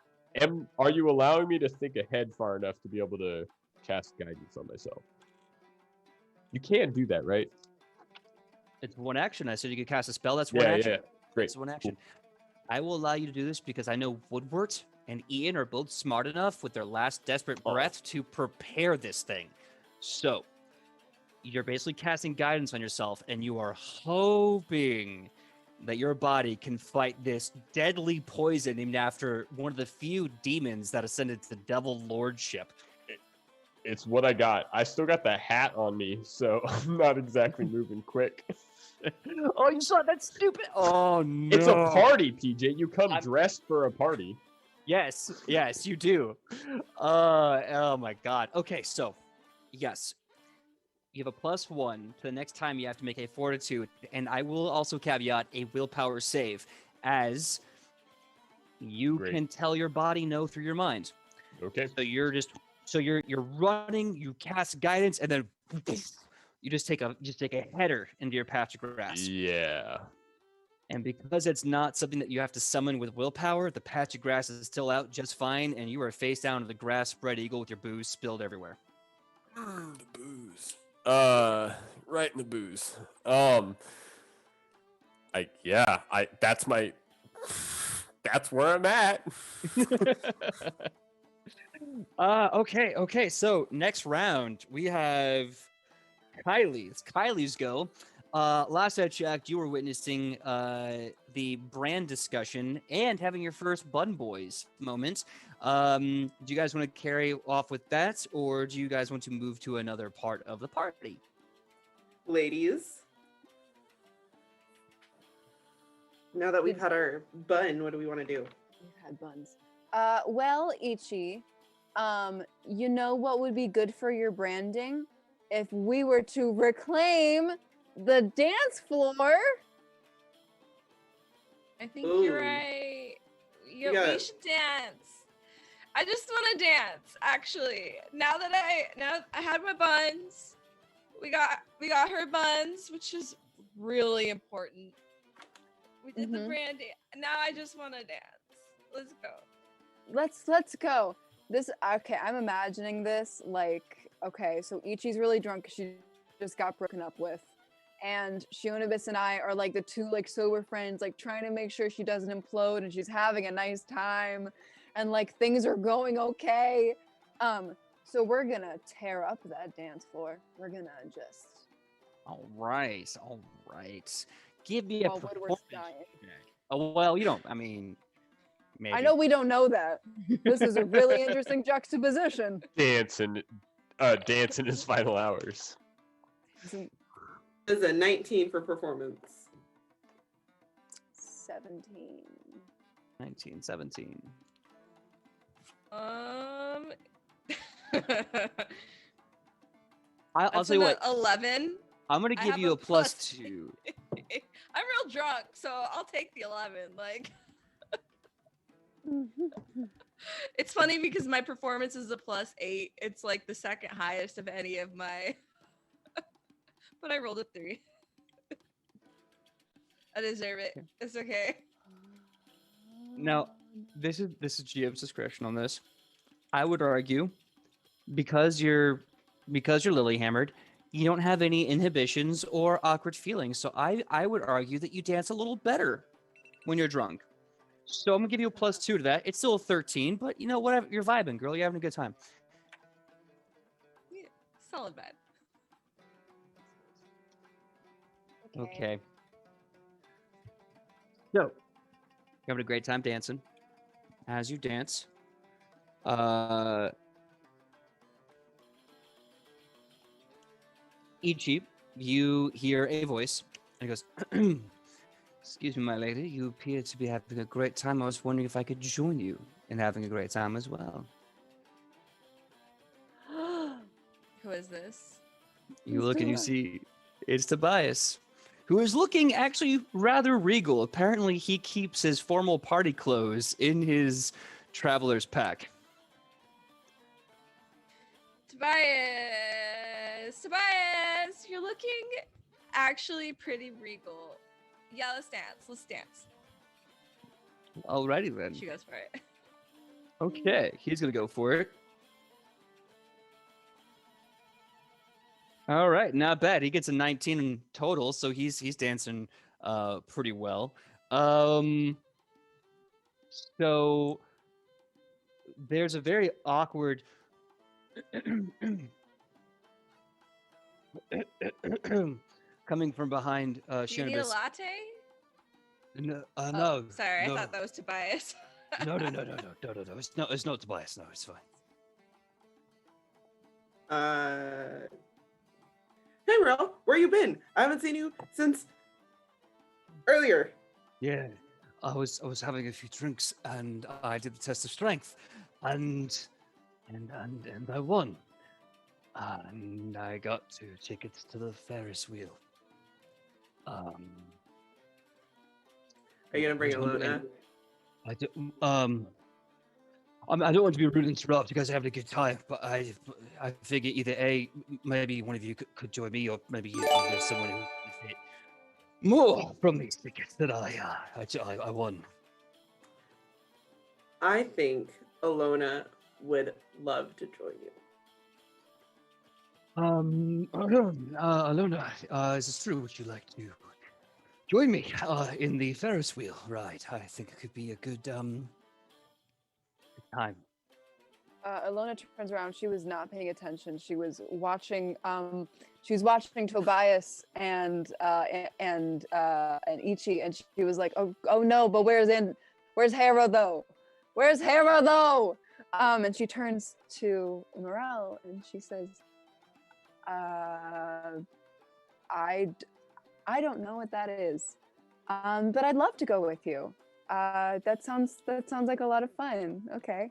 Are you allowing me to think ahead far enough to be able to cast guidance on myself? You can do that, right?
It's 1 action. I said you could cast a spell. That's 1 action.
Yeah. Great.
It's 1 action. I will allow you to do this because I know Woodward and Ian are both smart enough with their last desperate breath to prepare this thing. So you're basically casting guidance on yourself, and you are hoping that your body can fight this deadly poison named after one of the few demons that ascended to devil lordship.
It's what I got. I still got the hat on me, so I'm not exactly moving quick.
Oh, you saw that stupid? Oh, no.
It's a party, PJ. You come dressed for a party.
Yes, you do. Oh my God. Okay, so yes, you have a +1 to the next time you have to make a fortitude, and I will also caveat a willpower save, as you can tell your body no through your mind.
Okay.
So you're running, you cast guidance, and then you just take a header into your patch of grass.
Yeah.
And because it's not something that you have to summon with willpower, the patch of grass is still out just fine, and you are face down to the grass spread eagle with your booze spilled everywhere.
The booze. Right in the booze. That's where I'm at.
Okay. So next round we have Kylie. It's Kylie's go. Last I checked, you were witnessing the brand discussion and having your first Bun Boys moment. Do you guys want to carry off with that, or do you guys want to move to another part of the party?
Ladies, now that we've had our bun, what do we want to do?
We've had buns. Well, Ichi, you know what would be good for your branding? If we were to reclaim the dance floor.
I think
Ooh.
you're right. We
Yeah.
should dance. I just want to dance, actually. Now I had my buns. We got her buns, which is really important. We did the branding. Now I just want to dance. Let's go.
Let's go. I'm imagining this like okay, so Ichi's really drunk 'cause she just got broken up with. And Shionibis and I are like the two like sober friends, like trying to make sure she doesn't implode and she's having a nice time and like things are going okay. So we're gonna tear up that dance floor. We're gonna just
All right. Give me a
while Woodward's
performance
dying.
check. Oh well, you don't. I mean, maybe.
I know we don't know that. This is a really interesting juxtaposition.
Dancing in his final hours.
Isn't
This is a 19 for performance.
17.
19, 17.
I'll
I'll tell you what.
11.
I'm gonna
I
give
have
you
a
a plus
plus
2.
I'm real drunk, so I'll take the 11. Like, it's funny because my performance is a +8. It's like the second highest of any of my. But I rolled a 3. I deserve it. It's okay.
Now, this is GM's discretion on this. I would argue because you're lily hammered, you don't have any inhibitions or awkward feelings. So I would argue that you dance a little better when you're drunk. So I'm gonna give you a +2 to that. It's still a 13, but you know whatever, you're vibing, girl. You're having a good time.
Yeah, solid vibe.
Okay. So, you're having a great time dancing. As you dance, Ichi, you hear a voice, and it goes, "Excuse me, my lady. You appear to be having a great time. I was wondering if I could join you in having a great time as well."
Who is this?
You
Who's
look and you
Tobias?
see it's Tobias, who is looking actually rather regal. Apparently, he keeps his formal party clothes in his traveler's pack.
Tobias, you're looking actually pretty regal. Yeah, let's dance.
Alrighty then.
She goes for it.
Okay, he's gonna go for it. All right, not bad. He gets a 19 in total, so he's dancing pretty well. So there's a very awkward coming from behind
Do you need a
Shinobis.
latte?
No,
Oh,
no.
sorry,
no.
I thought that was Tobias.
No. It's not Tobias. No, it's fine.
Hey, Merle, where you been? I haven't seen you since earlier.
Yeah, I was having a few drinks and I did the test of strength, and I won, and I got 2 tickets to the Ferris wheel.
Are you gonna bring
I was wondering-
Alona?
I do, I don't want to be rude and interrupt. You guys are having a good time, but I figure either A, maybe one of you could join me, or maybe there's someone who would fit more from these tickets that I won.
I think Alona would love to join you.
Alona, is this true? Would you like to join me in the Ferris wheel ride? I think it could be a good time.
Alona turns around. She was not paying attention. She was watching. She was watching Tobias and Ichi, and she was like, "Oh no! But where's Hera though? Where's Hera though?" And she turns to Morel and she says, "I don't know what that is, but I'd love to go with you. That sounds like a lot of fun. Okay."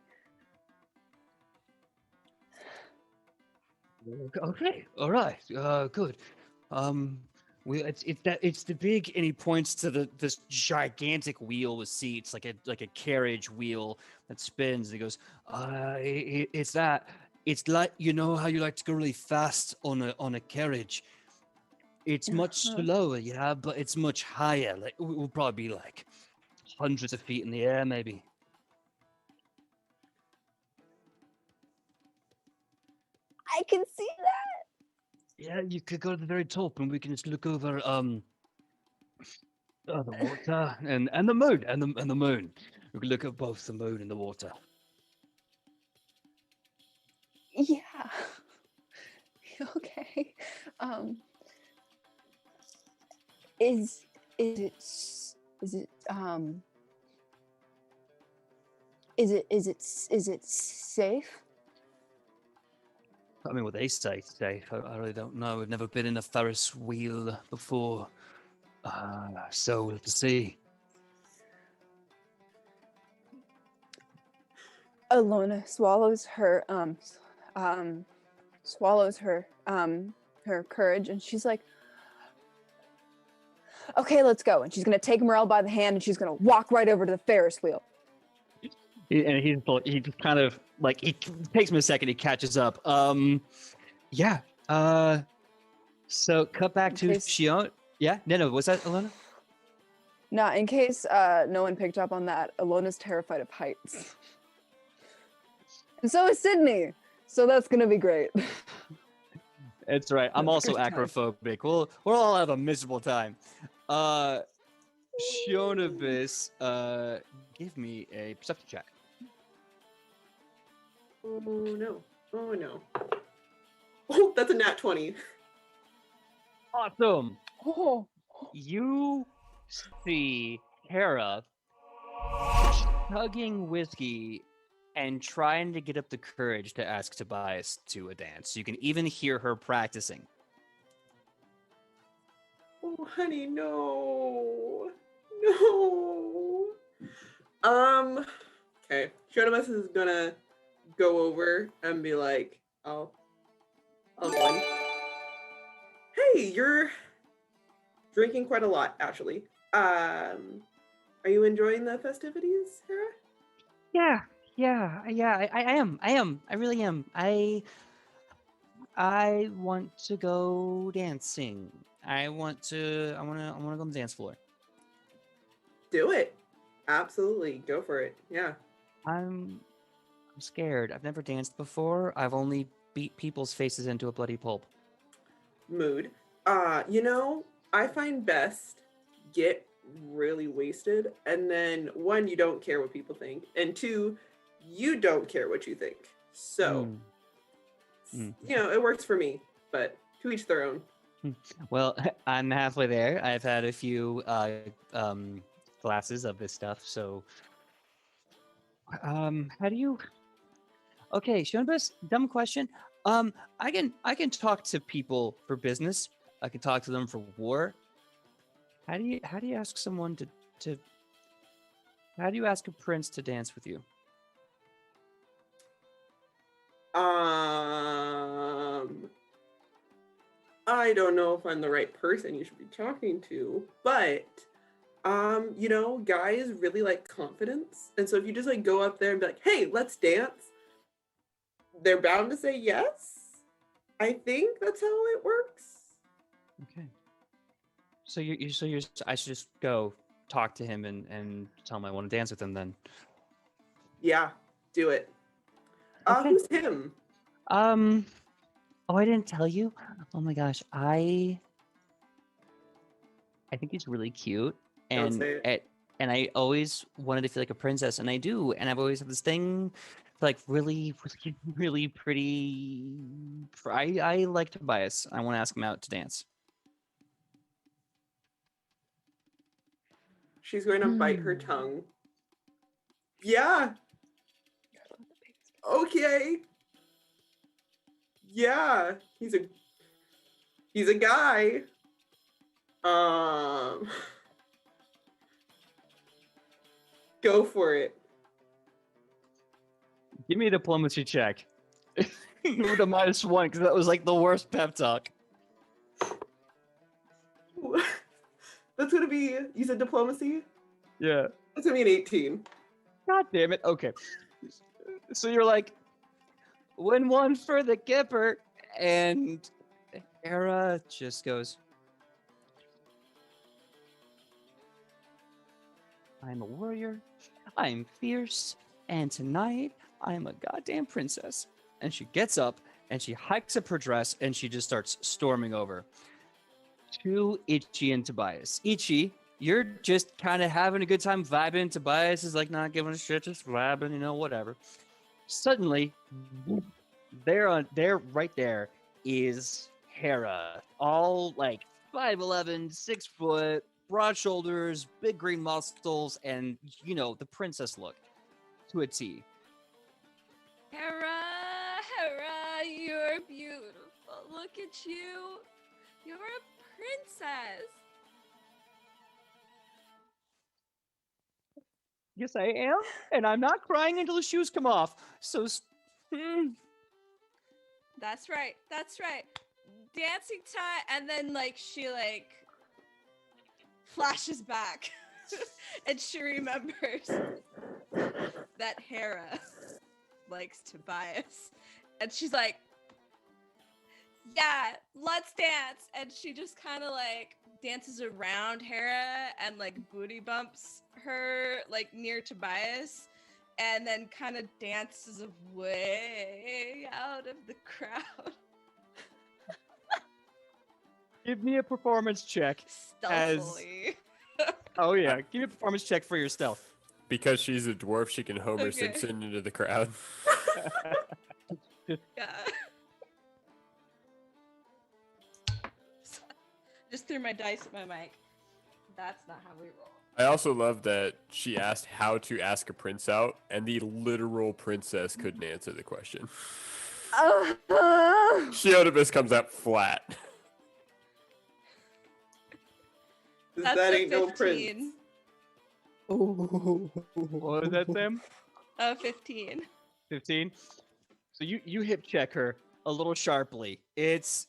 Okay, all right, good. It's the big, and he points to this gigantic wheel with seats, like a carriage wheel that spins. And he goes, it's that. It's like, you know how you like to go really fast on a carriage. It's much
Uh-huh.
slower, yeah, but it's much higher. Like we'll probably be like hundreds of feet in the air, maybe.
I can see that.
Yeah, you could go to the very top, and we can just look over the water and the moon and the moon. We can look at both the moon and the water.
Yeah. Okay. Is it s- is it is it safe?
I mean, what they say safe. I really don't know. I've never been in a Ferris wheel before. So we'll have to see.
Alona swallows her swallows her her courage, and she's like, okay, let's go. And she's gonna take Morel by the hand, and she's gonna walk right over to the Ferris wheel.
And he just kind of like he takes him a second. He catches up. Yeah. So cut back to
case-
Shion. Yeah. No. Was that Alona?
Now, in case no one picked up on that, Alona's terrified of heights. And so is Sidney. So that's gonna be great.
That's right. I'm
Have a
also
great time.
acrophobic. We'll all have a miserable time. Shionabis, give me a perception check.
Oh no. Oh no. Oh, that's a nat 20.
Awesome.
Oh,
You see Hera chugging whiskey and trying to get up the courage to ask Tobias to a dance. You can even hear her practicing.
Oh, honey, no. No. Okay. Shotomus is gonna go over and be like, I'll go in. Hey, you're drinking quite a lot, actually. Are you enjoying the festivities, Hera?
Yeah. I am. I really am. I want to go dancing. I want to go on the dance floor.
Do it. Absolutely. Go for it. Yeah.
I'm scared. I've never danced before. I've only beat people's faces into a bloody pulp.
Mood. I find best get really wasted, and then one, you don't care what people think, and two, you don't care what you think. So, it works for me, but to each their own.
Well, I'm halfway there. I've had a few glasses of this stuff, so how do you? Okay, Shonbus, dumb question. I can talk to people for business. I can talk to them for war. How do you ask someone to how do you ask a prince to dance with you?
I don't know if I'm the right person you should be talking to, but guys really like confidence. And so if you just like go up there and be like, "Hey, let's dance," they're bound to say yes. I think that's how it works.
Okay. So I should just go talk to him and tell him I want to dance with him then.
Yeah, do it.
Okay.
Who's him?
Oh, I didn't tell you. Oh my gosh, I think he's really cute,
Don't
and
say it.
and I always wanted to feel like a princess, and I do, and I've always had this thing, for, like really, really, really pretty. I like Tobias. I want to ask him out to dance.
She's going to bite her tongue. Yeah. Okay. Yeah, he's a guy. Go for it.
Give me a diplomacy check. With a -1, because that was like the worst pep talk.
That's gonna be, you said diplomacy?
Yeah.
That's gonna be an 18.
God damn it. Okay. So you're like, win one for the Kipper, and Hera just goes, I'm a warrior, I'm fierce, and tonight I'm a goddamn princess. And she gets up and she hikes up her dress and she just starts storming over to Ichi and Tobias. Ichi, you're just kind of having a good time vibing. Tobias is like not giving a shit, just vibing, whatever. Suddenly, there right there is Hera, all like 5'11", 6 foot, broad shoulders, big green muscles, and the princess look to a T.
Hera, Hera, you're beautiful. Look at you. You're a princess.
Yes, I am, and I'm not crying until the shoes come off. So,
That's right. That's right. Dancing time, and then she flashes back, and she remembers that Hera likes Tobias, and she's like, "Yeah, let's dance." And she just kind of dances around Hera and booty bumps her near Tobias, and then kind of dances away out of the crowd.
give me a performance check.
Stealthily.
Oh yeah, give me a performance check for your stealth.
Because she's a dwarf, she can Homer
Okay.
Simpson into the crowd.
Yeah. Just threw my dice at my mic. That's not how we roll.
I also love that she asked how to ask a prince out, and the literal princess couldn't answer the question. Sheodibus comes out flat.
That's
that
a
ain't no
15.
prince.
What was that, Sam?
15.
15. So you hip check her a little sharply. It's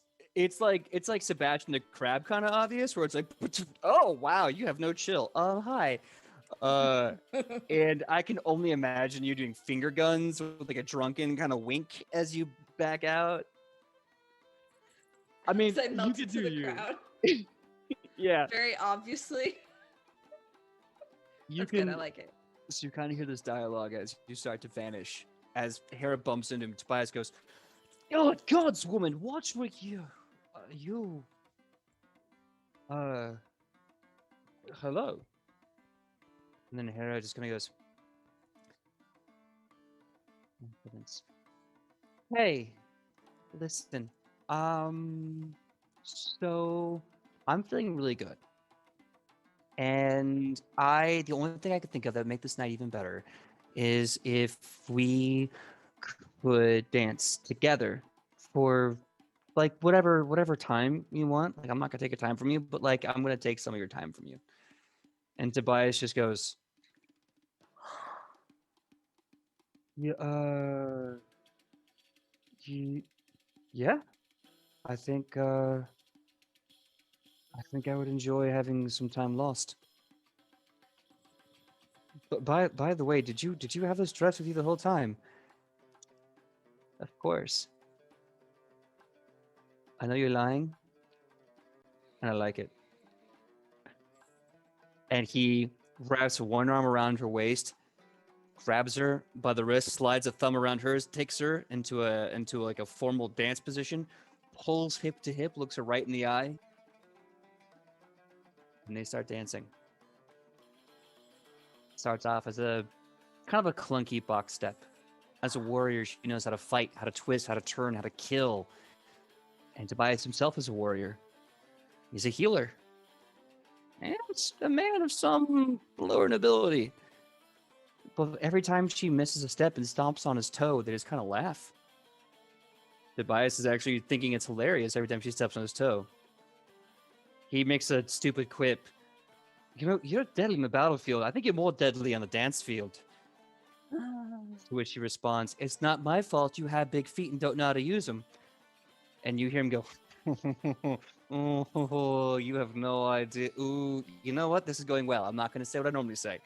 like Sebastian the Crab kind of obvious, where it's like, oh wow, you have no chill. Hi. And I can only imagine you doing finger guns with a drunken kind of wink as you back out. I mean,
So I
you
melted
could
to
do
the
you.
crowd.
Yeah,
Very obviously.
you
That's
can.
good. I like it.
So you kind of hear this dialogue as you start to vanish. As Hera bumps into him, Tobias goes, "Oh, God's woman, watch what you, hello." And then Hera just kind of goes, "Hey, listen, so I'm feeling really good. And the only thing I could think of that would make this night even better is if we could dance together for whatever time you want. I'm not gonna take a time from you, but I'm gonna take some of your time from you." And Tobias just goes, "Yeah, yeah, I think I would enjoy having some time lost. But by the way, did you have this dress with you the whole time?" "Of course. I know you're lying, and I like it." And he wraps one arm around her waist, grabs her by the wrist, slides a thumb around hers, takes her into a formal dance position, pulls hip to hip, looks her right in the eye, and they start dancing. Starts off as a kind of a clunky box step. As a warrior, she knows how to fight, how to twist, how to turn, how to kill. And Tobias himself is a warrior. He's a healer. And a man of some lower nobility. But every time she misses a step and stomps on his toe, they just kind of laugh. Tobias is actually thinking it's hilarious every time she steps on his toe. He makes a stupid quip. You're deadly in the battlefield. I think you're more deadly on the dance field." To which she responds, "It's not my fault you have big feet and don't know how to use them." And you hear him go, "Oh, you have no idea. Ooh, you know what? This is going well. I'm not going to say what I normally say."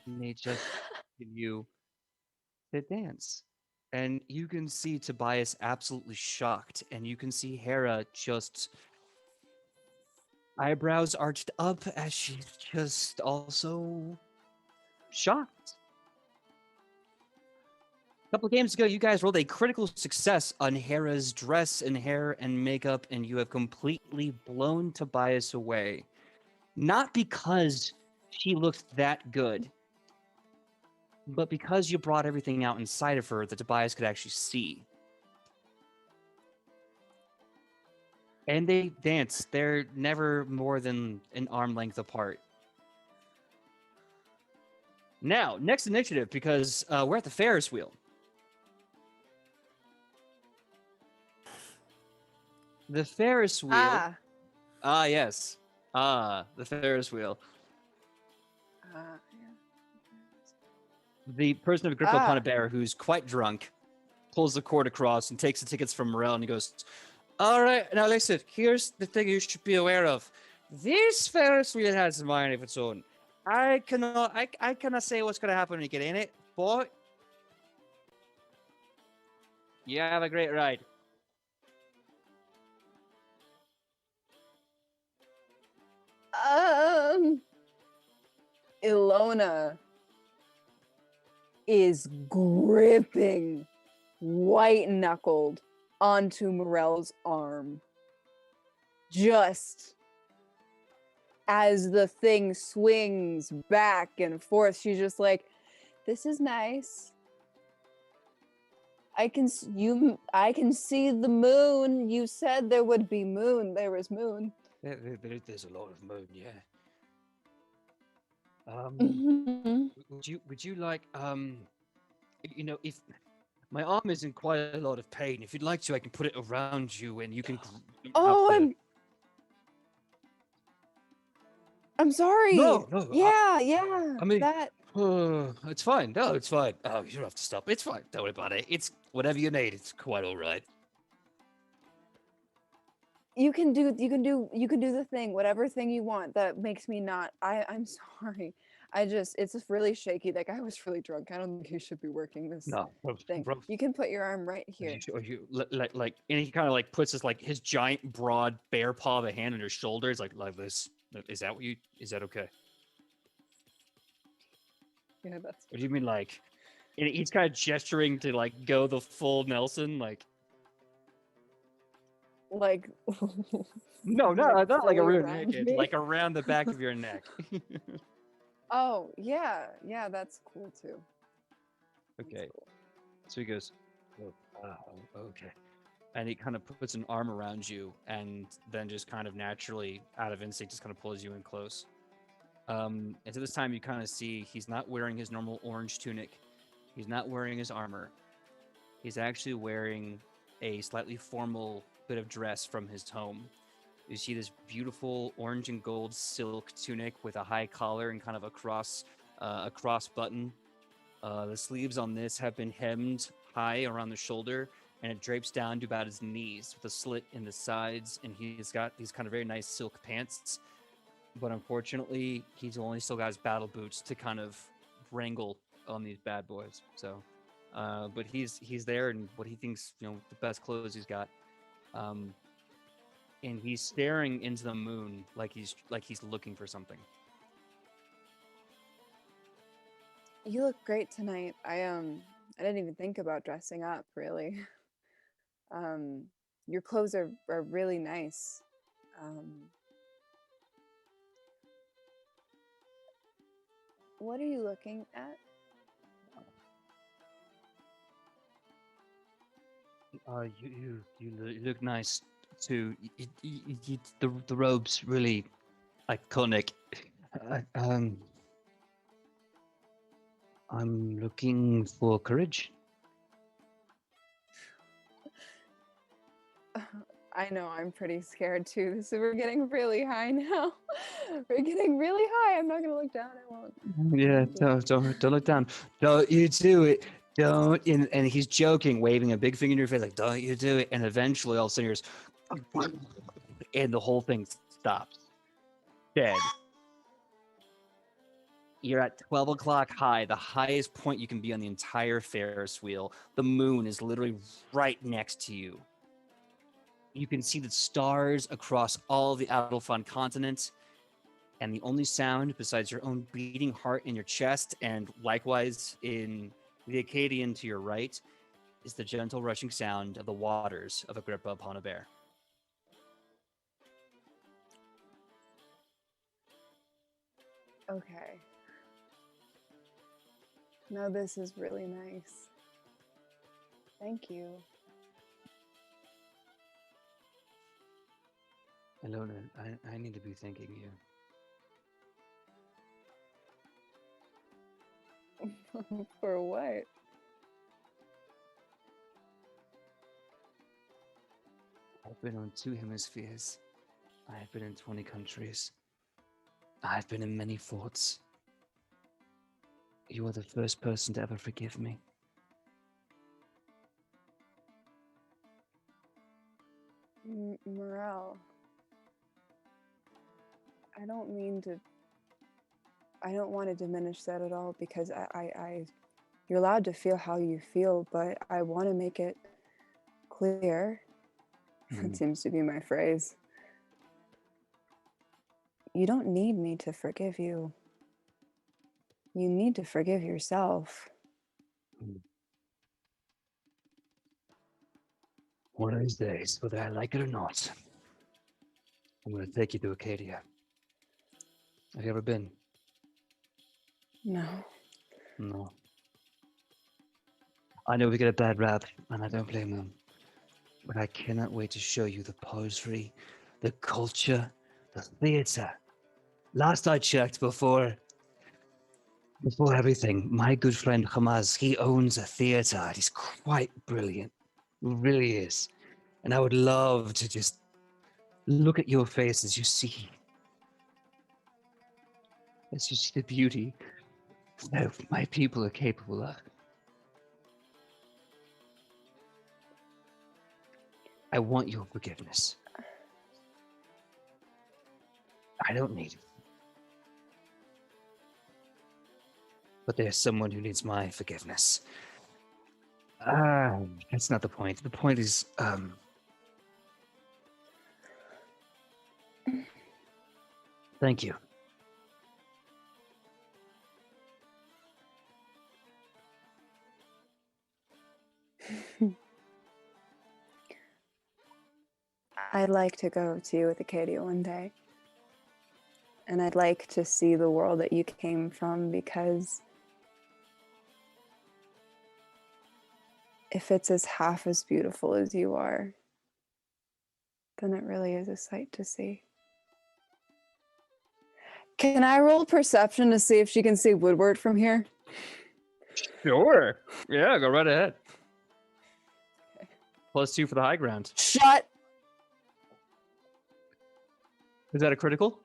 And they just continue to dance. And you can see Tobias absolutely shocked. And you can see Hera just eyebrows arched up as she's just also shocked. A couple games ago, you guys rolled a critical success on Hera's dress and hair and makeup, and you have completely blown Tobias away. Not because she looked that good, but because you brought everything out inside of her that Tobias could actually see. And they dance. They're never more than an arm length apart. Now, next initiative, because we're at the Ferris wheel. The Ferris wheel. Yes. The Ferris wheel.
Yeah.
The person of Agrippa upon a bear who's quite drunk pulls the cord across and takes the tickets from Morel and he goes, all right, now listen, here's the thing you should be aware of. This Ferris wheel has a mind of its own. I cannot say what's going to happen when you get in it, but you have a great ride.
Ilona is gripping white knuckled onto Morel's arm. Just as the thing swings back and forth, she's just like, this is nice. I can see the moon. You said there would be moon. There was moon.
There's a lot of moon, yeah. Would you like if my arm is in quite a lot of pain, if you'd like to, I can put it around you and you can.
I'm sorry.
No.
Yeah.
I mean,
that.
It's fine. No, it's fine. Oh, you don't have to stop. It's fine. Don't worry about it. It's whatever you need. It's quite all right.
You can do the thing, whatever thing you want that makes me not. I'm sorry. It's just really shaky. Like I was really drunk. I don't think you should be working this thing.
Bro.
You can put your arm right here.
And he kind of like puts his giant, broad, bare paw of a hand on your shoulders, like this. Is that okay?
Yeah, that's.
What do you mean, like? And he's kind of gesturing to like go the full Nelson, like.
Like.
No, not like a real
around
naked,
me?
like around the back of your neck.
Oh yeah, that's cool too.
Okay.
That's cool.
So he goes, okay. And he kind of puts an arm around you and then just kind of naturally, out of instinct, just kind of pulls you in close. And so this time you kind of see he's not wearing his normal orange tunic. He's not wearing his armor. He's actually wearing a slightly formal bit of dress from his home. You see this beautiful orange and gold silk tunic with a high collar and kind of a cross button. The sleeves on this have been hemmed high around the shoulder, and it drapes down to about his knees with a slit in the sides, and he's got these kind of very nice silk pants. But unfortunately, he's only still got his battle boots to kind of wrangle on these bad boys. So, but he's there in what he thinks, the best clothes he's got. And he's staring into the moon like he's looking for something.
You look great tonight. I didn't even think about dressing up really. Your clothes are really nice. What are you looking at?
You look nice too. The robe's really iconic. I'm looking for courage.
I know, I'm pretty scared too. So we're getting really high now. We're getting really high. I'm not gonna look down. I won't.
Yeah, don't look down. Don't you do it. Don't. And he's joking, waving a big finger in your face, like, don't you do it. And eventually all of a sudden here's, and the whole thing stops. Dead. You're at 12 o'clock high, the highest point you can be on the entire Ferris wheel. The moon is literally right next to you. You can see the stars across all the Adelphon continent, and the only sound besides your own beating heart in your chest, and likewise in The Acadian to your right is the gentle rushing sound of the waters of Agrippa upon a bear.
Okay. Now this is really nice. Thank you.
Alona, I need to be thanking you.
For what?
I've been on 2 hemispheres. I've been in 20 countries. I've been in many forts. You are the first person to ever forgive me.
Morel. I don't want to diminish that at all, because you're allowed to feel how you feel, but I want to make it clear. That seems to be my phrase. You don't need me to forgive you. You need to forgive yourself.
One of these days, whether I like it or not, I'm going to take you to Acadia. Have you ever been?
No.
No. I know we get a bad rap, and I don't blame them. But I cannot wait to show you the poetry, the culture, the theater. Last I checked, before everything, my good friend Hamas, he owns a theater. He's quite brilliant. He really is. And I would love to just look at your face as you see the beauty that my people are capable of. I want your forgiveness. I don't need it. But there's someone who needs my forgiveness. That's not the point. The point is, thank you.
I'd like to go to Acadia one day. And I'd like to see the world that you came from, because if it's as half as beautiful as you are, then it really is a sight to see. Can I roll perception to see if she can see Woodward from here?
Sure. Yeah, go right ahead. +2 for the high ground.
Shut!
Is that a critical?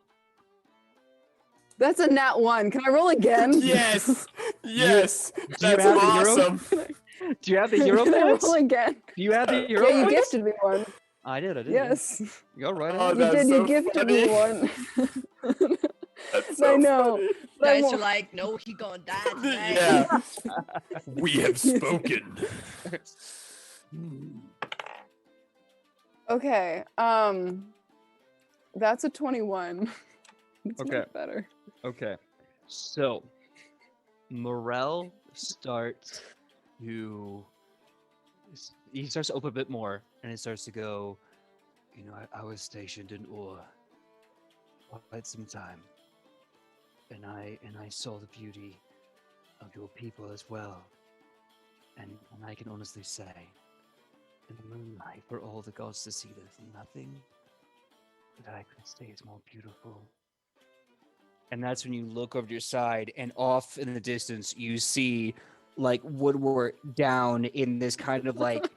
That's a nat 1. Can I roll again?
Yes, yes,
do you
that's
have the hero?
awesome.
Do you have the hero
Can I
points?
roll again?
Do you have the hero
Yeah, you
points?
gifted me one.
I did.
Yes.
Yeah. Go right
Oh,
ahead.
You
that's
did,
so
you gifted me
funny.
one.
That's so
I know.
funny.
But I
Guys are
won't-
like, no, he gonna die tonight.
Yeah, we have spoken.
Okay. That's a 21. It's
Okay.
much better.
Okay. So, Morel starts to... He starts to open a bit more, and it starts to go, you know, I was stationed in Ur for quite some time. And I saw the beauty of your people as well. And I can honestly say, in the moonlight, for all the gods to see, there's nothing that I could say is more beautiful. And that's when you look over to your side, and off in the distance, you see like Woodward down in this kind of like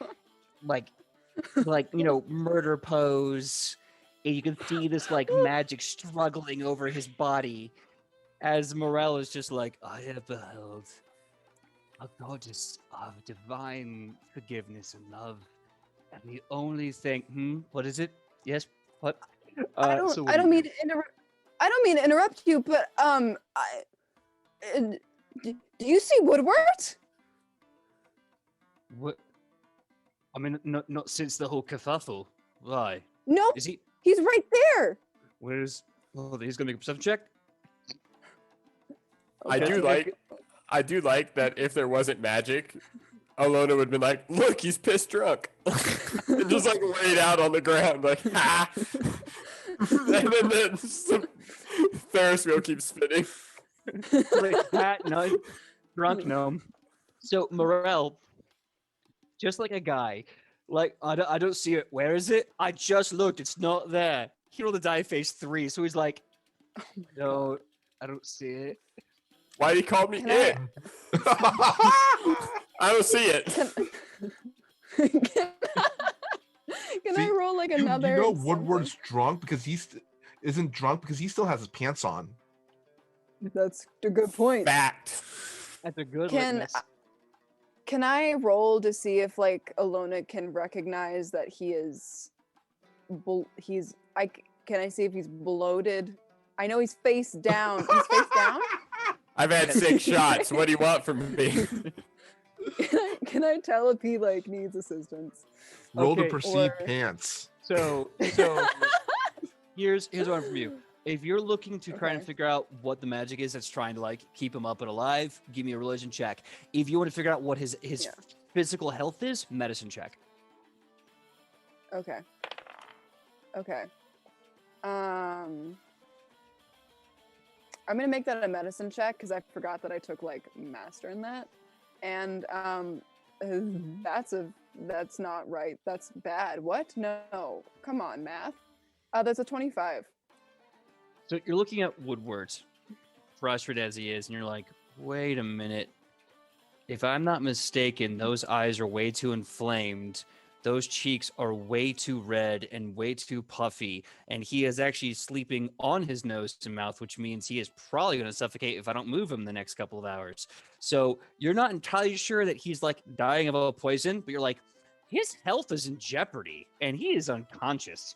you know, murder pose. And you can see this like magic struggling over his body as Morel is just like, I have beheld a goddess of divine forgiveness and love. And the only thing, what is it? Yes, what?
I don't mean to interrupt. I don't mean to interrupt you, but do you see Woodward?
What? I mean, not since the whole kerfuffle. Why?
No,
Is he?
he's right there.
Where's? Oh, he's gonna make a perception check.
I
Okay.
do like I do like that if there wasn't magic, Alona would have been like, look, he's pissed drunk. And just like laid out on the ground, like, ha! And then some Ferris wheel keeps spinning.
Like cat, no, drunk gnome. So Morel, just like a guy, like I don't see it. Where is it? I just looked. It's not there. He rolled a die face 3, so he's like, no, I don't see it.
Why did he call me
Can
it? I don't see it.
Can I roll like
You
another?
know
something?
Woodward's drunk because isn't drunk because he still has his pants on.
That's a good point.
Fact.
That's a good
Can
litmus.
can I roll to see if like Alona can recognize that he is? Can I see if he's bloated? I know he's face down. He's face down.
I've had 6 shots. What do you want from me?
Can I tell if he like needs assistance?
Roll to
Okay,
perceive
or-
pants.
So here's one from you. If you're looking to try and
Okay.
figure out what the magic is that's trying to like keep him up and alive, give me a religion check. If you want to figure out what his
Yeah.
physical health is, medicine check.
Okay. Okay. I'm gonna make that a medicine check because I forgot that I took like master in that, and that's not right. That's bad. What? No. Come on, math. That's a 25.
So you're looking at Woodward, frustrated as he is, and you're like, wait a minute. If I'm not mistaken, those eyes are way too inflamed. Those cheeks are way too red and way too puffy. And he is actually sleeping on his nose and mouth, which means he is probably going to suffocate if I don't move him the next couple of hours. So you're not entirely sure that he's like dying of a poison, but you're like, his health is in jeopardy and he is unconscious.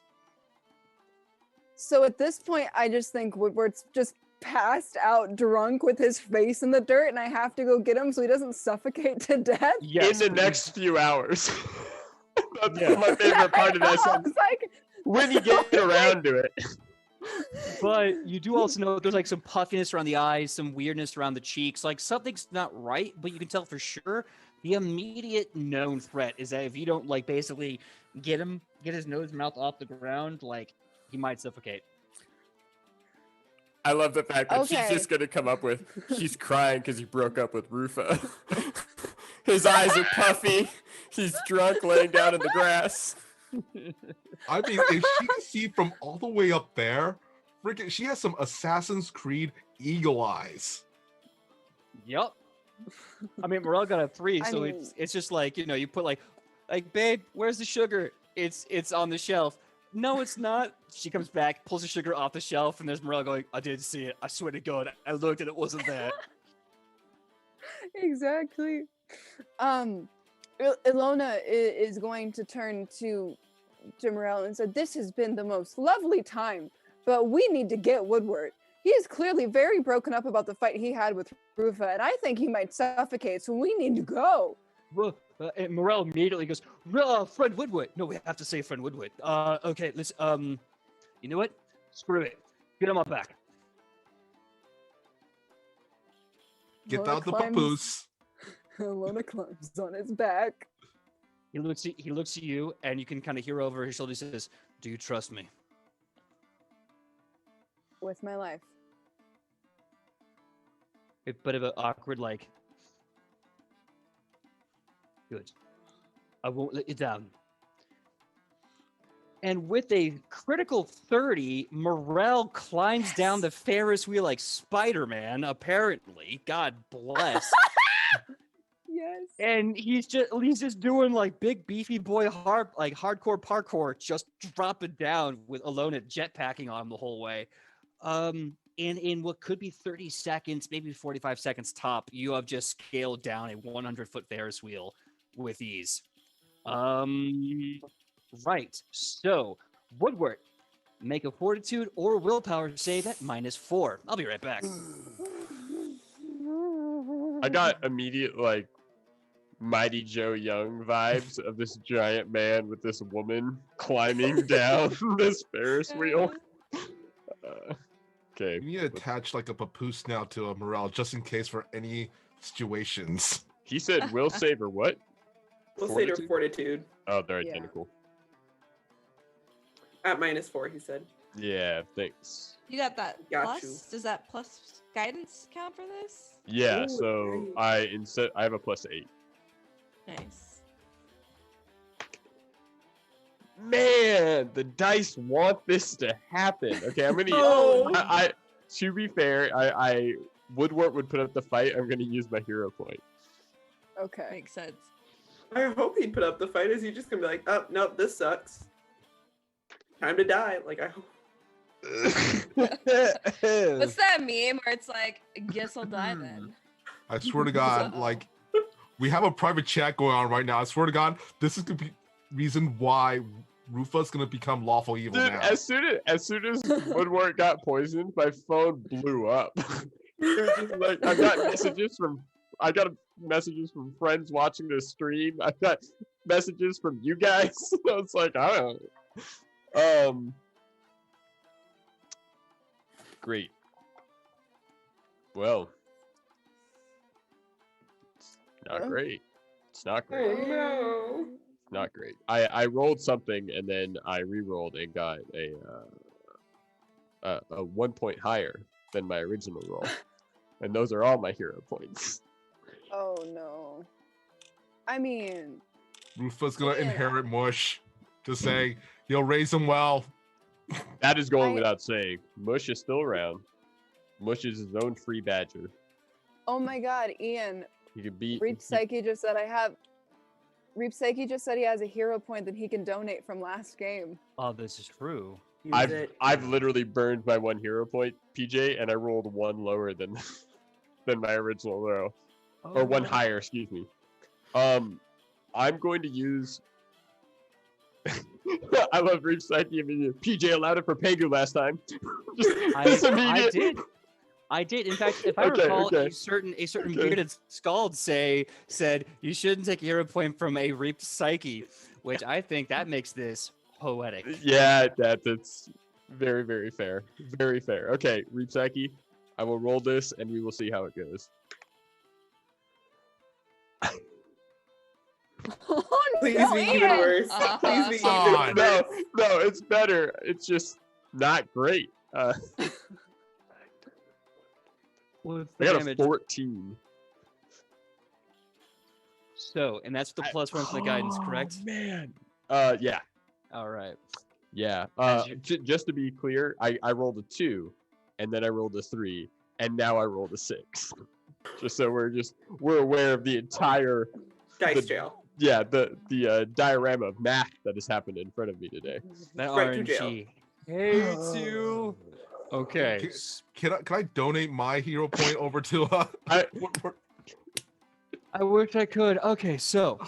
So at this point, I just think Woodward's just passed out drunk with his face in the dirt, and I have to go get him so he doesn't suffocate to death.
Yes.
In the next few hours. That's
Yeah.
my favorite part of
I
that
know,
sentence.
it's like,
When you get around to it.
But you do also know there's like some puffiness around the eyes, some weirdness around the cheeks. Like something's not right, but you can tell for sure. The immediate known threat is that if you don't like basically get his nose and mouth off the ground, like he might suffocate.
I love the fact that she's
Okay.
just going to come up with, he's crying because he broke up with Rufa. His eyes are puffy. He's drunk laying down in the grass.
I mean, if she can see from all the way up there, freaking, she has some Assassin's Creed eagle eyes.
Yep. I mean, Morel got a 3,
I
so
mean-
it's just like, you know, you put like, babe, where's the sugar? It's on the shelf. No, it's not. She comes back, pulls the sugar off the shelf, and there's Morel going, I didn't see it. I swear to God, I looked and it wasn't there.
exactly. Ilona is going to turn to Morel and said, "This has been the most lovely time, but we need to get Woodward. He is clearly very broken up about the fight he had with Rufa, and I think he might suffocate, so we need to go."
Well, and Morel immediately goes, friend Woodward. No, we have to say friend Woodward. Okay, let's, you know what? Screw it. Get him up back.
Get
Ilona
out the
climbs-
papoose.
Ilona climbs on his back.
He looks at you, and you can kind of hear over his shoulder. He says, "Do you trust me?"
With my life.
A bit of an awkward, like, good. I won't let you down. And with a critical 30, Morel climbs down the Ferris wheel like Spider-Man, apparently. God bless.
Yes.
And he's just doing like big beefy boy hardcore parkour, just dropping down with Alona jetpacking on him the whole way. In what could be 30 seconds, maybe 45 seconds top, you have just scaled down a 100-foot Ferris wheel with ease. Right. So, Woodward, make a fortitude or willpower save at -4. I'll be right back.
I got immediate, like, Mighty Joe Young vibes of this giant man with this woman climbing down this Ferris wheel. Okay.
You need to attach like a papoose now to a Morel just in case for any situations.
He said will save or what?
We'll say to fortitude
Oh, they're
Yeah.
identical.
at -4. He said.
Yeah, thanks.
You got that
Got
plus?
you.
Does that plus guidance count for this?
Yeah,
Ooh,
so
nice.
I have a +8.
Nice.
Man, the dice want this to happen. Okay, I'm gonna.
Oh.
I to be fair, I Woodward would put up the fight. I'm gonna use my hero point.
Okay.
Makes sense.
I hope he'd put up the fight. Is he just gonna be like, oh nope, this sucks. Time to die. Like I hope.
What's that meme where it's like, guess I'll die then?
I swear to God, like we have a private chat going on right now. I swear to God, this is gonna be reason why Rufa's gonna become lawful evil
Dude,
now.
as soon as Woodward got poisoned, my phone blew up. It was just like I got messages from friends watching the stream. I got messages from you guys. I was like, I don't know. Great. Well, it's not great. It's not great.
Oh no.
Not great. I rolled something and then I re-rolled and got a 1 point higher than my original roll, and those are all my hero points.
Oh no. I mean,
Rufa's gonna
Yeah.
inherit Mush. Just saying, he'll raise him well.
That is going
I-
without saying. Mush is still around. Mush is his own free badger.
oh my God, Ian.
He could be.
Reap Psyche just said Reap Psyche just said he has a hero point that he can donate from last game.
Oh, this is true.
Use
I've
it.
I've literally burned my 1 hero point, PJ, and I rolled 1 lower than than my original roll, or 1 higher, excuse me. I'm going to use. I love Reap Psyche. PJ allowed it for Pegu last time. Just
I
immediate-
did. I did. In fact, if I
Okay,
recall,
okay.
a certain
Okay.
bearded scald said you shouldn't take a hero point from a reaped psyche, which I think that makes this poetic.
Yeah, that's very, very fair. Very fair. Okay, Reap Psyche, I will roll this and we will see how it goes.
Oh,
Please
no,
be even
Ian.
worse.
Uh-huh.
Please be
Come
even
on.
No,
worse.
no, it's better. It's just not great.
What's
I
the
got
damage?
a 14.
So, and that's the plus one from the guidance, correct?
Oh, man. Yeah.
All right.
Yeah.
As you-
Just to be clear, I rolled a 2, and then I rolled a 3, and now I rolled a 6. Just so we're aware of the entire
Dice jail.
the diorama of math that has happened in front of me today.
That
Right to jail.
RNG hates you. Okay.
Can I donate my hero point over to
I-
I wish I could. Okay, so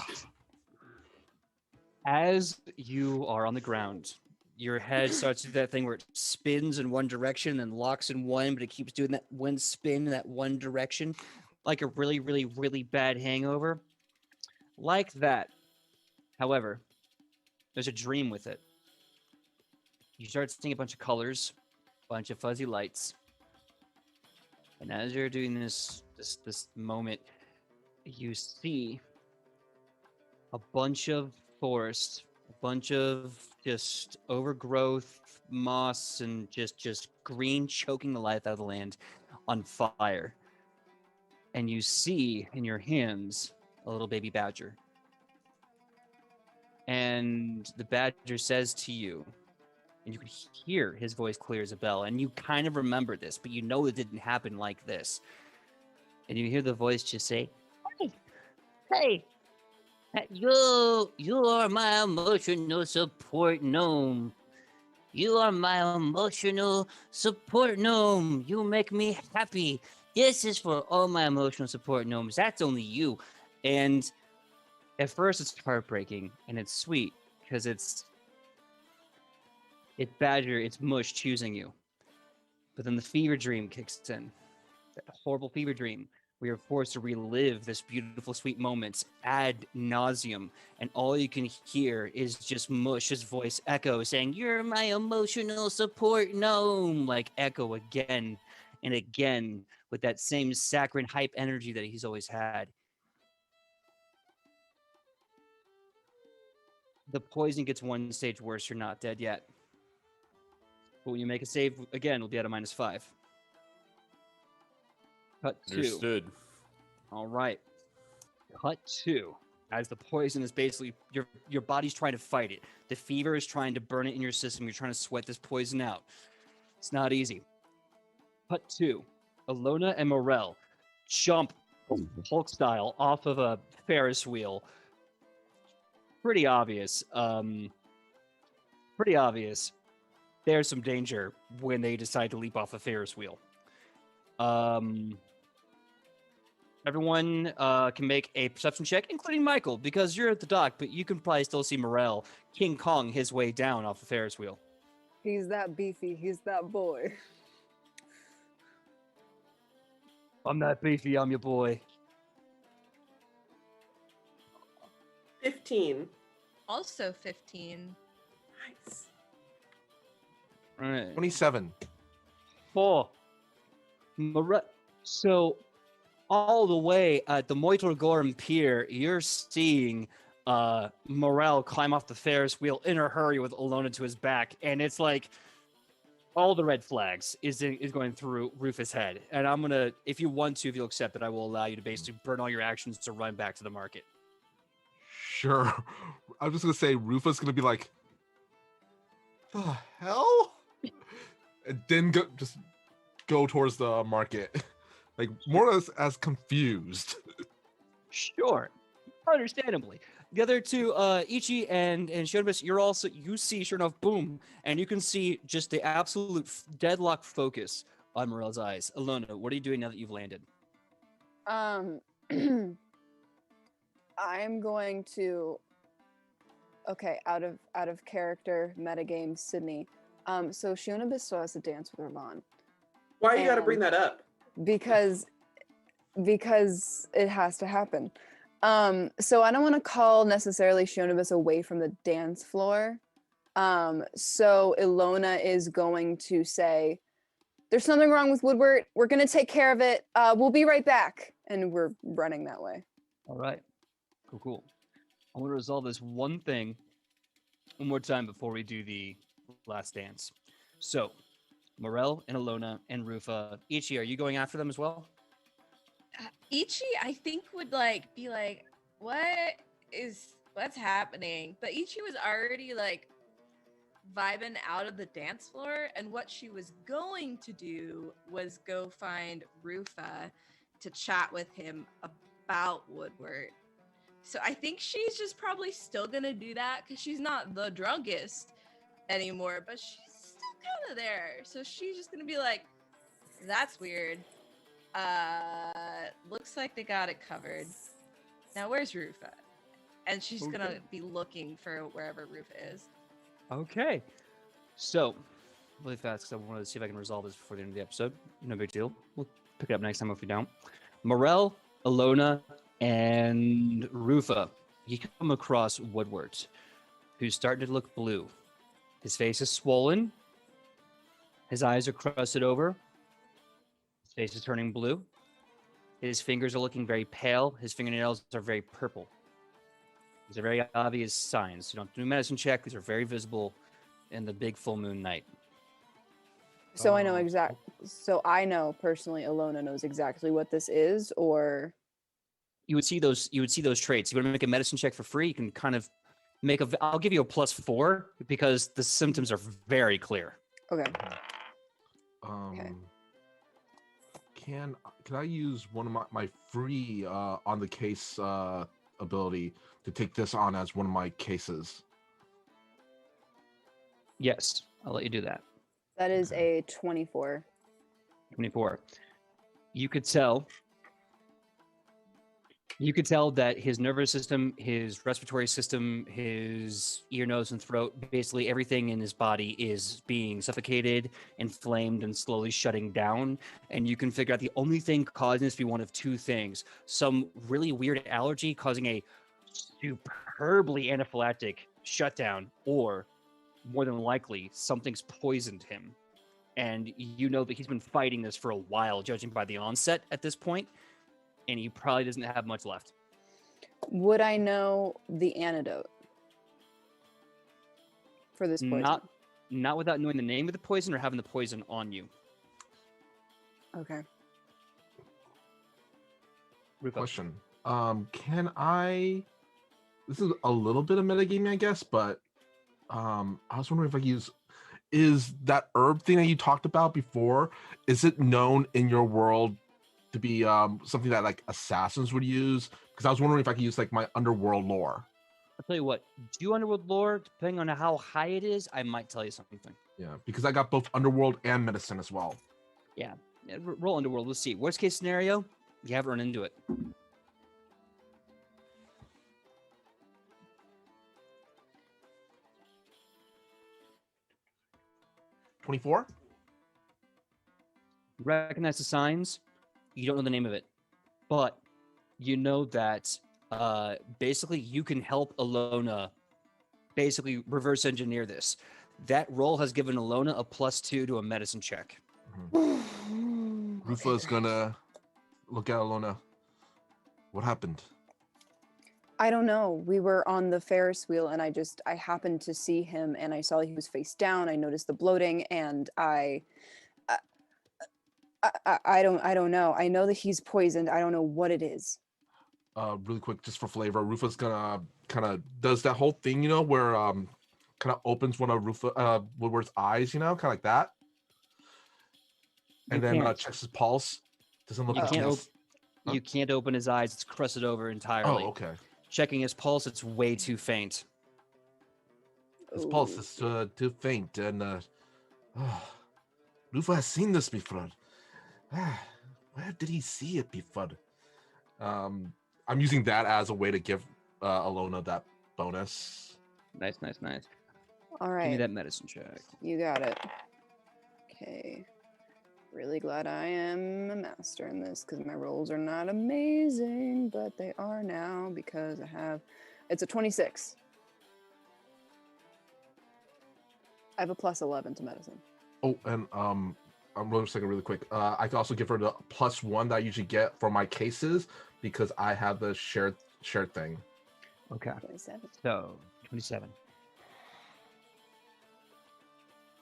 as you are on the ground, your head starts to do that thing where it spins in one direction and locks in one, but it keeps doing that one spin in that one direction, like a really, really, really bad hangover. Like that. However, there's a dream with it. You start seeing a bunch of colors, a bunch of fuzzy lights. And as you're doing this moment, you see a bunch of forest, a bunch of just overgrowth, moss, and just green choking the life out of the land on fire. And you see in your hands a little baby badger. And the badger says to you, and you can hear his voice clear as a bell, and you kind of remember this, but you know it didn't happen like this. And you hear the voice just say, Hey, you are my emotional support gnome. You are my emotional support gnome. You make me happy. This is for all my emotional support gnomes. That's only you. And at first it's heartbreaking and it's sweet because it's Badger, it's Mush choosing you. But then the fever dream kicks in. That horrible fever dream. We are forced to relive this beautiful, sweet moments ad nauseum, and all you can hear is just Mush's voice echo saying, "You're my emotional support gnome," like echo again And again, with that same saccharine hype energy that he's always had. The poison gets one stage worse. You're not dead yet. But when you make a save, again, we'll be at a -5. Cut 2.
Understood.
All right. Cut 2. As the poison is basically, your body's trying to fight it. The fever is trying to burn it in your system. You're trying to sweat this poison out. It's not easy. Cut 2. Alona and Morel jump Hulk style off of a Ferris wheel. Pretty obvious. Pretty obvious. There's some danger when they decide to leap off a Ferris wheel. Everyone can make a perception check, including Michael, because you're at the dock, but you can probably still see Morel King Kong his way down off the Ferris wheel.
He's that beefy. He's that boy.
I'm not beefy, I'm your boy.
15.
Also 15.
Nice.
All right.
27.
4. So, all the way at the Moitlgorum Pier, you're seeing Morel climb off the Ferris wheel in a hurry with Alona to his back, and it's like all the red flags is going through Rufus' head. And I'm gonna, if you want to, if you'll accept it, I will allow you to basically burn all your actions to run back to the market.
Sure. I'm just gonna say Rufus gonna be like, the hell? And then go towards the market. Like more or less as confused.
Sure. Understandably. The other two, Ichi and Shonibus, you see, sure enough, boom, and you can see just the absolute deadlock focus on Morel's eyes. Alona, what are you doing now that you've landed?
I'm going to. Okay, out of character, metagame, Sidney. So Shonibus still has to dance with Ravon.
Why you gotta bring that up?
Because it has to happen. So I don't want to call necessarily Shonibus away from the dance floor. So Ilona is going to say, "There's something wrong with Woodward. We're gonna take care of it. We'll be right back." And we're running that way.
All right. Cool. I want to resolve this one thing one more time before we do the last dance. So, Morel and Alona and Rufa. Ichi, are you going after them as well?
Ichi, I think, would be like, what's happening? But Ichi was already vibing out of the dance floor, and what she was going to do was go find Rufa to chat with him about Woodward. So I think she's just probably still gonna do that because she's not the drunkest anymore, but she's still kind of there. So she's just gonna be like, "That's weird. Looks like they got it covered. Now where's Rufa?" And she's gonna be looking for wherever Rufa is.
Okay. So, really fast because I wanted to see if I can resolve this before the end of the episode. No big deal. We'll pick it up next time if we don't. Morel, Alona, and Rufa. You come across Woodward, who's starting to look blue. His face is swollen. His eyes are crusted over. His face is turning blue. His fingers are looking very pale. His fingernails are very purple. These are very obvious signs. You don't do a medicine check. These are very visible in the big full moon night.
So I know So I know personally, Alona knows exactly what this is, or
You would see those traits. You want to make a medicine check for free, you can kind of I'll give you a +4 because the symptoms are very clear.
okay.
Can I use one of my free on the case ability to take this on as one of my cases?
Yes, I'll let you do that.
That is a 24.
24. You could tell that his nervous system, his respiratory system, his ear, nose, and throat, basically everything in his body is being suffocated, inflamed, and slowly shutting down. And you can figure out the only thing causing this to be one of two things. Some really weird allergy causing a superbly anaphylactic shutdown, or more than likely, something's poisoned him. And you know that he's been fighting this for a while, judging by the onset at this point, and he probably doesn't have much left.
Would I know the antidote for this poison?
Not without knowing the name of the poison or having the poison on you.
Okay.
Rupa.
Question. Can I? This is a little bit of metagaming, I guess, but I was wondering if I could use. Is that herb thing that you talked about before? Is it known in your world to be something that like assassins would use? Because I was wondering if I could use like my underworld lore.
I'll tell you what, do underworld lore, depending on how high it is, I might tell you something.
Yeah, because I got both underworld and medicine as well.
Yeah, roll underworld, let's see. Worst case scenario, you haven't run into it.
$24?
Recognize the signs, you don't know the name of it, but you know that basically you can help Alona basically reverse engineer this. That roll has given Alona a +2 to a medicine check.
Rufa is gonna look at Alona. What happened?
I don't know. We were on the Ferris wheel and I happened to see him and I saw he was face down. I noticed the bloating and I don't know. I know that he's poisoned. I don't know what it is.
Really quick, just for flavor, Rufa's gonna kind of does that whole thing, where kind of opens one of Woodward's eyes, kind of like that, and
You
then
can't.
checks his pulse. Doesn't look
You
like
can't
he's-
You can't open his eyes. It's crusted over entirely.
Oh, okay.
Checking his pulse, it's way too faint.
His pulse is too faint, and Rufa has seen this before. Where did he see it before? I'm using that as a way to give Alona that bonus.
Nice.
All
Give me
right.
that medicine check.
You got it. Okay. Really glad I am a master in this because my rolls are not amazing, but they are now because it's a 26. I have a +11 to medicine.
Oh, and I'm really second, really quick. I can also give her the +1 that I usually get for my cases because I have the shared thing.
Okay.
27.
So, 27.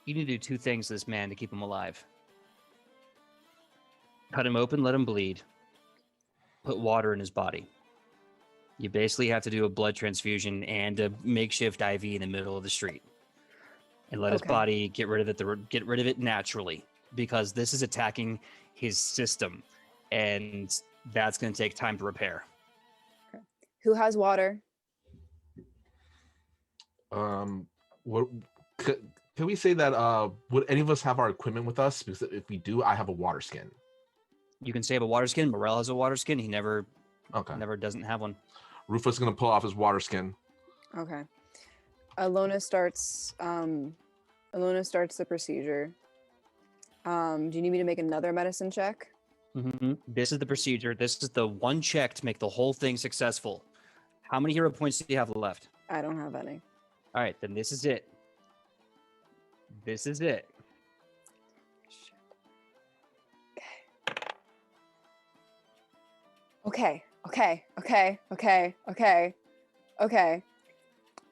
You need to do two things to this man to keep him alive. Cut him open, let him bleed. Put water in his body. You basically have to do a blood transfusion and a makeshift IV in the middle of the street. And let his
Okay.
body get rid of it naturally. Because this is attacking his system. And that's going to take time to repair.
Who has water?
What can we say that would any of us have our equipment with us? Because if we do, I have a water skin.
You can save a water skin. Morel has a water skin. He never doesn't have one.
Rufus is gonna pull off his water skin.
Okay. Alona starts the procedure. Do you need me to make another medicine check?
Mm-hmm. This is the procedure. This is the one check to make the whole thing successful. How many hero points do you have left?
I don't have any.
All right, then this is it. This is it.
Okay.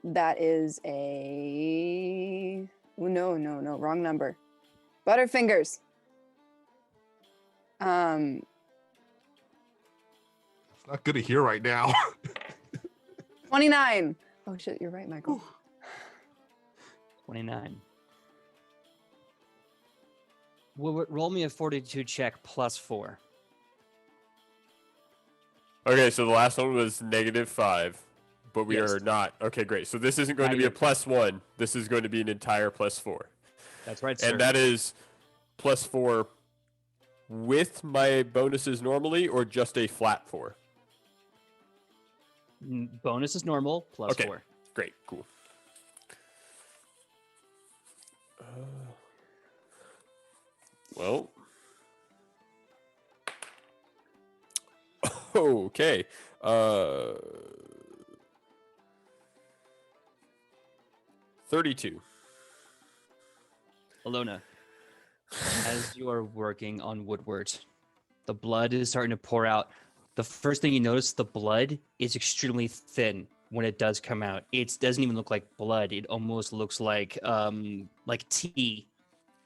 That is a no, wrong number. Butterfingers.
It's not good to hear right now.
29. Oh shit, you're right, Michael.
29. Roll me a fortitude check +4.
Okay, so the last one was -5, but we
Yes.
are not. Okay, great. So this isn't going
Now
to be a
you're-
+1. This is going to be an entire +4.
That's right, sir.
And that is +4 with my bonuses normally, or just a flat 4?
Bonus is normal,
Okay.
+4.
Great, cool. Well. Okay. 32.
Alona, As you are working on Woodward, the blood is starting to pour out. The first thing you notice, the blood is extremely thin when it does come out. It doesn't even look like blood. It almost looks like tea.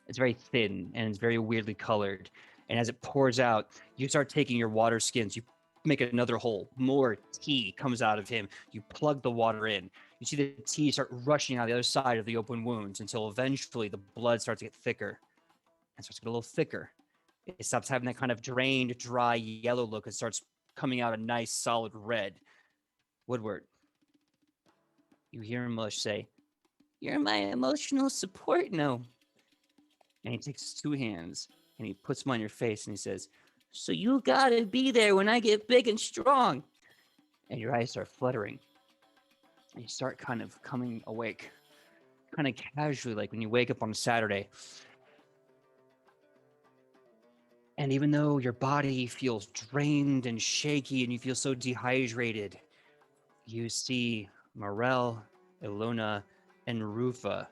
It's very thin and it's very weirdly colored. And as it pours out, you start taking your water skins. You make another hole. More tea comes out of him. You plug the water in. You see the tea start rushing out the other side of the open wounds until eventually the blood starts to get thicker and starts to get a little thicker. It stops having that kind of drained, dry yellow look and starts coming out a nice, solid red. Woodward, you hear Mush say, "You're my emotional support gnome." And he takes his 2 hands and he puts them on your face and he says, "So you gotta be there when I get big and strong." And your eyes start fluttering. And you start kind of coming awake, kind of casually, like when you wake up on a Saturday. And even though your body feels drained and shaky and you feel so dehydrated, you see Morel, Ilona, and Rufa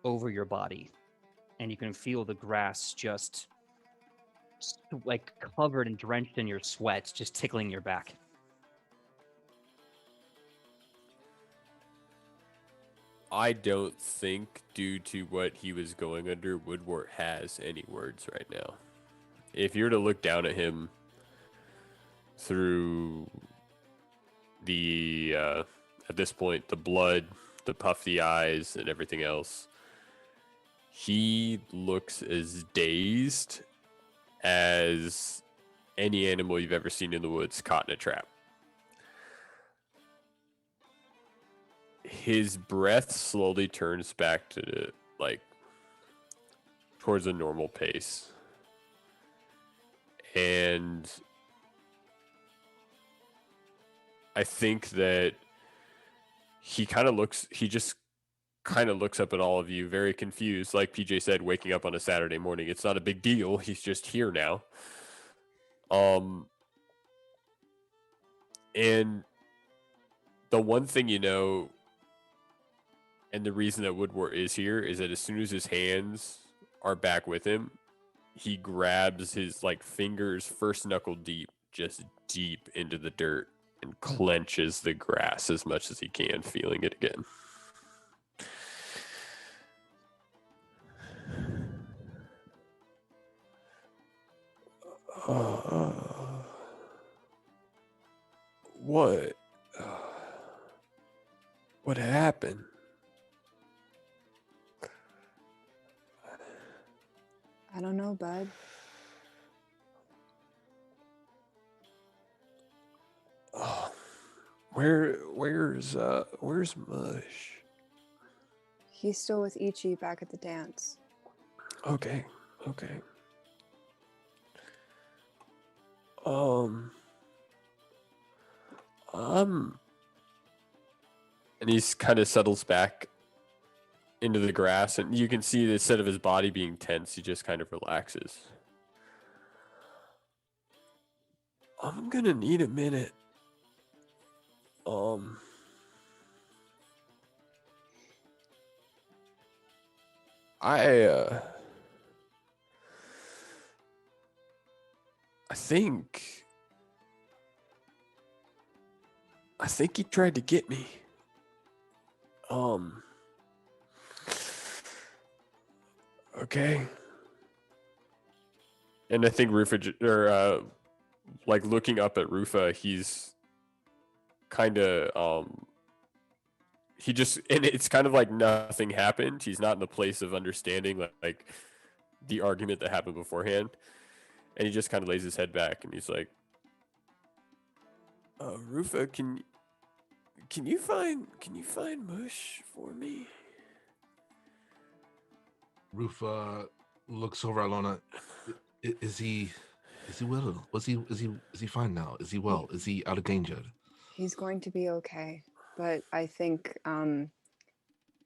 over your body. And you can feel the grass just like covered and drenched in your sweat, just tickling your back.
I don't think, due to what he was going under, Woodward has any words right now. If you were to look down at him through the, at this point, the blood, the puffy eyes, and everything else, he looks as dazed as any animal you've ever seen in the woods caught in a trap. His breath slowly turns back to towards a normal pace. And I think that he just kind of looks up at all of you very confused. Like PJ said, waking up on a Saturday morning, it's not a big deal. He's just here now. And the one thing you know, and the reason that Woodward is here, is that as soon as his hands are back with him, he grabs his fingers first knuckle deep, just deep into the dirt, and clenches the grass as much as he can, feeling it again. What? What happened?
I don't know, bud.
Oh, where's Mush?
He's still with Ichi back at the dance.
Okay. And he's kind of settles back into the grass, and you can see that instead of his body being tense, he just kind of relaxes. I'm gonna need a minute. I think he tried to get me. Okay. And I think Rufa, looking up at Rufa, he's kind of, and it's kind of like nothing happened. He's not in the place of understanding like the argument that happened beforehand. And he just kind of lays his head back and he's like, Rufa, can you find Mush for me?
Rufa looks over at Lona. Is he well? Is he fine now? Is he well? Is he out of danger?
He's going to be okay, but I think the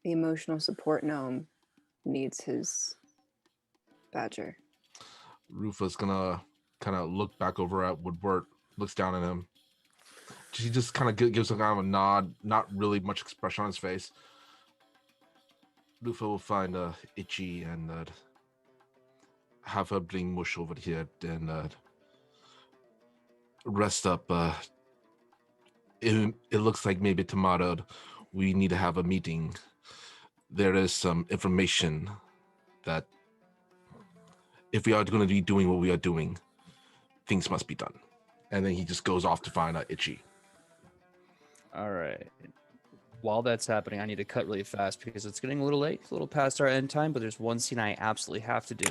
emotional support gnome needs his badger.
Rufa's gonna kind of look back over at Woodward, looks down at him. She just kind of gives a kind of a nod, not really much expression on his face. Rufa will find Itchy and have her bring Mush over here and rest up. It looks like maybe tomorrow we need to have a meeting. There is some information that if we are going to be doing what we are doing, things must be done. And then he just goes off to find Itchy.
All right. While that's happening, I need to cut really fast because it's getting a little late, a little past our end time, but there's one scene I absolutely have to do.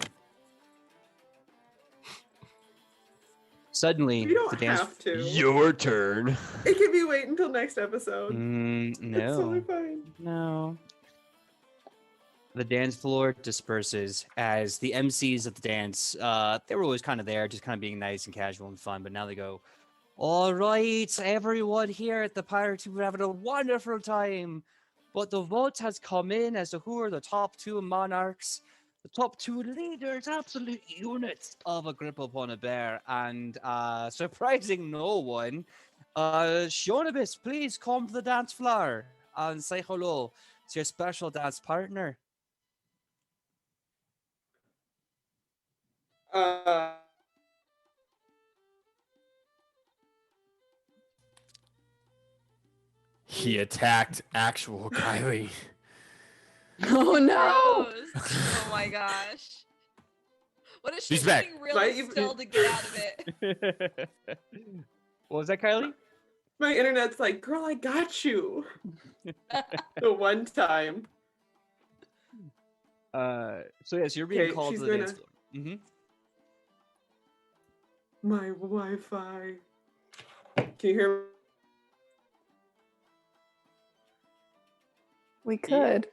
Suddenly,
You don't
the dance.
have to.
Your turn.
It can be wait until next episode. It's totally
No.
fine.
No. The dance floor disperses as the MCs of the dance, they were always kind of there, just kind of being nice and casual and fun, but now they go, all right, everyone here at the Pirate Tube, we're having a wonderful time. But the vote has come in as to who are the top 2 monarchs, the top 2 leaders, absolute units of a grip upon a bear. And surprising no one, Shonibus, please come to the dance floor and say hello to your special dance partner.
He attacked actual Kylie.
Oh no!
Gross. Oh my gosh. What is she
She's back.
doing really still to get out of it?
What was that, Kylie?
My internet's like, girl, I got you. The one time.
So yes, you're being
Okay,
called to
she's
the dance
gonna-
floor. Mm-hmm.
My Wi-Fi. Can you hear me?
We could.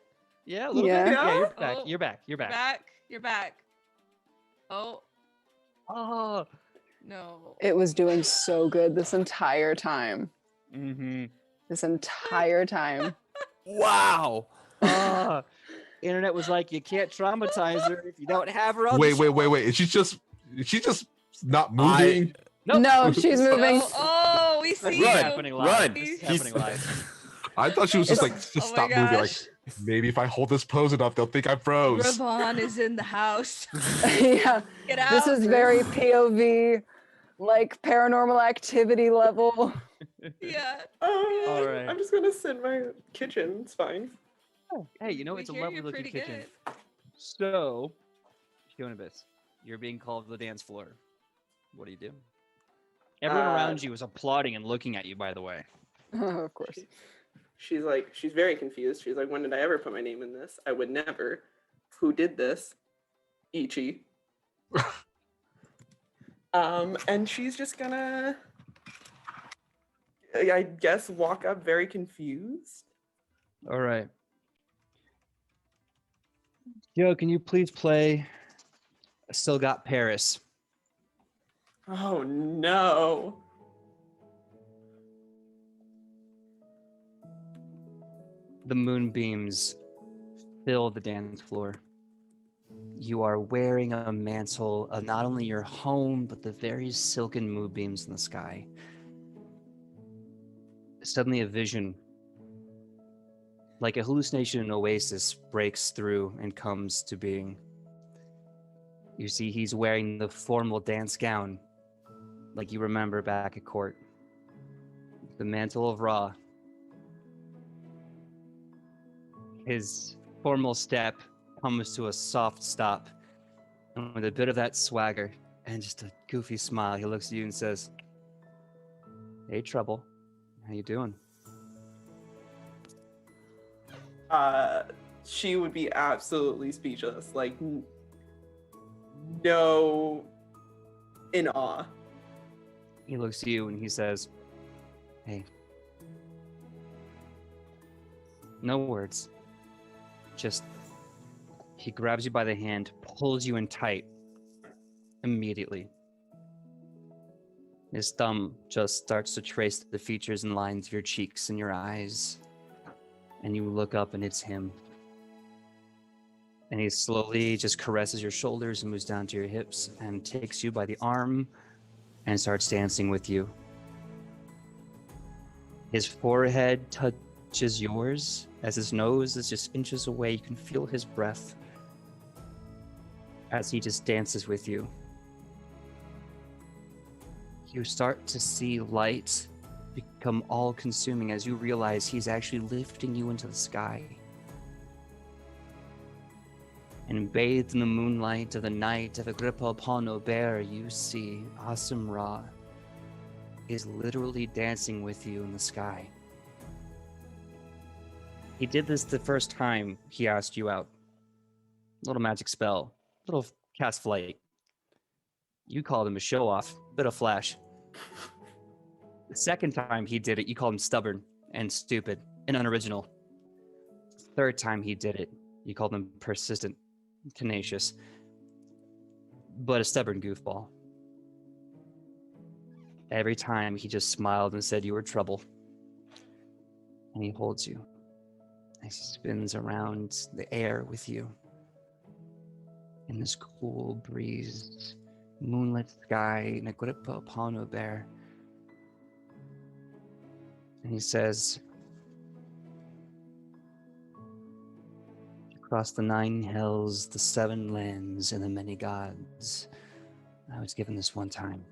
Yeah, a little
Yeah.
bit. Yeah, you're
Yeah?
back.
Oh,
You're back. You're back.
You're back. Oh,
Oh.
no.
It was doing so good this entire time.
Mm-hmm.
This entire time.
Wow. Internet was like, you can't traumatize her if you don't have her on.
Wait.
the show."
Is she just not moving?
Nope.
No, she's moving.
No. Oh, we see
This is
you.
happening live.
Run.
This is
He's-
happening live.
I thought she was just
It's-
like, just
Oh my
stop moving. Like,
gosh.
maybe if I hold this pose enough, they'll think I froze.
Ravon is in the house.
Yeah.
Get out.
This is very POV, like paranormal activity level.
Yeah.
All right.
I'm just gonna sit in my kitchen. It's fine.
Hey, you know,
We
it's a
hear
lovely
you're
looking
pretty
kitchen.
good.
So, Shonibus, you're being called to the dance floor. What do you do? Everyone around you is applauding and looking at you, by the way.
Of course.
She's like, she's very confused. She's like, when did I ever put my name in this? I would never. Who did this? Ichi. And she's just gonna, I guess, walk up very confused.
All right. Joe, can you please play I Still Got Paris?
Oh no.
The moonbeams fill the dance floor. You are wearing a mantle of not only your home, but the very silken moonbeams in the sky. Suddenly, a vision, like a hallucination, an oasis, breaks through and comes to being. You see, he's wearing the formal dance gown, like you remember back at court. The mantle of Ra. His formal step comes to a soft stop, and with a bit of that swagger and just a goofy smile, he looks at you and says, "Hey, Trouble, how you doing?"
She would be absolutely speechless. Like, no, in awe.
He looks at you and he says, "Hey." No words. Just, he grabs you by the hand, pulls you in tight immediately. His thumb just starts to trace the features and lines of your cheeks and your eyes. And you look up and it's him. And he slowly just caresses your shoulders and moves down to your hips and takes you by the arm and starts dancing with you. His forehead touches yours as his nose is just inches away. You can feel his breath. as he just dances with you. You start to see light become all-consuming as you realize he's actually lifting you into the sky. And bathed in the moonlight of the night of Agrippa upon Ober, you see Awesome Ra is literally dancing with you in the sky. He did this the first time he asked you out. Little magic spell, little cast flight. You called him a show-off, bit of flash. The second time he did it, you called him stubborn and stupid and unoriginal. The third time he did it, you called him persistent, tenacious, but a stubborn goofball. Every time he just smiled and said you were trouble. And he holds you as he spins around the air with you. In this cool breeze, moonlit sky, Agrippa upon Ober. And he says, across the 9 hells, the 7 lands, and the many gods, I was given this one time.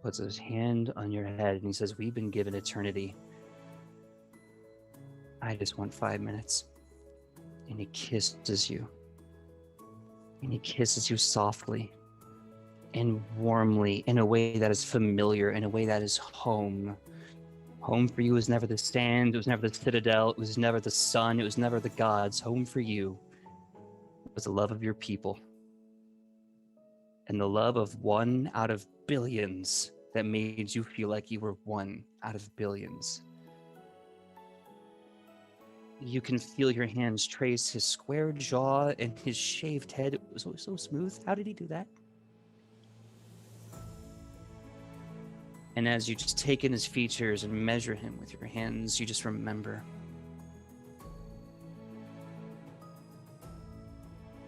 Puts his hand on your head and he says, we've been given eternity. I just want 5 minutes. And he kisses you. And he kisses you softly and warmly in a way that is familiar, in a way that is home. Home for you was never the sand, it was never the citadel, it was never the sun, it was never the gods. Home for you was the love of your people. And the love of one out of billions that made you feel like you were one out of billions. You can feel your hands trace his square jaw and his shaved head. It was so smooth. How did he do that? And as you just take in his features and measure him with your hands, you just remember.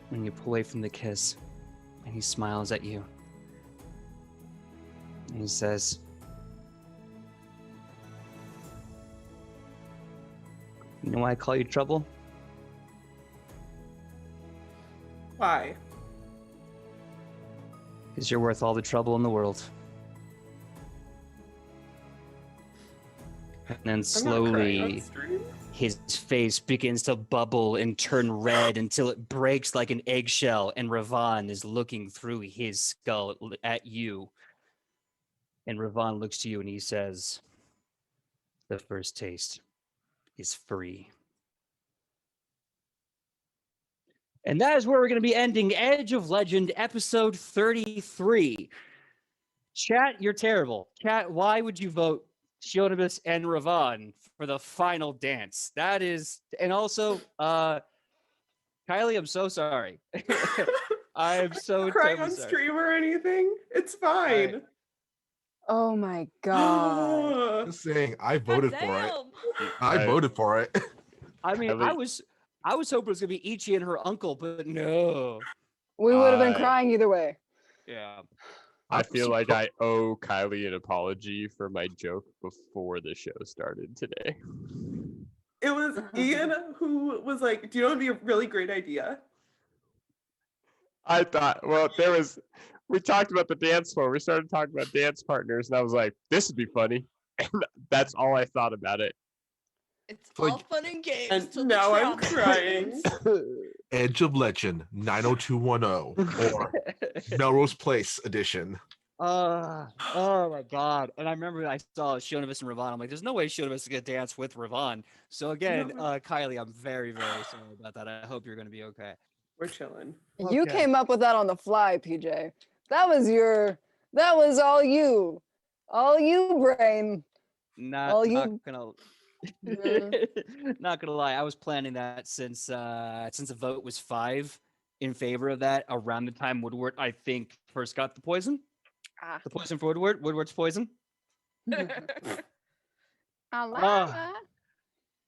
When you pull away from the kiss, and he smiles at you. And he says, you know why I call you trouble?
Why?
Because you're worth all the trouble in the world. And then slowly, his face begins to bubble and turn red until it breaks like an eggshell, and Ravan is looking through his skull at you. And Ravan looks to you and he says, the first taste is free. And that is where we're going to be ending Edge of Legend episode 33. Chat, you're terrible. Chat, why would you vote Shionibus and Ravan for the final dance? That is, and also, Kylie, I'm so sorry. I am so
crying
terribly
on
sorry.
stream or anything. It's fine.
Right.
Oh my god.
Just saying, I voted for it.
Damn.
I voted for it.
I mean, I was hoping it was gonna be Ichi and her uncle, but no.
We would have been
I-
crying either way.
Yeah.
I feel like I owe Kylie an apology for my joke before the show started today.
It was Ian who was like, do you know what would be a really great idea?
I thought, well, we talked about the dance floor. We started talking about dance partners, and I was like, this would be funny. And that's all I thought about it.
It's
Like-
all fun and games.
And
till the
now I'm
trauma
crying.
happens.
Edge of Legend 90210 or Melrose Place edition.
Oh my god. And I remember I saw Shionibus and Ravan. I'm like, there's no way Shionibus is gonna dance with Ravan. So again,
No.
Kylie, I'm very, very sorry about that. I hope you're gonna be okay.
We're chilling.
You
Okay.
came up with that on the fly, PJ. That was all you. All you, brain.
Not
Well,
not
you-
gonna
Mhm.
not gonna lie. I was planning that since the vote was 5 in favor of that around the time Woodward, I think, first got the poison.
Ah.
The poison for Woodward. Woodward's poison.
Alana.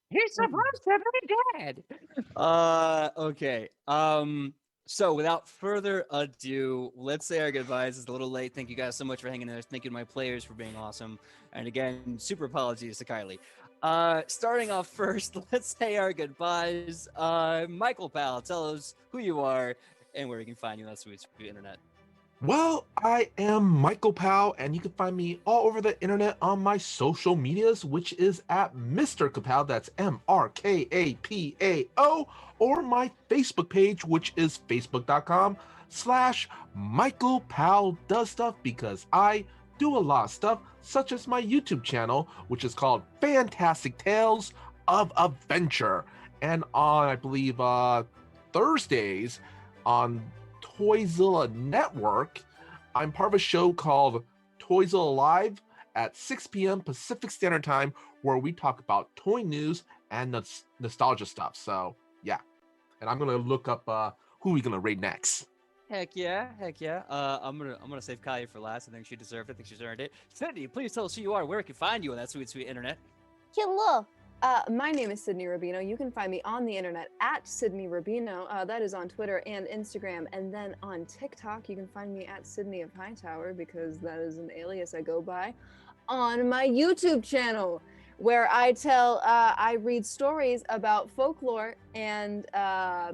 He's supposed to be dead. Okay. So without further ado, let's say our goodbyes. It's a little late. Thank you guys so much for hanging in there. Thank you to my players for being awesome. And again, super apologies to Kylie. Starting off first, let's say our goodbyes. Michael Powell, tell us who you are and where we can find you on the sweet internet.
Well, I am Michael Powell, and you can find me all over the internet on my social medias, which is at Mr. Kapow, that's MrKapao, or my Facebook page, which is facebook.com/Michael Powell Does Stuff, because I do a lot of stuff, such as my YouTube channel, which is called Fantastic Tales of Adventure. And on, I believe, Thursdays on Toyzilla Network, I'm part of a show called Toyzilla Live at 6 p.m. Pacific Standard Time, where we talk about toy news and nostalgia stuff. So yeah, and I'm gonna look up who we gonna raid next.
Heck yeah. I'm gonna save Kaya for last. I think she deserved it. I think she's earned it. Sidney, please tell us who you are, where we can find you on that sweet internet.
Hello. My name is Sidney Rubino. You can find me on the internet at Sidney Rubino. That is on Twitter and Instagram. And then on TikTok, you can find me at Sidney of Hightower, because that is an alias I go by, on my YouTube channel, where I read stories about folklore and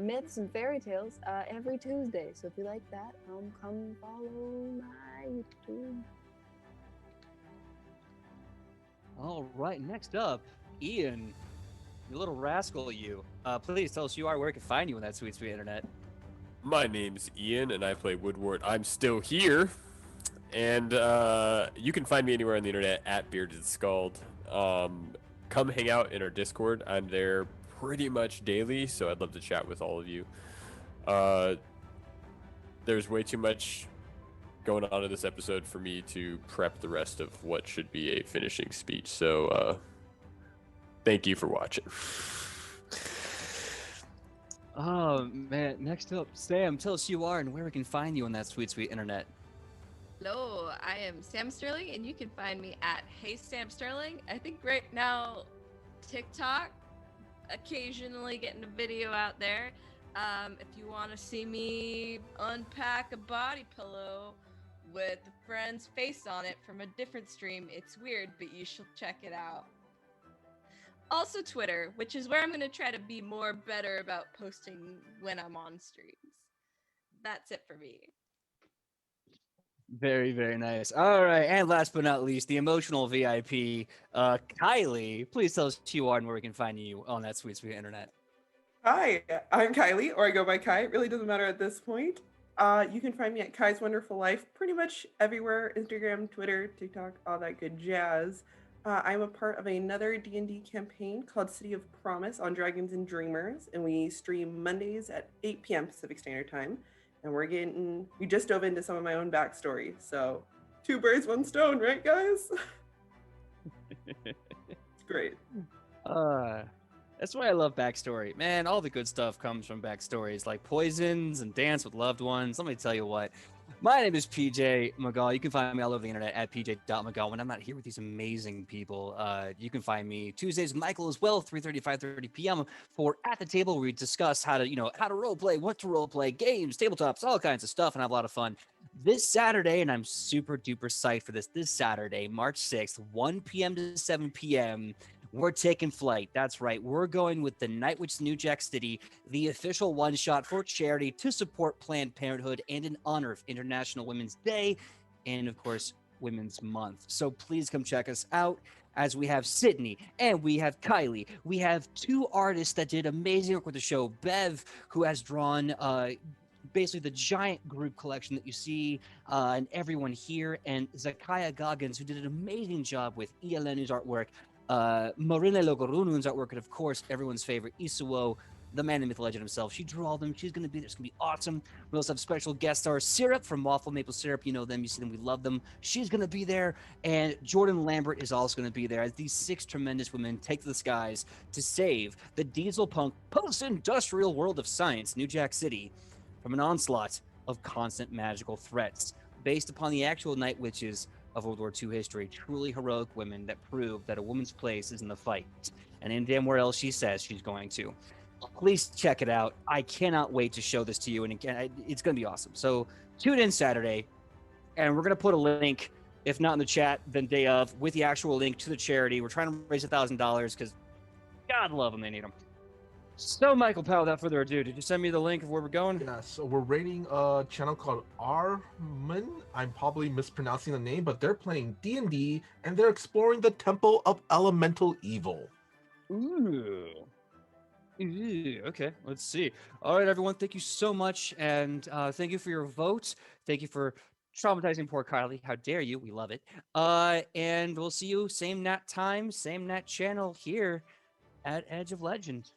myths and fairy tales every Tuesday. So if you like that, come follow my YouTube.
All right, next up, Ian, you little rascal, you. Please tell us who you are, where we can find you on that sweet internet.
My name's Ian, and I play Woodward. I'm still here, and you can find me anywhere on the internet at Bearded Scald. Come hang out in our Discord. I'm there pretty much daily, so I'd love to chat with all of you. There's way too much going on in this episode for me to prep the rest of what should be a finishing speech, so thank you for watching.
Oh man, next up, Sam, tell us who you are and where we can find you on that sweet internet.
Hello, I am Sam Sterling, and you can find me at Hey Sam Sterling. I think right now, TikTok, occasionally getting a video out there. If you want to see me unpack a body pillow with a friend's face on it from a different stream, it's weird, but you should check it out. Also Twitter, which is where I'm going to try to be better about posting when I'm on streams. That's it for me.
Very, very nice. All right, and last but not least, the emotional VIP, Kylie. Please tell us who you are and where we can find you on that sweet internet.
Hi, I'm Kylie, or I go by Kai. It really doesn't matter at this point. You can find me at Kai's Wonderful Life pretty much everywhere: Instagram, Twitter, TikTok, all that good jazz. I'm a part of another D&D campaign called City of Promise on Dragons and Dreamers, and we stream Mondays at 8 p.m. Pacific Standard Time. And we just dove into some of my own backstory. So 2 birds, 1 stone, right, guys? It's great.
That's why I love backstory. Man, all the good stuff comes from backstories, like Poisons and Dance with Loved Ones. Let me tell you what. My name is PJ Megaw. You can find me all over the internet at pj.megaw. When I'm not here with these amazing people, you can find me Tuesdays with Michael as well, 3:30, 5:30 p.m. for At the Table, where we discuss how to role play, what to role play, games, tabletops, all kinds of stuff, and have a lot of fun. This Saturday, and I'm super duper psyched for this Saturday, March 6th, 1 p.m. to 7 p.m., we're taking flight. That's right. We're going with the Night Witch New Jack City, the official one-shot for charity to support Planned Parenthood and in honor of International Women's Day and, of course, Women's Month. So please come check us out, as we have Sidney and we have Kylie. We have 2 artists that did amazing work with the show. Bev, who has drawn basically the giant group collection that you see and everyone here, and Zakaya Goggins, who did an amazing job with Elenu's artwork. Marina Logorunun's artwork, and of course, everyone's favorite, Isuo, the man in myth legend himself. She drew all of them. She's going to be there. It's going to be awesome. We also have special guest stars, Syrup from Waffle Maple Syrup. You know them. You see them. We love them. She's going to be there. And Jordan Lambert is also going to be there, as these 6 tremendous women take to the skies to save the diesel punk post-industrial world of science, New Jack City, from an onslaught of constant magical threats based upon the actual Night Witches of World War II history. Truly heroic women that prove that a woman's place is in the fight, and in damn where else she says she's going to. Please check it out. I cannot wait to show this to you, and again, it's going to be awesome. So tune in Saturday, and we're going to put a link If not in the chat, then day of with the actual link to the charity. We're trying to raise $1,000 because God love them, they need them. So, Michael Powell, without further ado, did you send me the link of where we're going?
Yeah, so we're rating a channel called Armin. I'm probably mispronouncing the name, but they're playing D&D and they're exploring the Temple of Elemental Evil.
Ooh. Okay, let's see. All right, everyone, thank you so much, and thank you for your vote. Thank you for traumatizing poor Kylie. How dare you? We love it. And we'll see you same nat time, same nat channel here at Edge of Legend.